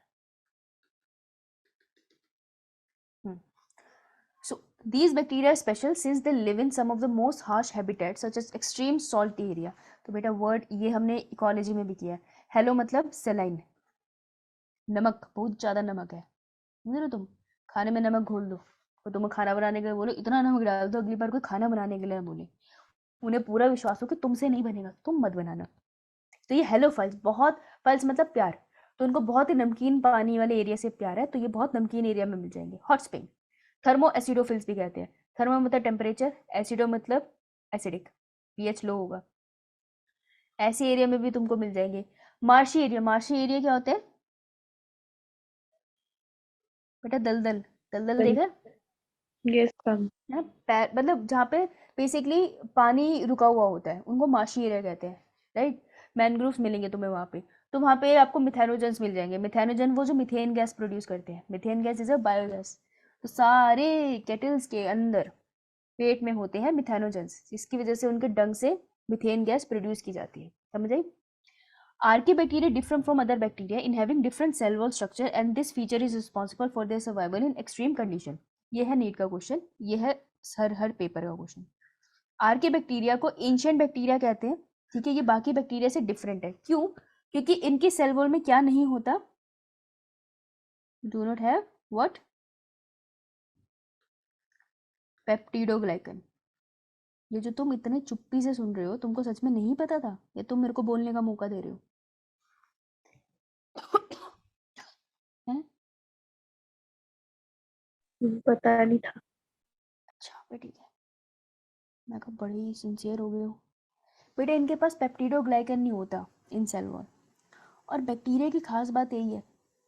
सो These bacteria are special since they live in some of the most harsh habitats such as extreme salty area. तो बेटा वर्ड ये हमने इकोलॉजी में भी किया है. हेलो मतलब सेलाइन, नमक, बहुत ज़्यादा नमक है, समझ रहे हो तुम? खाने में नमक घोल दो और तुम्हें खाना बनाने के लिए बोलो इतना नमक डाल दो, अगली बार कोई खाना बनाने के लिए ना बोले, उन्हें पूरा विश्वास हो कि तुमसे नहीं बनेगा, तुम मत बनाना. तो ये हेलो फल्स, बहुत फल्स मतलब प्यार, तो उनको बहुत ही नमकीन पानी वाले एरिया से प्यार है, तो ये बहुत नमकीन एरिया में मिल जाएंगे. हॉट स्प्रिंग, थर्मो एसिडोफिल्स भी कहते हैं. थर्मो मतलब टेम्परेचर, एसिडो मतलब एसिडिक, पीएच लो होगा, ऐसे एरिया में भी तुमको मिल जाएंगे. मार्शी एरिया, मार्शी एरिया क्या होते हैं बेटा? दलदल, दलदल देखा Yes, ma'am. है, मतलब जहाँ पे बेसिकली पानी रुका हुआ होता है, उनको मार्शी एरिया कहते हैं, राइट? मैनग्रोव्स मिलेंगे तुम्हें वहाँ पे, तो वहाँ पे आपको मिथेनोजन्स मिल जाएंगे. मिथेनोजन वो जो मीथेन गैस प्रोड्यूस करते हैं, methane gas is a biogas. तो सारे केटल्स के अंदर पेट में होते हैं मिथेनोजन्स, जिसकी वजह से उनके डंग से मीथेन गैस प्रोड्यूस की जाती है. समझ आई? Archaebacteria differ from other bacteria in having different cell wall structure and this feature is responsible for their survival in extreme condition. ये है नीट का क्वेश्चन, ये है हर पेपर का क्वेश्चन. आर्केबैक्टीरिया को एंशिएंट बैक्टीरिया कहते हैं, ठीक है? ये बाकी बैक्टीरिया से डिफरेंट है. क्यों? क्योंकि इनकी सेल वॉल में क्या नहीं होता? Do not have what? Peptidoglycan. ये जो तुम इतने चुप्पी से सुन रहे हो, तुमको सच में नहीं पता था, ये तुम मेरे को बोलने का मौका दे रहे हो हैं? पता नहीं था. अच्छा बेटा, ठीक है, मैं कहा बड़ी सिंसियर हो गए हो बेटा. इनके पास पेप्टिडोग्लाइकन नहीं होता इन सेल वॉल, और बैक्टीरिया की खास बात यही है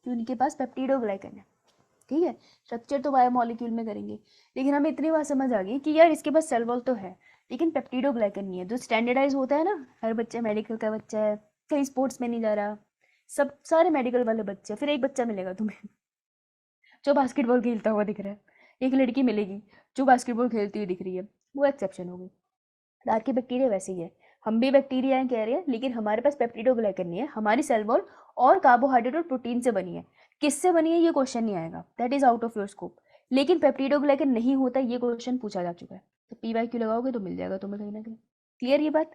कि उनके पास पेप्टिडोग्लाइकन है, ठीक है? स्ट्रक्चर तो बायोमोलिक्यूल में करेंगे, लेकिन हमें इतनी बात समझ आ गई कि यार इसके पास सेल वॉल तो है लेकिन पेप्टिडोग्लाइकन नहीं है. जो स्टैंडर्डाइज होता है ना, हर बच्चा, मेडिकल का बच्चा है, कहीं स्पोर्ट्स में नहीं जा रहा, सब सारे मेडिकल वाले बच्चे, फिर एक बच्चा मिलेगा तुम्हें जो बास्केटबॉल खेलता हुआ दिख रहा है, एक लड़की मिलेगी जो बास्केटबॉल खेलती हुई दिख रही है, वो एक्सेप्शन होगी. आर्के बैक्टीरिया वैसे ही है, हम भी बैक्टीरिया हैं कह रहे हैं, लेकिन हमारे पास पेप्टिडोग्लाइकन नहीं है. हमारी सेल वॉल और कार्बोहाइड्रेट और प्रोटीन से बनी है. किससे बनी है ये क्वेश्चन नहीं आएगा, that is out of your scope. लेकिन पेप्टिडोग्लाइकन नहीं होता, ये क्वेश्चन पूछा जा चुका है, तो PYQ लगाओगे तो मिल जाएगा तुम्हें कहीं ना कहीं. क्लियर ये बात?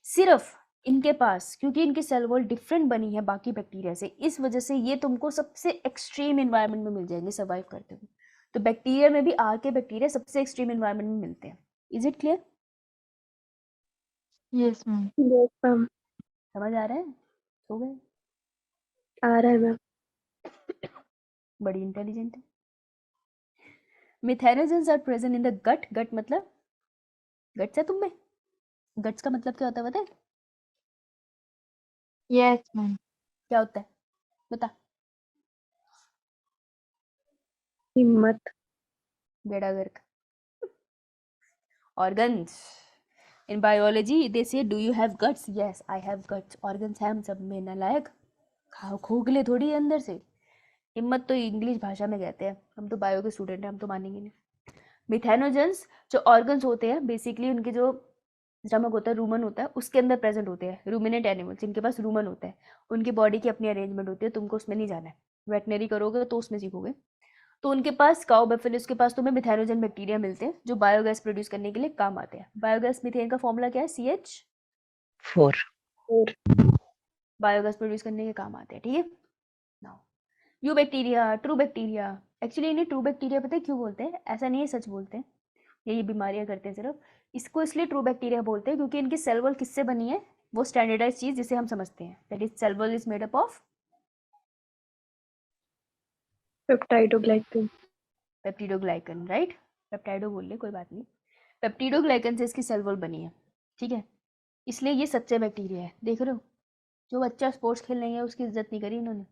सिर्फ इनके पास, क्योंकि इनकी सेल वॉल डिफरेंट बनी है बाकी बैक्टीरिया से, इस वजह से ये तुमको सबसे एक्सट्रीम इन्वायरमेंट में मिल जाएंगे सर्वाइव करते हुए. तो बैक्टीरिया में भी आर्के बैक्टीरिया सबसे एक्सट्रीम इन्वायरमेंट में मिलते हैं. Is it clear? Yes, ma'am. Yes, ma'am. समझ आ रहा है? हो गए? आ रहा है मैम. बड़ी इंटेलिजेंट है. Methanogens are present in the gut. Gut मतलब गट्स है तुम में? गट्स का मतलब क्या होता है पता है? Yes, ma'am. क्या होता है बता. हिम्मत. बेड़ा गर्क. ऑर्गन्स. इन बायोलॉजी दे से do you have guts? Yes I have guts. Organs हैं हम सब में, नालायक. खाओ खोखले थोड़ी है अंदर से. हिम्मत तो इंग्लिश भाषा में कहते हैं, हम तो बायो के स्टूडेंट हैं, हम तो मानेंगे नहीं. मिथेनोजेंस जो ऑर्गन्स होते हैं, बेसिकली उनके जो स्टमक होता है, रूमन होता है, उसके अंदर प्रेजेंट होते हैं. रूमिनेंट एनिमल्स, इनके पास रूमन होता है, उनकी बॉडी की अपनी अरेंजमेंट होती है, तुमको उसमें नहीं जाना है, वेटनरी करोगे तो उसमें सीखोगे. तो उनके पास काउ बेफिलस के पास तुम्हें मिथेनोजन बैक्टीरिया मिलते हैं जो बायोगैस प्रोड्यूस करने के लिए काम आते हैं. बायोगैस मीथेन का फॉर्मूला क्या है? CH4. 4. बायोगैस प्रोड्यूस करने के काम आते हैं, ठीक है? Now you bacteria, true bacteria. Actually इन्हें ट्रू बैक्टीरिया पता है क्यों बोलते हैं? ऐसा नहीं है सच बोलते हैं, ये बीमारियां करते हैं सिर्फ. इसको इसलिए ट्रू बैक्टीरिया बोलते हैं क्योंकि इनकी सेल वॉल किससे बनी है? वो स्टैंडर्डाइज चीज जिसे हम समझते हैं, that is cell wall is made up of peptidoglycan. Peptidoglycan, right? Peptido बोल ले, कोई बात नहीं. पेप्टिडोग्लाइकन से इसकी सेल वॉल बनी है, ठीक है? इसलिए ये सच्चे बैक्टीरिया है. देख रहे हो, जो बच्चा स्पोर्ट्स खेल नहीं है उसकी इज्जत नहीं करी इन्होंने.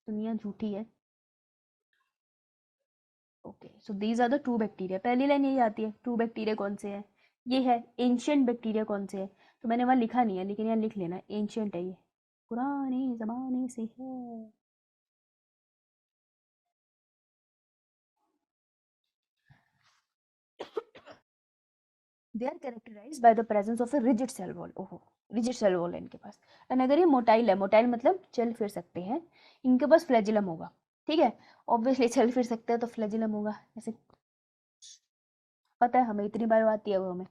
दुनिया झूठी है. Okay, so these are the true bacteria. पहली लाइन यही आती है, ट्रू बैक्टीरिया कौन से है? ये है. एंशिएंट बैक्टीरिया कौन से है? तो मैंने वहाँ लिखा नहीं है, लेकिन यहाँ लिख लेना, एंशिएंट है, ये पुराने जमाने से है. They are characterized by the presence of a rigid cell wall. ओहो, rigid cell wall है इनके पास. एंड अगर ये मोटाइल है, मोटाइल मतलब चल फिर सकते हैं, इनके पास फ्लैजिलम होगा, ठीक है? ऑब्वियसली चल फिर सकते हैं तो फ्लैजिलम होगा, ऐसे पता है हमें, इतनी बार आती है वो हमें।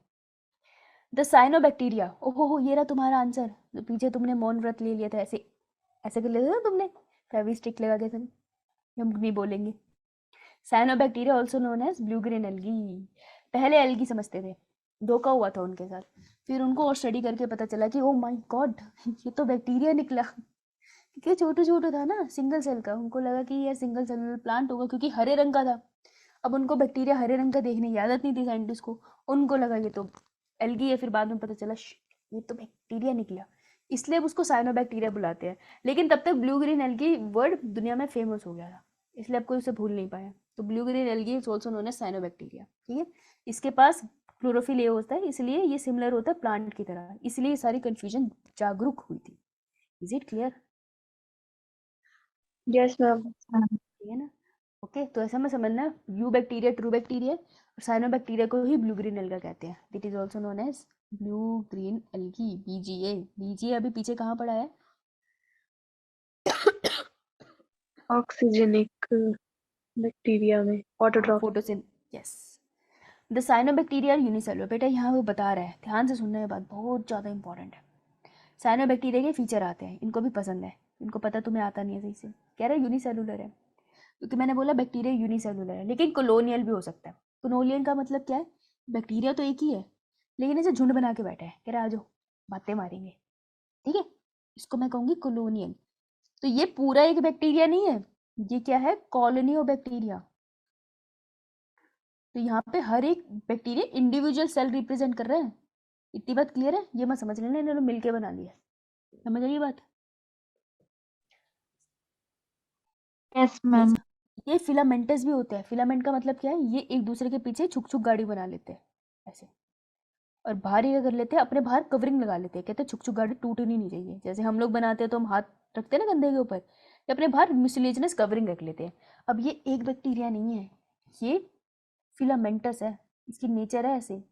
द साइनोबैक्टीरिया, ओहो हो, ये रहा तुम्हारा आंसर। जो पीछे तुमने मौन व्रत ले लिया था, ऐसे ऐसे कर लिया था ना तुमने, फेविस्टिक लगा के सब, हम नहीं बोलेंगे। Cyanobacteria also known as blue green algae. पहले एल्गी समझते थे, धोखा हुआ था उनके साथ। फिर उनको और स्टडी करके पता चला कि ओ माय गॉड, ये तो बैक्टीरिया निकला, क्योंकि छोटू छोटू था ना, सिंगल सेल का। उनको लगा कि ये सिंगल सेलुलर प्लांट होगा क्योंकि हरे रंग का था। अब उनको बैक्टीरिया हरे रंग का देखने की आदत नहीं थी साइंटिस्ट को, उनको लगा ये तो एल्गी है। फिर बाद में पता चला ये तो बैक्टीरिया निकला, इसलिए अब उसको साइनोबैक्टीरिया बुलाते हैं। लेकिन तब तक ब्लू ग्रीन एल्गी वर्ड दुनिया में फेमस हो गया था, इसलिए अब कोई उसे भूल नहीं पाया। तो blue green algae is also known as cyanobacteria. ठीक है, इसके पास क्लोरोफिल ए होता है, इसलिए ये सिमिलर होता है प्लांट की तरह, इसलिए ये सारी कंफ्यूजन जागरूक हुई थी। Is it clear? Yes ma'am. ठीक है ना? ओके, तो ऐसा में समझना, यू बैक्टीरिया ट्रू बैक्टीरिया और साइनोबैक्टीरिया को ही ब्लू ग्रीन एल्गा कहते हैं। It is also known as blue green algae, BGA. BGA अभी पीछे कहाँ पड़ा है? ऑक्सीजनिक बैक्टीरिया में autotroph. Photosynthesis, yes. The cyanobacteria unicellular, बेटा यहाँ वो बता रहा है, ध्यान से सुनना, ये बात बहुत ज़्यादा इंपॉर्टेंट है। साइनोबैक्टीरिया के फीचर आते हैं, इनको भी पसंद है, इनको पता तुम्हें आता नहीं है सही से। कह रहा है यूनिसेलुलर है, क्योंकि मैंने बोला बैक्टीरिया यूनिसेलुलर है, लेकिन कॉलोनियल भी हो सकता है। कॉलोनियल का मतलब क्या है? बैक्टीरिया तो एक ही है, लेकिन ऐसे झुंड बना के बैठा है, कह रहा है आ जाओ बातें मारेंगे। ठीक है, इसको मैं कहूँगी कॉलोनियल। तो ये पूरा एक बैक्टीरिया नहीं है, ये क्या है? Colony of bacteria. तो यहाँ पे हर एक बैक्टीरिया इंडिविजुअल सेल रिप्रेजेंट कर रहे हैं। इतनी बात क्लियर है? ये मत समझ लेना इन्होंने मिलके बना लिया, समझ रही बात? Yes, ma'am. ये फिलामेंटस भी होते हैं। फिलामेंट का मतलब क्या है? ये एक दूसरे के पीछे छुक छुक गाड़ी बना लेते हैं ऐसे, और बाहर ये कर लेते हैं, अपने बाहर कवरिंग लगा लेते हैं। कहते हैं छुक छुक गाड़ी टूटनी नहीं चाहिए। जैसे हम लोग बनाते हैं तो हम हाथ रखते हैं ना कंधे के ऊपर, ये अपने बाहर म्यूसिलेजिनस कवरिंग रख लेते हैं। अब ये एक बैक्टीरिया नहीं है, ये फिलामेंटस है, इसकी नेचर है ऐसे।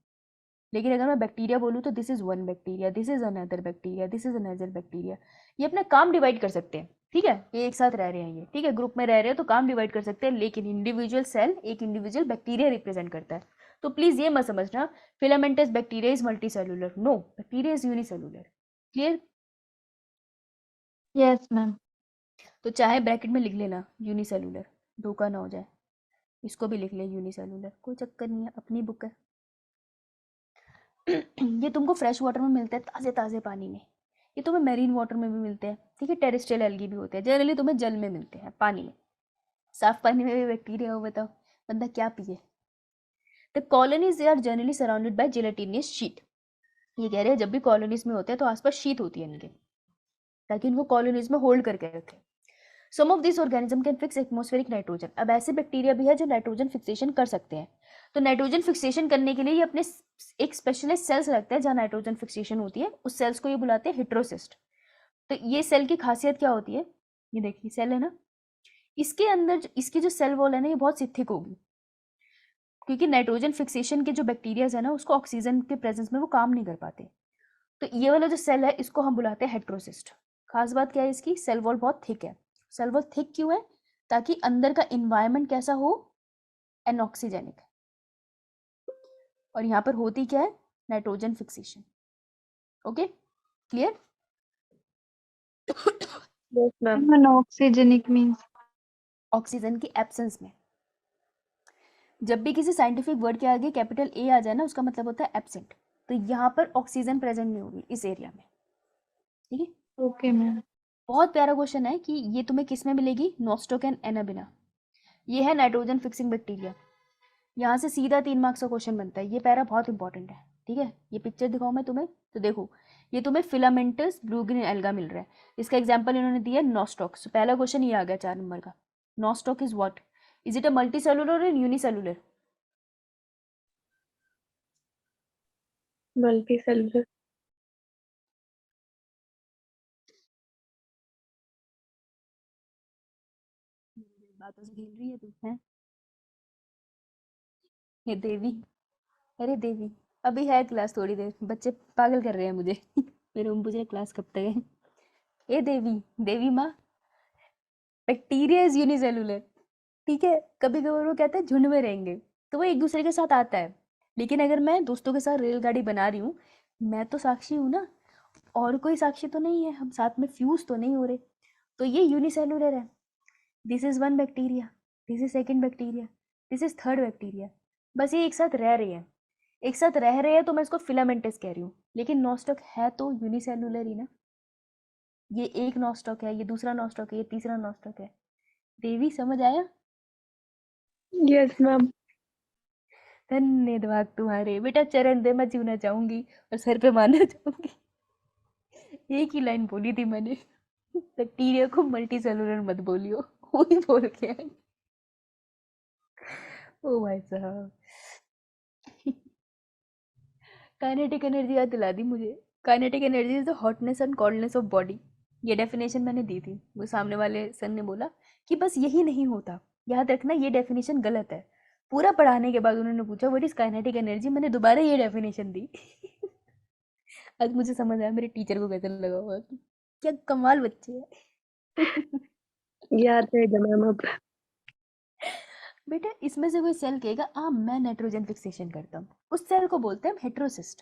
लेकिन अगर मैं बैक्टीरिया बोलूँ तो this is one bacteria, this is another bacteria, this is another bacteria. ये अपना काम डिवाइड कर सकते हैं। ठीक है, ये एक साथ रह रहे हैं, ये ठीक है, ग्रुप में रह रहे हैं तो काम डिवाइड कर सकते हैं, लेकिन इंडिविजुअल सेल एक इंडिविजुअल बैक्टीरिया रिप्रेजेंट करता है। तो प्लीज ये मत समझना filamentous bacteria is multi cellular, no, bacteria is unicellular. Clear? Yes, ma'am. तो चाहे ब्रैकेट में लिख लेना यूनिसेलुलर, धोखा ना हो जाए। इसको भी लिख ले यूनिसेलुलर, कोई चक्कर नहीं है, अपनी बुक है। ये तुमको फ्रेश वाटर में मिलता है, ताज़े ताज़े पानी में। ये तुम्हें मेरीन वाटर में भी मिलते हैं, ठीक है, टेरेस्ट्रियल एल्गी भी होते हैं। जनरली तुम्हें जल में मिलते हैं, पानी में। साफ पानी में भी बैक्टीरिया हो, बताओ बंदा क्या पिए? The colonies are generally surrounded by gelatinous sheath. ये कह रहे हैं जब भी कॉलोनीज में होते हैं तो आसपास शीट होती है इनके, ताकि इनको कॉलोनीज में होल्ड करके रखें। Some of this organism can fix atmospheric nitrogen. अब ऐसे बैक्टीरिया भी है जो नाइट्रोजन फिक्सेशन कर सकते हैं। तो नाइट्रोजन फिक्सेशन करने के लिए ये अपने एक स्पेशलाइज्ड सेल्स रखते हैं जहाँ नाइट्रोजन फिक्सेशन होती है। उस सेल्स को ये बुलाते हैं हेटेरोसिस्ट। तो ये सेल की खासियत क्या होती है? ये देखिए सेल है ना, इसके अंदर इसकी जो सेल वॉल है ना, ये बहुत सी थिक होगी, क्योंकि नाइट्रोजन फिक्सेशन के जो बैक्टीरियाज है ना, उसको ऑक्सीजन के प्रेजेंस में वो काम नहीं कर पाते। तो ये वाला जो सेल है इसको हम बुलाते हैं हेटेरोसिस्ट। खास बात क्या है इसकी? सेल वॉल बहुत थिक है। सेल वॉल थिक क्यों है? ताकि अंदर का इन्वायरमेंट कैसा हो? एनऑक्सीजेनिक। और यहाँ पर होती क्या है? Nitrogen fixation. Okay, clear? Yes ma'am. Monoxygenic means. Oxygen की एब्सेंस में जब भी किसी साइंटिफिक वर्ड के आगे कैपिटल ए आ जाए ना, उसका मतलब होता है एब्सेंट। तो यहाँ पर ऑक्सीजन प्रेजेंट नहीं होगी इस एरिया में। ठीक है, Okay, ma'am. बहुत प्यारा क्वेश्चन है कि ये तुम्हें किस में मिलेगी? Nostoc and Anabaena. ये है नाइट्रोजन फिक्सिंग बैक्टीरिया। यहाँ से सीधा 3 मार्क्स का क्वेश्चन बनता है। ये पैरा बहुत इंपॉर्टेंट है। ठीक है, ये पिक्चर दिखाऊं मैं तुम्हें, तो देखो ये तुम्हें फिलामेंटस ब्लू ग्रीन एल्गा मिल रहा है। इसका एग्जांपल इन्होंने दिया है नोस्टॉक। सो पहला क्वेश्चन ये आ गया 4 नंबर का। Nostoc is what? Is it a multi cellular और यूनिसेलुलर? Multi cellular. बातों से खेल रही है तू है? ये देवी, अरे देवी अभी है क्लास, थोड़ी देर, बच्चे पागल कर रहे हैं मुझे मेरे मुझे क्लास कब तक है? ए देवी, देवी माँ, बैक्टीरिया इज यूनिसेलुलर। ठीक है, कभी कभी वो कहते हैं झुंड में रहेंगे, तो वो एक दूसरे के साथ आता है, लेकिन अगर मैं दोस्तों के साथ रेलगाड़ी बना रही हूँ, मैं तो साक्षी हूँ ना, और कोई साक्षी तो नहीं है, हम साथ में फ्यूज तो नहीं हो रहे। तो ये यूनिसेलुलर है। This is one bacteria, this is second bacteria, this is third bacteria. बस ये एक साथ रह रहे हैं, एक साथ रह रहे हैं, तो मैं इसको फिलामेंटस कह रही हूँ। लेकिन नॉस्टॉक है तो यूनिसेलुलर ही ना। ये एक नॉस्टॉक है, ये दूसरा नॉस्टॉक है, ये तीसरा नॉस्टॉक है। देवी समझ आया? Yes ma'am. धन्यवाद तुम्हारे बेटा, चरण दे, मैं जीना चाहूंगी और सर पे मारना चाहूंगी। एक ही लाइन बोली थी मैंने, बैक्टीरिया को मल्टी सेलुलर मत बोलियो, वो ही बोल के आई। ओ भाई साहब, काइनेटिक एनर्जी याद दिला दी मुझे। Kinetic energy is the hotness and coldness of body. ये डेफिनेशन मैंने दी थी, वो सामने वाले सर ने बोला कि बस यही नहीं होता, याद रखना ये डेफिनेशन गलत है। पूरा पढ़ाने के बाद उन्होंने पूछा व्हाट इज काइनेटिक एनर्जी, मैंने दोबारा ये डेफिनेशन दी। आज मुझे समझ आया मेरे टीचर को कैसे लगा होगा कि क्या कमाल बच्चे हैं। याद रहेगा मैम अब। बेटा इसमें से कोई सेल कहेगा मैं नाइट्रोजन फिक्सेशन करता हूँ, उस सेल को बोलते हैं हेटेरोसिस्ट।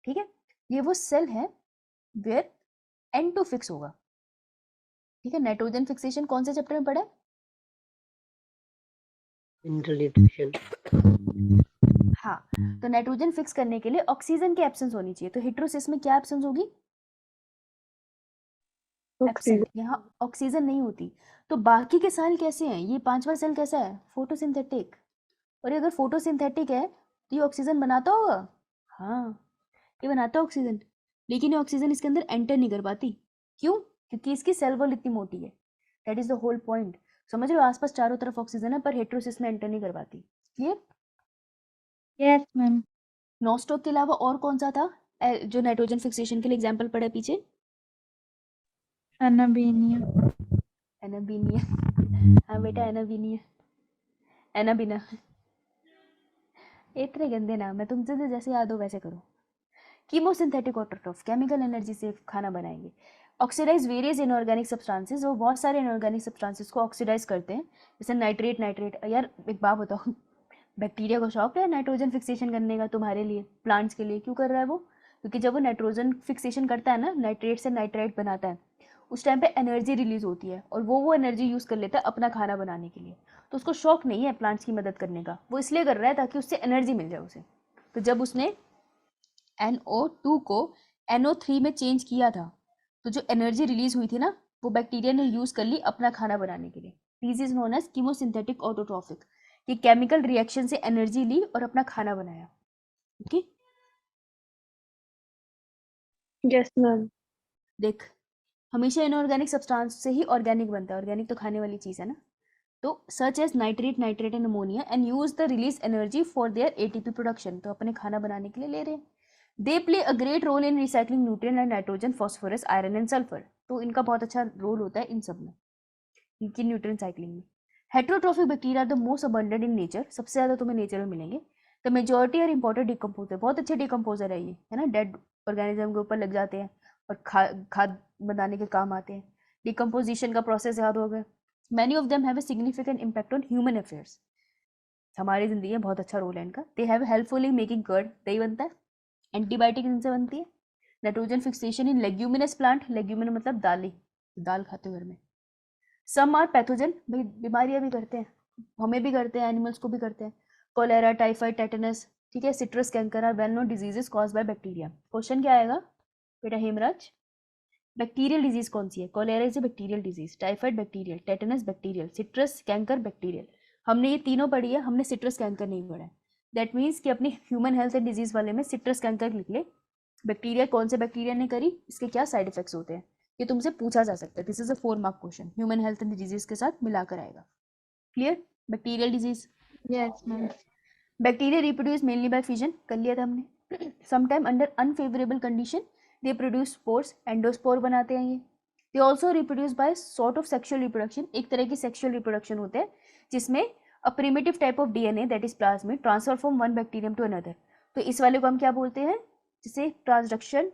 ठीक है, ये वो सेल है वेयर N2 फिक्स होगा। ठीक है, नाइट्रोजन फिक्सेशन कौन से चैप्टर में पढ़ा है? Mineral nutrition. हाँ, तो नाइट्रोजन फिक्स करने के लिए ऑक्सीजन की एब्सेंस होनी चाहिए। तो हेटेरोसिस में क्या एब्सेंस होगी? एब्सेंट। यहाँ ऑक्सीजन नहीं होती। तो बाकी के सेल कैसे हैं? ये पांचवा सेल कैसा है? फोटोसिंथेटिक। और अगर फोटोसिंथेटिक है तो ये ऑक्सीजन बनाता होगा। हाँ, ये बनाता है ऑक्सीजन, लेकिन ये ऑक्सीजन इसके अंदर एंटर नहीं कर पाती। क्यों? क्योंकि इसकी सेल वॉल इतनी मोटी है। That is the whole point. समझ रहे हो? आसपास चारों तरफ ऑक्सीजन है पर हेटेरोसिस में एंटर नहीं कर पाती। क्लियर? Yes, ma'am. नॉस्टॉक के अलावा और कौन सा था जो नाइट्रोजन फिक्सेशन के लिए एग्जांपल पढ़ा पीछे? Anabinia. एनाबीनिया। हाँ बेटा, एनाबीनिया, एनाबिना। इतने गंदे नाम है, तुमसे तो जैसे याद हो वैसे करो। कीमोसिंथेटिक ऑटोट्रोफ, केमिकल एनर्जी से खाना बनाएंगे। ऑक्सीडाइज वेरियस इनऑर्गेनिक सब्सटेंसेस, वो बहुत सारे इनऑर्गेनिक सब्सटेंसेस को ऑक्सीडाइज करते हैं, जैसे नाइट्रेट। यार एक बात बताओ, बैक्टीरिया को शौक है नाइट्रोजन फिक्सेशन करने का? तुम्हारे लिए, प्लांट्स के लिए क्यों कर रहा है वो? क्योंकि जब वो नाइट्रोजन फिक्सेशन करता है ना, नाइट्रेट से नाइट्राइट बनाता है, उस टाइम पे एनर्जी रिलीज होती है और वो एनर्जी यूज कर लेता है अपना खाना बनाने के लिए। तो उसको शौक नहीं है प्लांट्स की मदद करने का, वो इसलिए कर रहा है ताकि उससे एनर्जी मिल जाए उसे। तो जब उसने NO2 को NO3 में चेंज किया था, तो जो एनर्जी रिलीज हुई थी ना, वो बैक्टीरिया ने यूज कर ली अपना खाना बनाने के लिए। This is known as chemosynthetic autotrophic. ये केमिकल रिएक्शन से एनर्जी ली और अपना खाना बनाया। Okay, yes ma'am. देख, हमेशा इनऑर्गेनिक सब्सटेंस से ही ऑर्गेनिक बनता है। ऑर्गेनिक तो खाने वाली चीज है ना। तो such as nitrate, nitrate and ammonia and use the release energy for their ATP production. तो अपने खाना बनाने के लिए ले रहे हैं। They play a great role in recycling nutrient and nitrogen, phosphorus, iron and sulphur. तो इनका बहुत अच्छा रोल होता है इन सब में, इनकी न्यूट्रिएंट साइक्लिंग में। Heterotrophic bacteria are the most abundant in nature, सबसे ज्यादा तुम्हें नेचर में मिलेंगे। The majority are important decomposer, बहुत अच्छे डिकम्पोजर है ये, है ना। डेड ऑर्गेनिज्म के ऊपर लग जाते हैं और खाद बनाने के काम आते हैं। डिकम्पोजिशन का प्रोसेस याद हो गया। Many of them have a significant impact on human affairs, हमारी जिंदगी में बहुत अच्छा रोल है इनका। They have helpful in making curd, दही बनता है। एंटीबायोटिक इनसे बनती है। Nitrogen fixation in leguminous plant, legumin मतलब दाल, दाल खाते हो घर में। सम आर पैथोजन, भाई बीमारियां भी करते हैं, हमें भी करते हैं, एनिमल्स को भी करते हैं। कोलेरा, टाइफाइड, टेटनस, ठीक है, citrus canker are well known diseases caused by bacteria. Question क्या आएगा बेटा हेमराज? बैक्टीरियल डिजीज कौन सी है? Cholera is a bacterial disease, typhoid bacterial, tetanus bacterial, citrus canker bacterial. हमने ये तीनों पढ़ी है, हमने सिट्रस कैंकर नहीं पढ़ा है। दैट मीन्स कि अपनी ह्यूमन हेल्थ एंड डिजीज वाले में सिट्रस कैंकर लिख ले। बैक्टीरिया कौन से बैक्टीरिया ने करी, इसके क्या साइड इफेक्ट्स होते हैं, ये तुमसे पूछा जा सकता है। This is a 4 mark question, human health and disease के साथ मिलाकर आएगा। Clear? Bacterial disease. Yes, ma'am. Bacteria reproduce mainly by fission, कर लिया था हमने। Sometime under unfavourable condition they produce spores, endospore बनाते हैं ये। They also reproduce by sort of sexual reproduction, एक तरह की सेक्सुअल रिप्रोडक्शन होते हैं जिसमें अ primitive type of DNA that is plasmid transfer from one bacterium to another. तो इस वाले को हम क्या बोलते हैं? जिसे ट्रांसडक्शन,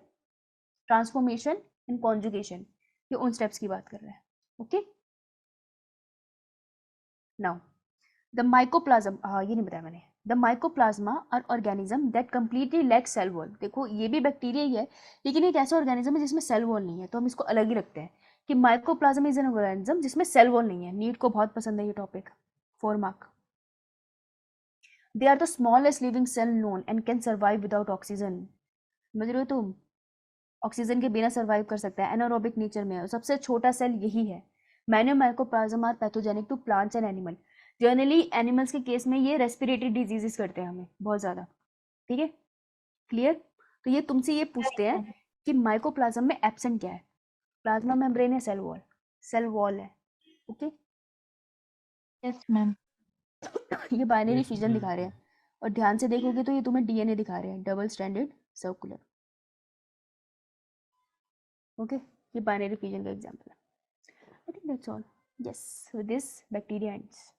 ट्रांसफॉर्मेशन एंड कॉन्जुगेशन, ये उन स्टेप्स की बात कर रहे हैं। ओके, नाउ द माइकोप्लाज्म, हाँ ये नहीं बताया मैंने। The mycoplasma are organism that completely lack cell wall. देखो ये भी बैक्टीरिया ही है, लेकिन एक ऐसा ऑर्गेनिज्म है जिसमें सेल वॉल नहीं है, तो हम इसको अलग ही रखते हैं कि माइकोप्लाज्म इज एन ऑर्गेनिज्म जिसमें सेल वॉल नहीं है। नीट को बहुत पसंद है ये topic, 4 mark. They are the smallest living cell known and can survive without oxygen. समझ रहे हो तुम? ऑक्सीजन के बिना सर्वाइव कर सकता है, एनारोबिक नेचर में है, और सबसे छोटा सेल यही है। Many mycoplasm are pathogenic to plants and animal. Generally animals के केस में ये रेस्पिरेटरी डिजीजेस करते हैं हमें बहुत ज़्यादा, ठीक है, क्लियर? तो ये तुमसे ये पूछते हैं कि माइकोप्लाज्म में एब्सेंट क्या है। प्लाज्मा मेम्ब्रेन है, सेल वॉल, सेल वॉल है, ओके। Yes, ma'am. ये बाइनरी Yes, फ्यूजन ma'am. दिखा रहे हैं, और ध्यान से देखोगे तो ये तुम्हें डीएनए दिखा रहे हैं, डबल स्ट्रैंडेड सर्कुलर, ओके। ये बाइनरी फ्यूजन का एग्जांपल है। I think that's all. Yes, this bacteria ends.